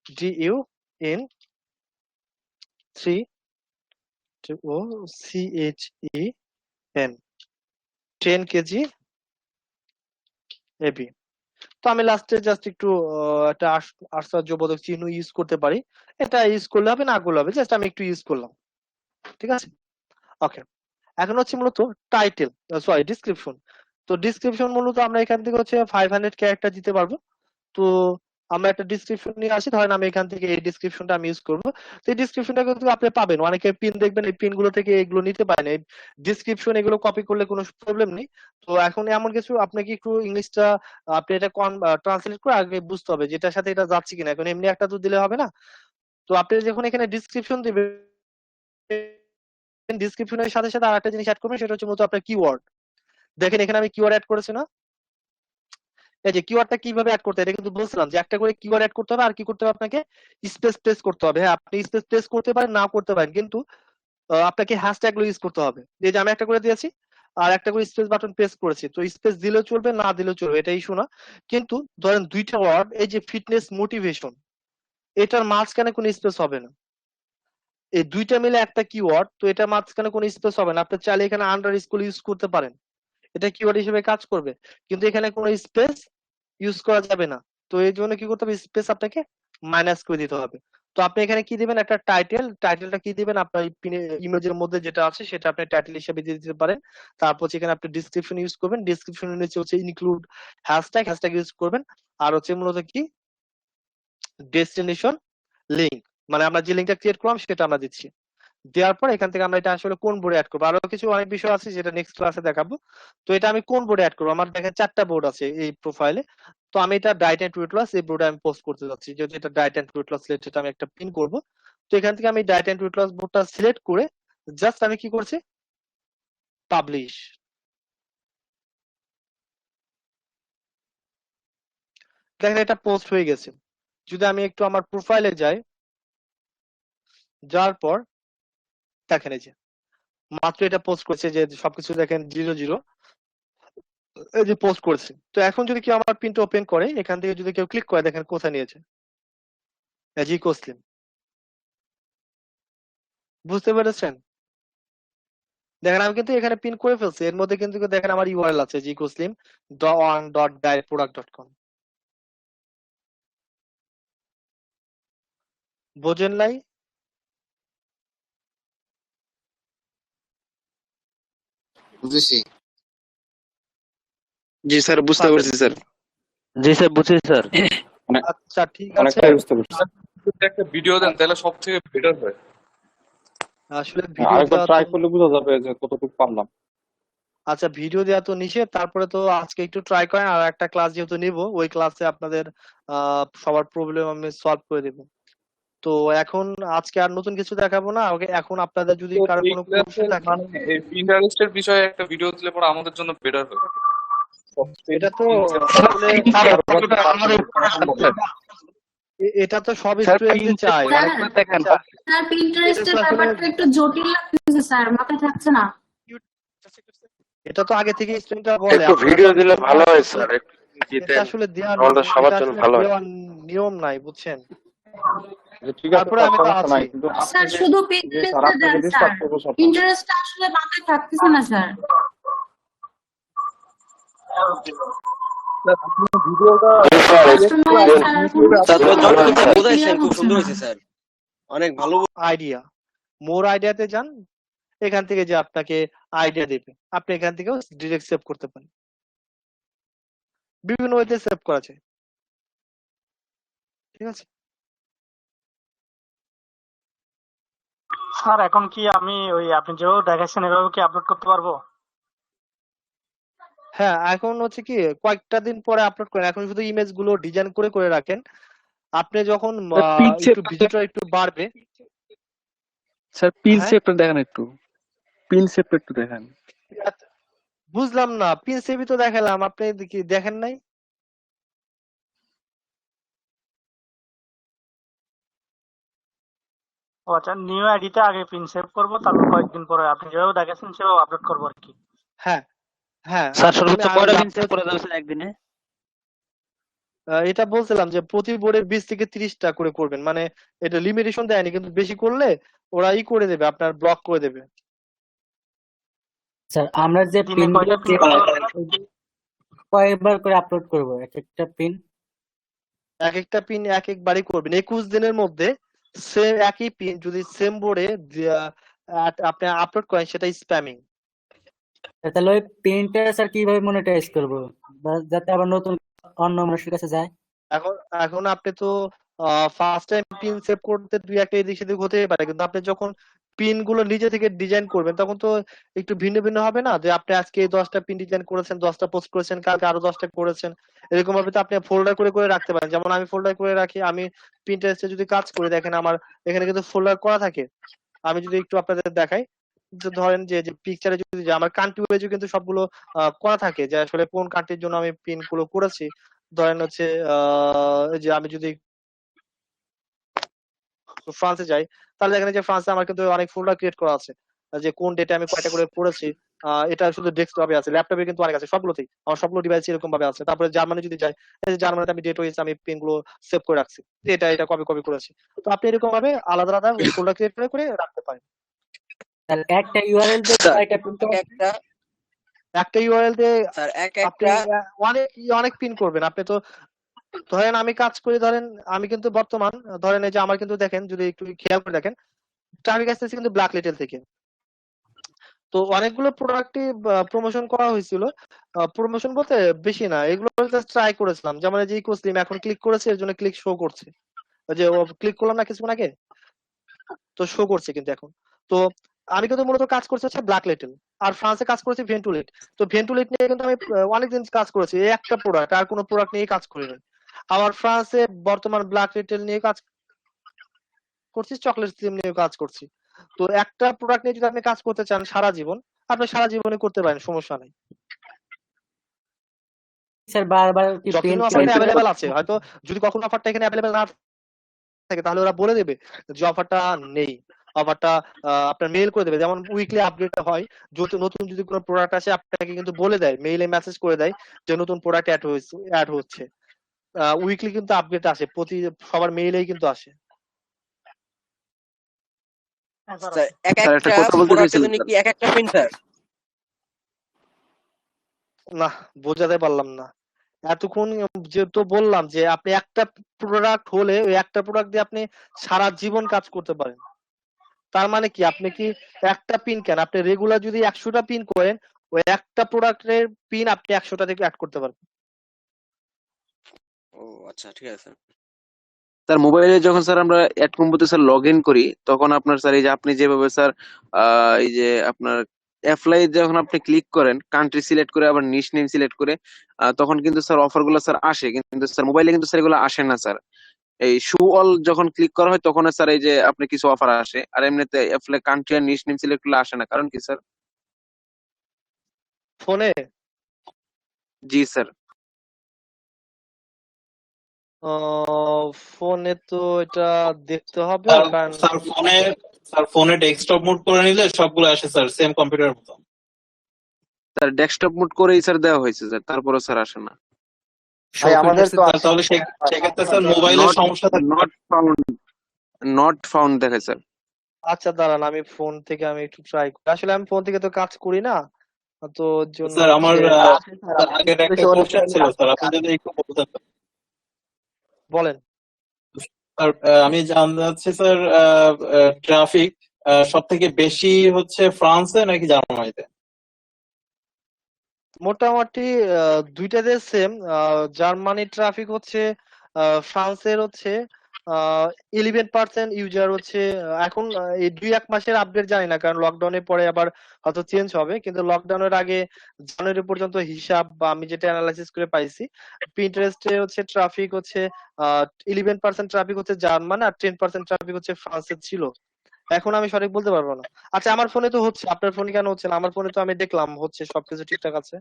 DUN3OCHEN 10 KG AB. তো আমি লাস্টে জাস্ট একটু একটা আশ্চর্যবোধক চিহ্ন ইউজ করতে পারি, এটা ইউজ করলে হবে না করলে হবে, জাস্ট আমি একটু ইউজ করলাম। ঠিক আছে, ওকে। এখন হচ্ছে মূলত টাইটেল, সরি ডিসক্রিপশন। তো ডিসক্রিপশন মূলত আমরা এখান থেকে হচ্ছে 500 ক্যারেক্টার দিতে পারবো। তো আমরা একটা ডিসক্রিপশন নিয়ে আসি, ধরেন আমি এখান থেকে এই ডিসক্রিপশনটা আমি ইউজ করবো। তো এই ডিসক্রিপশনটা কিন্তু আপনি পাবেন, অনেকে পিন দেখবেন, এই পিন গুলো থেকে এগুলো নিতে পারেন, এই ডিসক্রিপশন এগুলো কপি করলে কোনো প্রবলেম নেই। তো এখন এমন কিছু আপনাকে একটু ইংলিশটা আপনি এটা ট্রান্সলেট করে আগে বুঝতে হবে যেটার সাথে এটা যাচ্ছে কিনা, এখন এমনি একটা তো দিলে হবে না। তো আপনি যখন এখানে ডিসক্রিপশন দিবেন, ডিসক্রিপশনের সাথে সাথে আর একটা জিনিস অ্যাড করবেন, সেটা হচ্ছে মূলত আপনার কিওয়ার্ড। দেখেন এখানে আমি কিওয়ার্ড অ্যাড করেছি না, এই যে কিওয়ার্ডটা কিভাবে অ্যাড করতে হয়, এটা কিন্তু বলছিলাম যে একটা করে কিওয়ার্ড অ্যাড করতে হবে, আর কি করতে হবে আপনাকে স্পেস প্রেস করতে হবে। হ্যাঁ, আপনি স্পেস প্রেস করতে পারেন, না করতে পারেন, কিন্তু আপনাকে হ্যাশট্যাগ গুলো ইউজ করতে হবে। এই যে আমি একটা করে দিয়েছি, আর একটা করে স্পেস বাটন প্রেস করেছি, তো স্পেস দিলেও চলবে না দিলেও চলবে, এটা ইস্যু না। কিন্তু ধরেন দুইটা ওয়ার্ড, এই যে ফিটনেস মোটিভেশন, এটার মাঝখানে কোনো স্পেস হবে না, এই দুইটা মিলে একটা কিওয়ার্ড, তো এটার মাঝখানে কোনো স্পেস হবে না। আপনি চাইলে এখানে আন্ডার স্কুল ইউজ করতে পারেন, এটা কিওয়ার্ড হিসেবে কাজ করবে, কিন্তু এখানে কোনো স্পেস ইউজ করা যাবে না। তো এই জন্য কি করতে হবে, স্পেস আপনাকে মাইনাস করে দিতে হবে। তো আপনি এখানে কি দিবেন, একটা টাইটেলটা কি দিবেন আপনার ইমেজের মধ্যে যেটা আছে সেটা আপনি টাইটেল হিসেবে দিয়ে দিতে পারেন। তারপর এখানে আপনি ডিসক্রিপশন ইউজ করবেন, ডিসক্রিপশনের নিচে হচ্ছে ইনক্লুড হ্যাশট্যাগ ইউজ করবেন। আর হচ্ছে মূলত কি ডেস্টিনেশন লিংক, মানে আমরা যে লিঙ্কটা ক্রিয়েট করলাম সেটা আমরা দিচ্ছি। দেওয়ার পর এখান থেকে আমরা এটা আসলে কোন বোর্ডে অ্যাড করবো, আরো কিছু অনেক বিষয় আছে যেটা নেক্সট ক্লাসে দেখাবো। তো এটা আমি কোন বোর্ডে অ্যাড করবো, আমার দেখেন 4টা বোর্ড আছে এই প্রোফাইলে। তো আমি এটা ব্রাইট এন্ড টুইটলাস এই বোর্ডে আমি পোস্ট করতে যাচ্ছি, যেহেতু এটা ব্রাইট এন্ড টুইটলাস রিলেটেড আমি একটা পিন করব। তো এখান থেকে আমি ব্রাইট এন্ড টুইটলাস বোর্ডটা সিলেক্ট করে জাস্ট আমি কি করছি, পাবলিশ। দেখেন এটা পোস্ট হয়ে গেছে। যদি আমি একটু আমার প্রোফাইলে যাই, যাওয়ার পর দেখেন এই যে মাত্র এটা পোস্ট করেছে, যে সবকিছু দেখেন 00 এই যে পোস্ট করেছে। তো এখন যদি কেউ আমার পিনটা ওপেন করে, এখান থেকে যদি কেউ ক্লিক করে, দেখেন কোথায় নিয়েছে, জি কোসলিম। বুঝতে পেরেছেন? দেখেন আমি কিন্তু এখানে পিন করে ফেলছি, এর মধ্যে কিন্তু দেখেন আমার ইউআরএল আছে gcoslim.1.dietproduct.com। বোঝেন নাই? বুঝেছি। জি স্যার, বুঝতে পারবেন। পারছি স্যার। জি স্যার, বুঝছি স্যার। আচ্ছা ঠিক আছে। অনেকটাই বুঝতে পারছি। যদি একটা ভিডিও দেন তাহলে সব থেকে বেটার হয়। আসলে ভিডিও আরেকবার দেওয়া ট্রাই তো, করলে বোঝা যাবে যে কতটুকু পারলাম। আচ্ছা ভিডিও দেওয়া তো নিষেধ, তারপরে তো আজকে একটু ট্রাই করেন। আর একটা ক্লাস যেহেতু নিব, ওই ক্লাসে আপনাদের সবার প্রবলেম আমি সলভ করে দেব। তো এখন আজকে আর নতুন কিছু দেখাবো না, এখন আপনাদের যদি তো কারো এই কোনো প্রশ্ন ক্লাসের থাকে, মানে এই পিন্টারেস্টের বিষয়ে একটা ভিডিও দিলে পরে আমাদের জন্য বেটার হয়। এটা তো আসলে এটা তো সব স্টুডেন্টই চায়, অনেকে দেখেন স্যার পিন্টারেস্টের এটা তো আসলে ব্যাপারটা একটু জটিল লাগতেছে স্যার, মাথায় থাকছে না। এটা তো আগে থেকে স্টুডেন্টরা বলে একটু আপনারা ভিডিও তো দিলে আসলে ভালো হয় এটা স্যার, একটু এটা দিতেন আসলে দেওয়ার তাহলে সবার এটা জন্য আসলে ভালো হয়। দেওয়ার নিয়ম নাই, বুঝছেন? ঠিক আছে তারপরে স্যার, আমি তো সমস্যা আছি। নাই, কিন্তু স্যার শুধু স্যার পিন্টারেস্টে আপনাকে দেন স্যার, ডিস্টার্ব করবো স্যার। পিন্টারেস্টটা আসলে মাথায় থাকতেছে না স্যার। ভিডিওটা জি স্যার, কাস্টমাইজ স্যার এখন স্যার কিছু যতটুকু মাথায় যা থেকে বোঝাইছেন ক্লিয়ার খুব হচ্ছে সুন্দর না। হয়েছে স্যার, অনেক ভালো। আইডিয়া, মোর আইডিয়াতে যান, এখান থেকে যে আপনাকে আইডিয়া দেবে, আপনি এখান থেকেও ডিরেক্ট সেভ করতে পারেন, বিভিন্ন ওয়েতে সেভ করা যায়। ঠিক আছে। স্যার এখন কি আমি ওই আপনি যেভাবে দেখাচ্ছেন এভাবে কি আপলোড করতে পারবো? হ্যাঁ এখন হচ্ছে কি কয়েকটা দিন পরে আপলোড করেন, এখন শুধু ইমেজ গুলো ডিজাইন করে করে রাখেন। আপনি যখন একটু ভিজিটর একটু বাড়বে, স্যার পিন হ্যাঁ শেপটা দেখেন, একটু পিন শেপটা একটু দেখেন। বুঝলাম না, পিন সেভই তো দেখালাম, আপনি কি দেখেন নাই? ও আচ্ছা, নিউ আইডিতে আগে পিন সেভ করবো, তারপর কয়েকদিন পরে আপনি যেভাবে দেখাচ্ছেন সেভাবে আপলোড করবো আর কি। হ্যাঁ হ্যাঁ স্যার সর্বোচ্চ আমি কয়টা পিন আপনি সেভ করা যাবে স্যার একদিনে? এটা বলছিলাম যে প্রতি বোর্ডে 20 থেকে 30টা করে করবেন, মানে এটা লিমিটেশন দেয়নি, কিন্তু বেশি করলে ওরা করে দেবে, আপনার ব্লক করে দেবে। স্যার আমরা যে দিনে পিনগুলো কয়টা পিন করা যাবে? কয়েকবার করে আপলোড করব এক একটা পিন? এক একটা পিন এক একবারই করবেন 21 দিনের মধ্যে। সেম একই পিন যদি সেম বোর্ডে আপনি আপলোড করেন, সেটা স্প্যামিং। তাহলে ওই পিনটা স্যার কিভাবে মনিটাইজ করব যাতে আবার নতুন অন্য মানুষের কাছে যায়? এখন এখন আপনি তো ফার্স্ট টাইম পিন সেভ করতে দুই একটা এদিক সেদিক হতেই পারে, কিন্তু আপনি যখন পিন গুলো নিজে থেকে ডিজাইন করবেন তখন তো একটু ভিন্ন ভিন্ন হবে না, যে আপনি আজকে 10টা পিন ডিজাইন করেছেন, 10টা পোস্ট করেছেন, কালকে আরো 10টা করেছেন, এরকম ভাবে তো আপনি ফোল্ডার করে করে রাখতে পারেন। যেমন আমি ফোল্ডার করে রাখি, আমি পিন্টারেস্টে যদি কাজ করি দেখেন আমার এখানে কিন্তু ফোল্ডার করা থাকে। আমি যদি একটু আপনাদের দেখাই, যে ধরেন যে পিকচারে যদি যে আমার কান্ট্রি ওয়াইজও কিন্তু সবগুলো করা থাকে, যে আসলে কোন কান্ট্রির জন্য আমি পিন গুলো করেছি। ধরেন হচ্ছে এই যে আমি যদি ফ্রান্সে যাই, তাহলে দেখেন যে ফ্রান্সে আমার কিন্তু অনেক ফোল্ডার ক্রিয়েট করা আছে, যে কোন ডেটে আমি কয়টা করে পড়েছি। এটা শুধু ডেস্কটপে আছে, ল্যাপটপে কিন্তু অনেক আছে, সবগুলোতেই আমার সবগুলো ডিভাইস এরকম ভাবে আছে। তারপরে জার্মানি যদি যাই, এই যে জার্মানিতে আমি ডেট ওয়াইজ আমি পিন গুলো সেভ করে রাখছি, এটা এটা কপি কপি করেছি। তো আপনি এরকম ভাবে আলাদা আলাদা ফোল্ডার ক্রিয়েট করে করে রাখতে পারেন। তাহলে একটা ইউআরএল দিয়ে স্যার কয়টা পিন করব? একটা ইউআরএল দিয়ে স্যার আপনি অনেক অনেক পিন করবেন। আপনি তো ধরেন আমি কাজ করি, ধরেন আমি কিন্তু বর্তমান ধরেন এই যে আমার কিন্তু দেখেন যদি একটু খেয়াল করে দেখেন ট্রাফিক আসতেছে কিন্তু ব্ল্যাক লিটল থেকে। তো অনেকগুলো প্রোডাক্টই প্রমোশন করা হয়েছিল, প্রমোশন বলতে বেশি না, এগুলো জাস্ট ট্রাই করেছিলাম। যেমন এই যে ইকোস্লিম এখন ক্লিক করেছে, এর জন্য ক্লিক শো করছে, ওই যে ক্লিক করলাম না কিছুক্ষণ আগে, তো শো করছে কিন্তু এখন। তো আমি কিন্তু মূলত কাজ করছি হচ্ছে ব্ল্যাক লিটল, আর ফ্রান্সে কাজ করেছি ভেন্টুলেট। তো ভেন্টুলেট নিয়ে কিন্তু আমি অনেকদিন কাজ করেছি, এই একটা প্রোডাক্ট, আর কোনো প্রোডাক্ট নিয়ে কাজ করিনি। আবার ফ্রান্সে বর্তমান ব্ল্যাক লিটল নিয়ে কাজ করছি, চকলেট স্লিম নিয়ে কাজ করছি। তো একটা প্রোডাক্ট নিয়ে যদি আপনি কাজ করতে চান সারা জীবন, আপনি সারা জীবনে করতে পারেন, সমস্যা নেই। স্যার বারবার কি যতদিন প্রিন্ট অফারটা অ্যাভেলেবেল আছে, হয়তো যদি কখনো অফারটা এখানে অ্যাভেলেবেল না থাকে তাহলে ওরা বলে দেবে যে অফারটা নেই, অফারটা আপনার মেইল করে দেবে। যেমন উইকলি আপডেট হয়, যদি নতুন যদি কোনো প্রোডাক্ট আসে আপনাকে কিন্তু বলে দেয়, মেইলে মেসেজ করে দেয় যে নতুন প্রোডাক্ট অ্যাড হচ্ছে। উইকলি কিন্তু আপডেট আসে, প্রতি সবার মেইলেই কিন্তু আসে। স্যার এক স্যার একটা একটা কথা বলতে প্রোডাক্টের চাইছিলাম জন্য স্যার। কি এক একটা পিন স্যার? না, বোঝাতে পারলাম না এতক্ষণ। যে তো বললাম যে আপনি একটা প্রোডাক্ট হলে ওই একটা প্রোডাক্ট দিয়ে আপনি সারা জীবন কাজ করতে পারেন। তার মানে কি, আপনি কি একটা পিন কেন, আপনি রেগুলার যদি 100টা পিন করেন, ওই একটা প্রোডাক্টের পিন আপনি 100টা থেকে অ্যাড করতে পারবেন। ও আচ্ছা, ঠিক আছে স্যার। স্যার মোবাইলে যখন স্যার আমরা অ্যাড কম্বোতে স্যার লগ ইন করি, তখন আপনার স্যার এই যে আপনি যেভাবে স্যার এই যে আপনার অ্যাপ্লাই যখন আপনি ক্লিক করেন, কান্ট্রি সিলেক্ট করে আবার নিশ নেম সিলেক্ট করে, তখন কিন্তু স্যার অফার গুলো স্যার আসে, কিন্তু স্যার মোবাইলে কিন্তু স্যার এগুলো আসে না স্যার। এই শো অল যখন ক্লিক করা হয় তখন স্যার এই যে আপনি কিছু অফার আসে, আর এমনিতে অ্যাপ্লাই কান্ট্রি আর নিশ নেম সিলেক্ট করলে আসে না, কারণ কি স্যার? ফোনে জি স্যার। ফোনে তো এটা দেখতে হবে, স্যার কারণ স্যার ফোনে ডেস্কটপ মোড করে নিলে সবগুলো আসে স্যার, সেম কম্পিউটারের মতো। স্যার ডেস্কটপ মোড করেই স্যার দেওয়া হয়েছে স্যার, তারপরও স্যার আসে না। ভাই আমাদের তো স্যার আসে। তাহলে সেক্ষেত্রে স্যার মোবাইলের সমস্যা থাকবে। নট ফাউন্ড দেখায় স্যার। আচ্ছা দাঁড়ান, আমি ফোন থেকে আমি একটু ট্রাই করি, আসলে আমি ফোন থেকে তো কাজ করি না, তো ওর জন্য স্যার আমার হচ্ছে স্যার আগের একটা কোশ্চেন ছিল স্যার, আপনি যদি একটু বলতেন। বলেন। স্যার আমি জানতে চাচ্ছি স্যার, ট্রাফিক সব থেকে বেশি হচ্ছে ফ্রান্সে নাকি জার্মানিতে? মোটামুটি দুইটাতে সেম। জার্মানির ট্রাফিক হচ্ছে ফ্রান্সের হচ্ছে 11% ইউজার হচ্ছে। এখন এই 2-1 মাসের আপডেট জানি না, কারণ লকডাউনের পরে আবার হয়তো চেঞ্জ হবে, কিন্তু লকডাউনের আগে জানুয়ারি পর্যন্ত হিসাব বা আমি যেটা অ্যানালাইসিস করে পাইছি, পিন্টারেস্টে হচ্ছে ট্রাফিক হচ্ছে 11% ট্রাফিক হচ্ছে জার্মান, আর 10% ট্রাফিক হচ্ছে ফ্রান্সের ছিল। এখন আমি সঠিক বলতে পারবো না। আচ্ছা আমার ফোনে তো হচ্ছে, আপনার ফোনে কেন হচ্ছে না? আমার ফোনে তো আমি দেখলাম হচ্ছে, সবকিছু ঠিকঠাক আছে।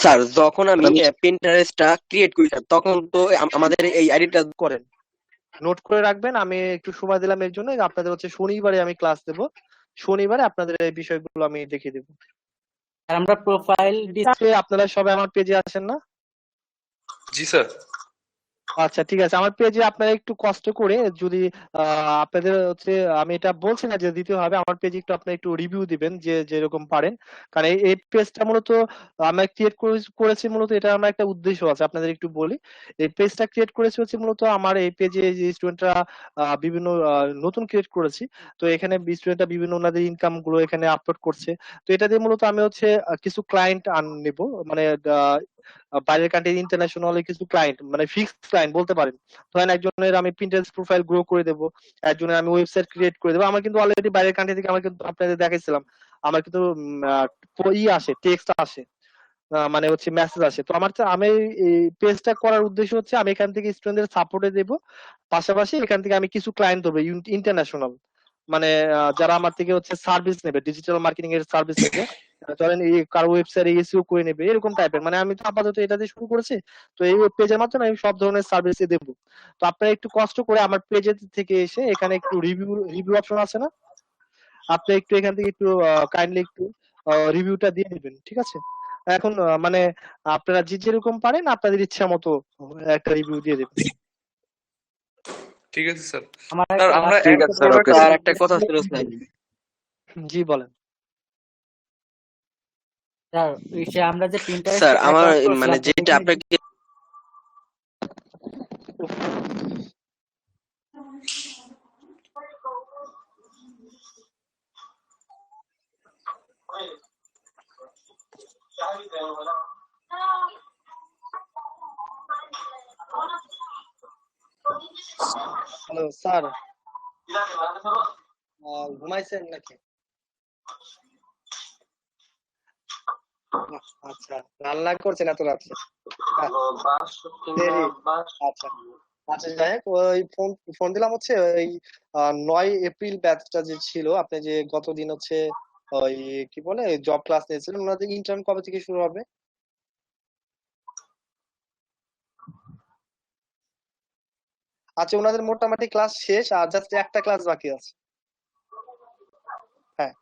স্যার যখন আমি পিন্টারেস্টটা ক্রিয়েট করি স্যার, তখন তো আমাদের এই আইডিটা করেন, নোট করে রাখবেন। আমি একটু সময় দিলাম এর জন্য, আপনাদের হচ্ছে শনিবারে আমি ক্লাস দেব, শনিবারে আপনাদের এই বিষয়গুলো আমি দেখিয়ে দেবো। আমরা প্রোফাইল আপনারা সবাই আমার পেজে আছেন না? জি স্যার। আচ্ছা ঠিক আছে, আমার পেজে আপনারা একটু কষ্ট করে যদি আপনাদের হচ্ছে, আমি এটা বলছি না যে দিতে হবে, আমার পেজে একটু আপনারা একটু রিভিউ দিবেন যে যেরকম পারেন। কারণ এই পেজটা মূলত আমরা ক্রিয়েট করেছি, মূলত এটা আমার একটা উদ্দেশ্য আছে, আপনাদের একটু বলি। এই পেজটা ক্রিয়েট করেছি হচ্ছে মূলত আমার এই পেজে যে স্টুডেন্টরা বিভিন্ন নতুন ক্রিয়েট করেছি, তো এখানে স্টুডেন্টরা বিভিন্ন ওনাদের ইনকাম গুলো এখানে আপলোড করছে। তো এটা দিয়ে মূলত আমি হচ্ছে কিছু ক্লায়েন্ট নেব, মানে বাইরের কান্ট্রি ইন্টারন্যাশনাল কিছু ক্লায়েন্ট, মানে ফিক্সড ক্লায়েন্ট বলতে পারেন। ধরেন একজনের আমি প্রিন্টারেস্ট প্রোফাইল গ্রো করে দেবো, একজনের আমি ওয়েবসাইট ক্রিয়েট করে দেবো। আমার কিন্তু অলরেডি বাইরের কান্ট্রি থেকে আমার কিন্তু আপনাদের দেখাইছিলাম, আমার কিন্তু আসে, টেক্সট আসে, মানে হচ্ছে মেসেজ আসে। তো আমি এই পেজটা করার উদ্দেশ্য হচ্ছে আমি এখান থেকে স্টুডেন্টদের সাপোর্টে দেবো, পাশাপাশি এখান থেকে আমি কিছু ক্লায়েন্ট দেবো ইন্টারন্যাশনাল, মানে যারা আমার থেকে হচ্ছে সার্ভিস নেবে, ডিজিটাল মার্কেটিং এর সার্ভিস নেবে। ধরেন এই কারো ওয়েবসাইট এসইও করে নেবে, এরকম টাইপের। মানে আমি তো আপাতত এটা দিয়ে শুরু করেছি, তো এই পেজের মাধ্যমে আমি সব ধরনের সার্ভিস দেবো। তো আপনারা একটু কষ্ট করে আমার পেজের থেকে এসে এখানে একটু রিভিউ অপশন আছে না, আপনি একটু এখান থেকে একটু কাইন্ডলি একটু রিভিউটা দিয়ে দিবেন, ঠিক আছে? এখন মানে আপনারা যে যেরকম পারেন আপনাদের ইচ্ছা মতো একটা রিভিউ দিয়ে দেবেন। ঠিক আছে স্যার। আমার স্যার আমরা ঠিক একটা আছে sir, product okay sir sir. একটা কথা ছিল স্যার। জি বলেন। স্যার সে আমরা যে প্রিন্টারেস্ট স্যার আমার অ্যাকাউন্ট করছিলাম মানে যেটা ওখানে আপনাকে হ্যালো স্যার, ঘুমাইছেন নাকি? আচ্ছা, রান্না করছেন এত রাত্রে? দেরি। আচ্ছা আচ্ছা, যাই হোক, ওই ফোন ফোন দিলাম হচ্ছে ওই 9 এপ্রিল ব্যাচটা যে ছিল, আপনি যে গতদিন হচ্ছে ওই কি বলে জব ক্লাস নিয়েছিলেন, ওনাদের ইন্টার্ন কবে থেকে শুরু হবে? আচ্ছা, ওনাদের মোটামুটি ক্লাস শেষ, আর জাস্ট একটা ক্লাস বাকি আছে। হ্যাঁ,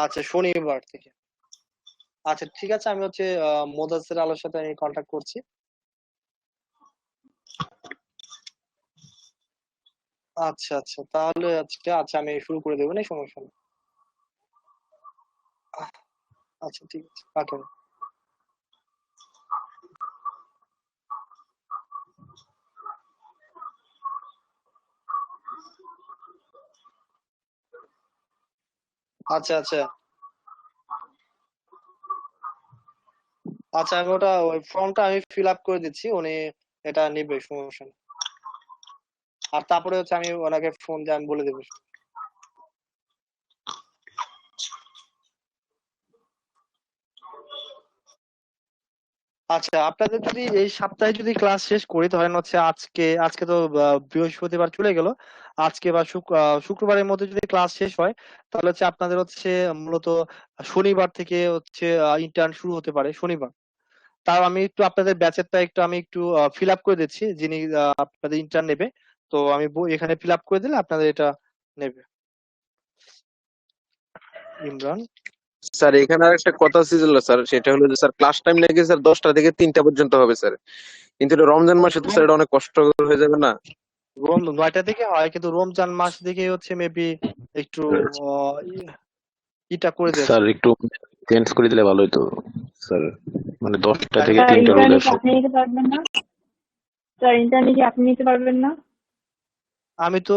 আচ্ছা, শনিবার থেকে। আচ্ছা ঠিক আছে, আমি হচ্ছে মোদাসের আলোর সাথে আমি কন্ট্যাক্ট করছি। আচ্ছা আচ্ছা, তাহলে আজকে আচ্ছা আমি শুরু করে দেবো, না সমস্যা নেই। আচ্ছা ঠিক আছে, রাখেন। আচ্ছা আচ্ছা আচ্ছা, আমি ওটা ওই ফর্মটা আমি ফিল আপ করে দিচ্ছি, উনি এটা নিবে, সমস্যা নেই। আর তারপরে হচ্ছে আমি ওনাকে ফোন দিয়ে আমি বলে দেবো। আচ্ছা, আপনাদের যদি এই সপ্তাহে যদি ক্লাস শেষ করি, ধরেন হচ্ছে আজকে আজকে তো বৃহস্পতিবার চলে গেল, আজকে বা শুক্রবারের মধ্যে যদি ক্লাস শেষ হয়, তাহলে হচ্ছে আপনাদের হচ্ছে মূলত শনিবার থেকে হচ্ছে ইন্টার্ন শুরু হতে পারে, শনিবার। তাও আমি একটু আপনাদের ব্যাচেরটা একটু আমি একটু ফিল আপ করে দিচ্ছি, যিনি আপনাদের ইন্টার্ন নেবে, তো আমি এখানে ফিল আপ করে দিলে আপনাদের এটা নেবে। ইমরান, স্যার এখানে আর একটা কথা ছিল স্যার, সেটা হলো যে স্যার ক্লাস টাইম নাকি স্যার 10টা থেকে 3টা পর্যন্ত হবে স্যার, কিন্তু এটা রমজান মাসে তো স্যার এটা অনেক কষ্টকর হয়ে যাবে না? 9টা থেকে হয়, কিন্তু রমজান মাস দিকে হচ্ছে মেবি একটু ইটা করে দেয়। স্যার একটু চেঞ্জ করে দিলে ভালো হতো স্যার, মানে 10টা থেকে স্যার 3টা ইন্টার্নি রোজা। কি আপনি নিতে পারবেন না? স্যার ইন্টার্নি কি আপনি নিতে পারবেন না? আমি তো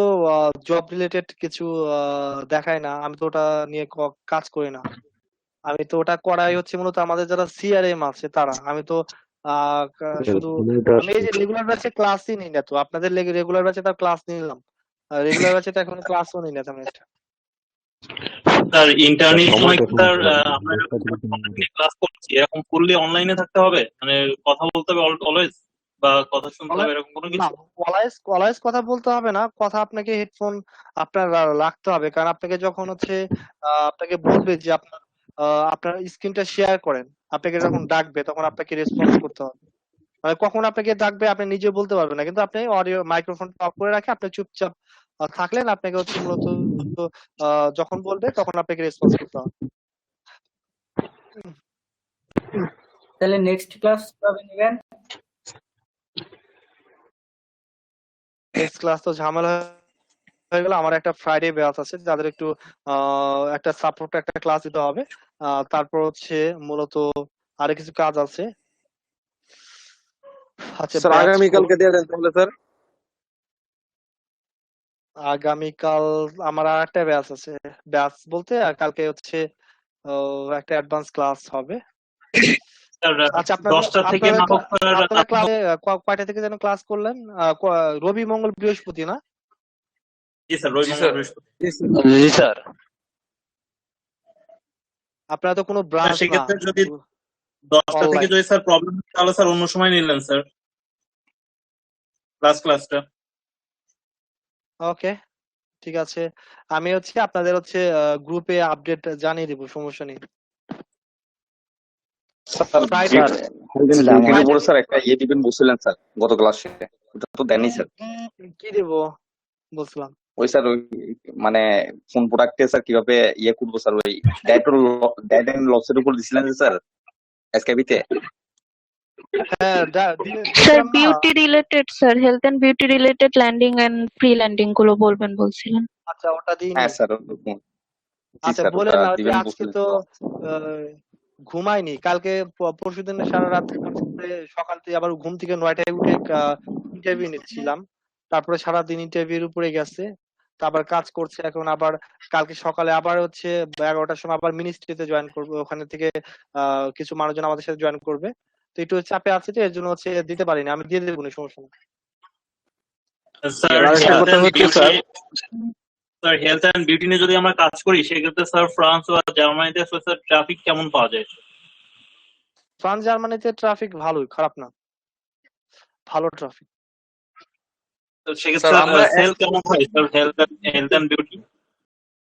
জব রিলেটেড কিছু দেখাই না, আমি তো ওটা নিয়ে কাজ করি না। আমি তো ওটা করাই হচ্ছে মূলত আমাদের যারা সিআরএম আছে তারা। আমি তো শুধু আমি এই যে রেগুলার ব্যাচে ক্লাসই নিই না, তো আপনাদের রেগুলার ব্যাচে তার ক্লাস নিলাম, রেগুলার ব্যাচে তো এখন ক্লাসও নিই না তেমন একটা। স্যার ইন্টার্নির সময় সময়টা কি স্যার কমাতে হবে, আমরা 10টা থেকে 3টা। ক্লাস করছি এরকম ফুললি অনলাইনে থাকতে হবে, মানে কথা বলতে হবে অলওয়েজ, বা কথা শুনতে হবে এরকম কোনো না, কিছু? কলাইজ কথা বলতে হবে না, কথা আপনাকে হেডফোন আপনার রাখতে হবে, কারণ আপনাকে যখন হচ্ছে আপনাকে বলবে যে আপনার আপনার স্ক্রিনটা শেয়ার করেন, আপনাকে যখন ডাকবে তখন আপনাকে রেসপন্স করতে হবে। মানে কখন আপনাকে ডাকবে আপনি নিজে বলতে পারবেন না, কিন্তু আপনি অডিও মাইক্রোফোন অফ করে রাখে আপনি চুপচাপ থাকলেন, আপনাকে হচ্ছে মূলত যখন বলবে তখন আপনাকে রেসপন্স করতে হবে। তাহলে নেক্সট ক্লাস কবে নেবেন? নেক্সট ক্লাস তো ঝামেলা হয়ে গেল, আমার একটা ফ্রাইডে ব্যাচ আছে, যাদের একটু একটা সাপোর্ট একটা ক্লাস দিতে হবে, তারপর হচ্ছে মূলত আরো কিছু কাজ আছে। আচ্ছা, স্যার ব্যাচ আগামীকালকে দিয়ে দেন তাহলে স্যার। আগামীকাল আমার আর একটা ব্যাচ আছে, ব্যাচ বলতে কালকে হচ্ছে একটা অ্যাডভান্স ক্লাস হবে। স্যার আচ্ছা, আপনাদের 10টা থেকে আপনাদের নাটক আপনাদের ক্লাসে কয়টা থেকে যেন ক্লাস করলেন? রবি মঙ্গল বৃহস্পতি না? জি স্যার, রবি মঙ্গল বৃহস্পতি। জি স্যার। আপনারা তো কোনো ব্রাঞ্চ না, সেক্ষেত্রে যদি 10টা থেকে অনলাইন। যদি স্যার প্রবলেম তাহলে স্যার অন্য সময় নিলেন স্যার ক্লাসটা। ওকে, ঠিক আছে, আমি হচ্ছে আপনাদের হচ্ছে গ্রুপে আপডেট জানিয়ে দিব, সমস্যা নেই। স্যার ফ্রাইডে গ্রুপের উপরে স্যার একটা ইয়ে দিবেন বলছিলেন স্যার গত ক্লাসে, ওটা তো দেননি স্যার। কি দেব বলছিলাম? ওই স্যার ওই মানে ফোন প্রোডাক্টে স্যার কিভাবে ইয়ে করবো স্যার, ওই ডাইট এন্ড লসের উপর দিছিলেন যে স্যার এসকেবিতে। হ্যাঁ স্যার দিয়েছিলাম না। Beauty related, sir health and beauty related landing and pre landing গুলো বলবেন বলছিলেন। আচ্ছা ওটা দিইনি। হ্যাঁ স্যার ওরকম। জি আচ্ছা স্যার বলে ওটা না যে দিবেন আজকে বলছিলেন তো তো। আহ, ঘুমাইনি, কালকে পরশুদিন সারা রাত সকাল থেকে আবার ঘুম থেকে 9টায় উঠে ইন্টারভিউ নিচ্ছিলাম, তারপরে সারাদিন ইন্টারভিউর উপরে গেছে, তারপর কাজ করছে এখন আবার কালকে সকালে আবার হচ্ছে 11টার সময় আবার মিনিস্ট্রিতে জয়েন করবো, ওখানে থেকে কিছু মানুষজন আমাদের সাথে জয়েন করবে, তো একটু চাপে আছে, তো এর জন্য হচ্ছে দিতে পারিনি, আমি দিয়ে দেবো না, সমস্যা নেই। স্যার আরেকটা হেলথ কথা এন্ড হচ্ছে beauty, sir, sir health and beauty নিয়ে যদি আমরা কাজ করি সেক্ষেত্রে স্যার ফ্রান্স বা জার্মানিতে স্যার ট্রাফিক কেমন পাওয়া যায়? ফ্রান্স জার্মানিতে ট্রাফিক ভালোই, খারাপ না, ভালো ট্রাফিক। তো সেক্ষেত্রে স্যার আমরা সেল কেমন হয় স্যার হেলথ এন্ড বিউটি?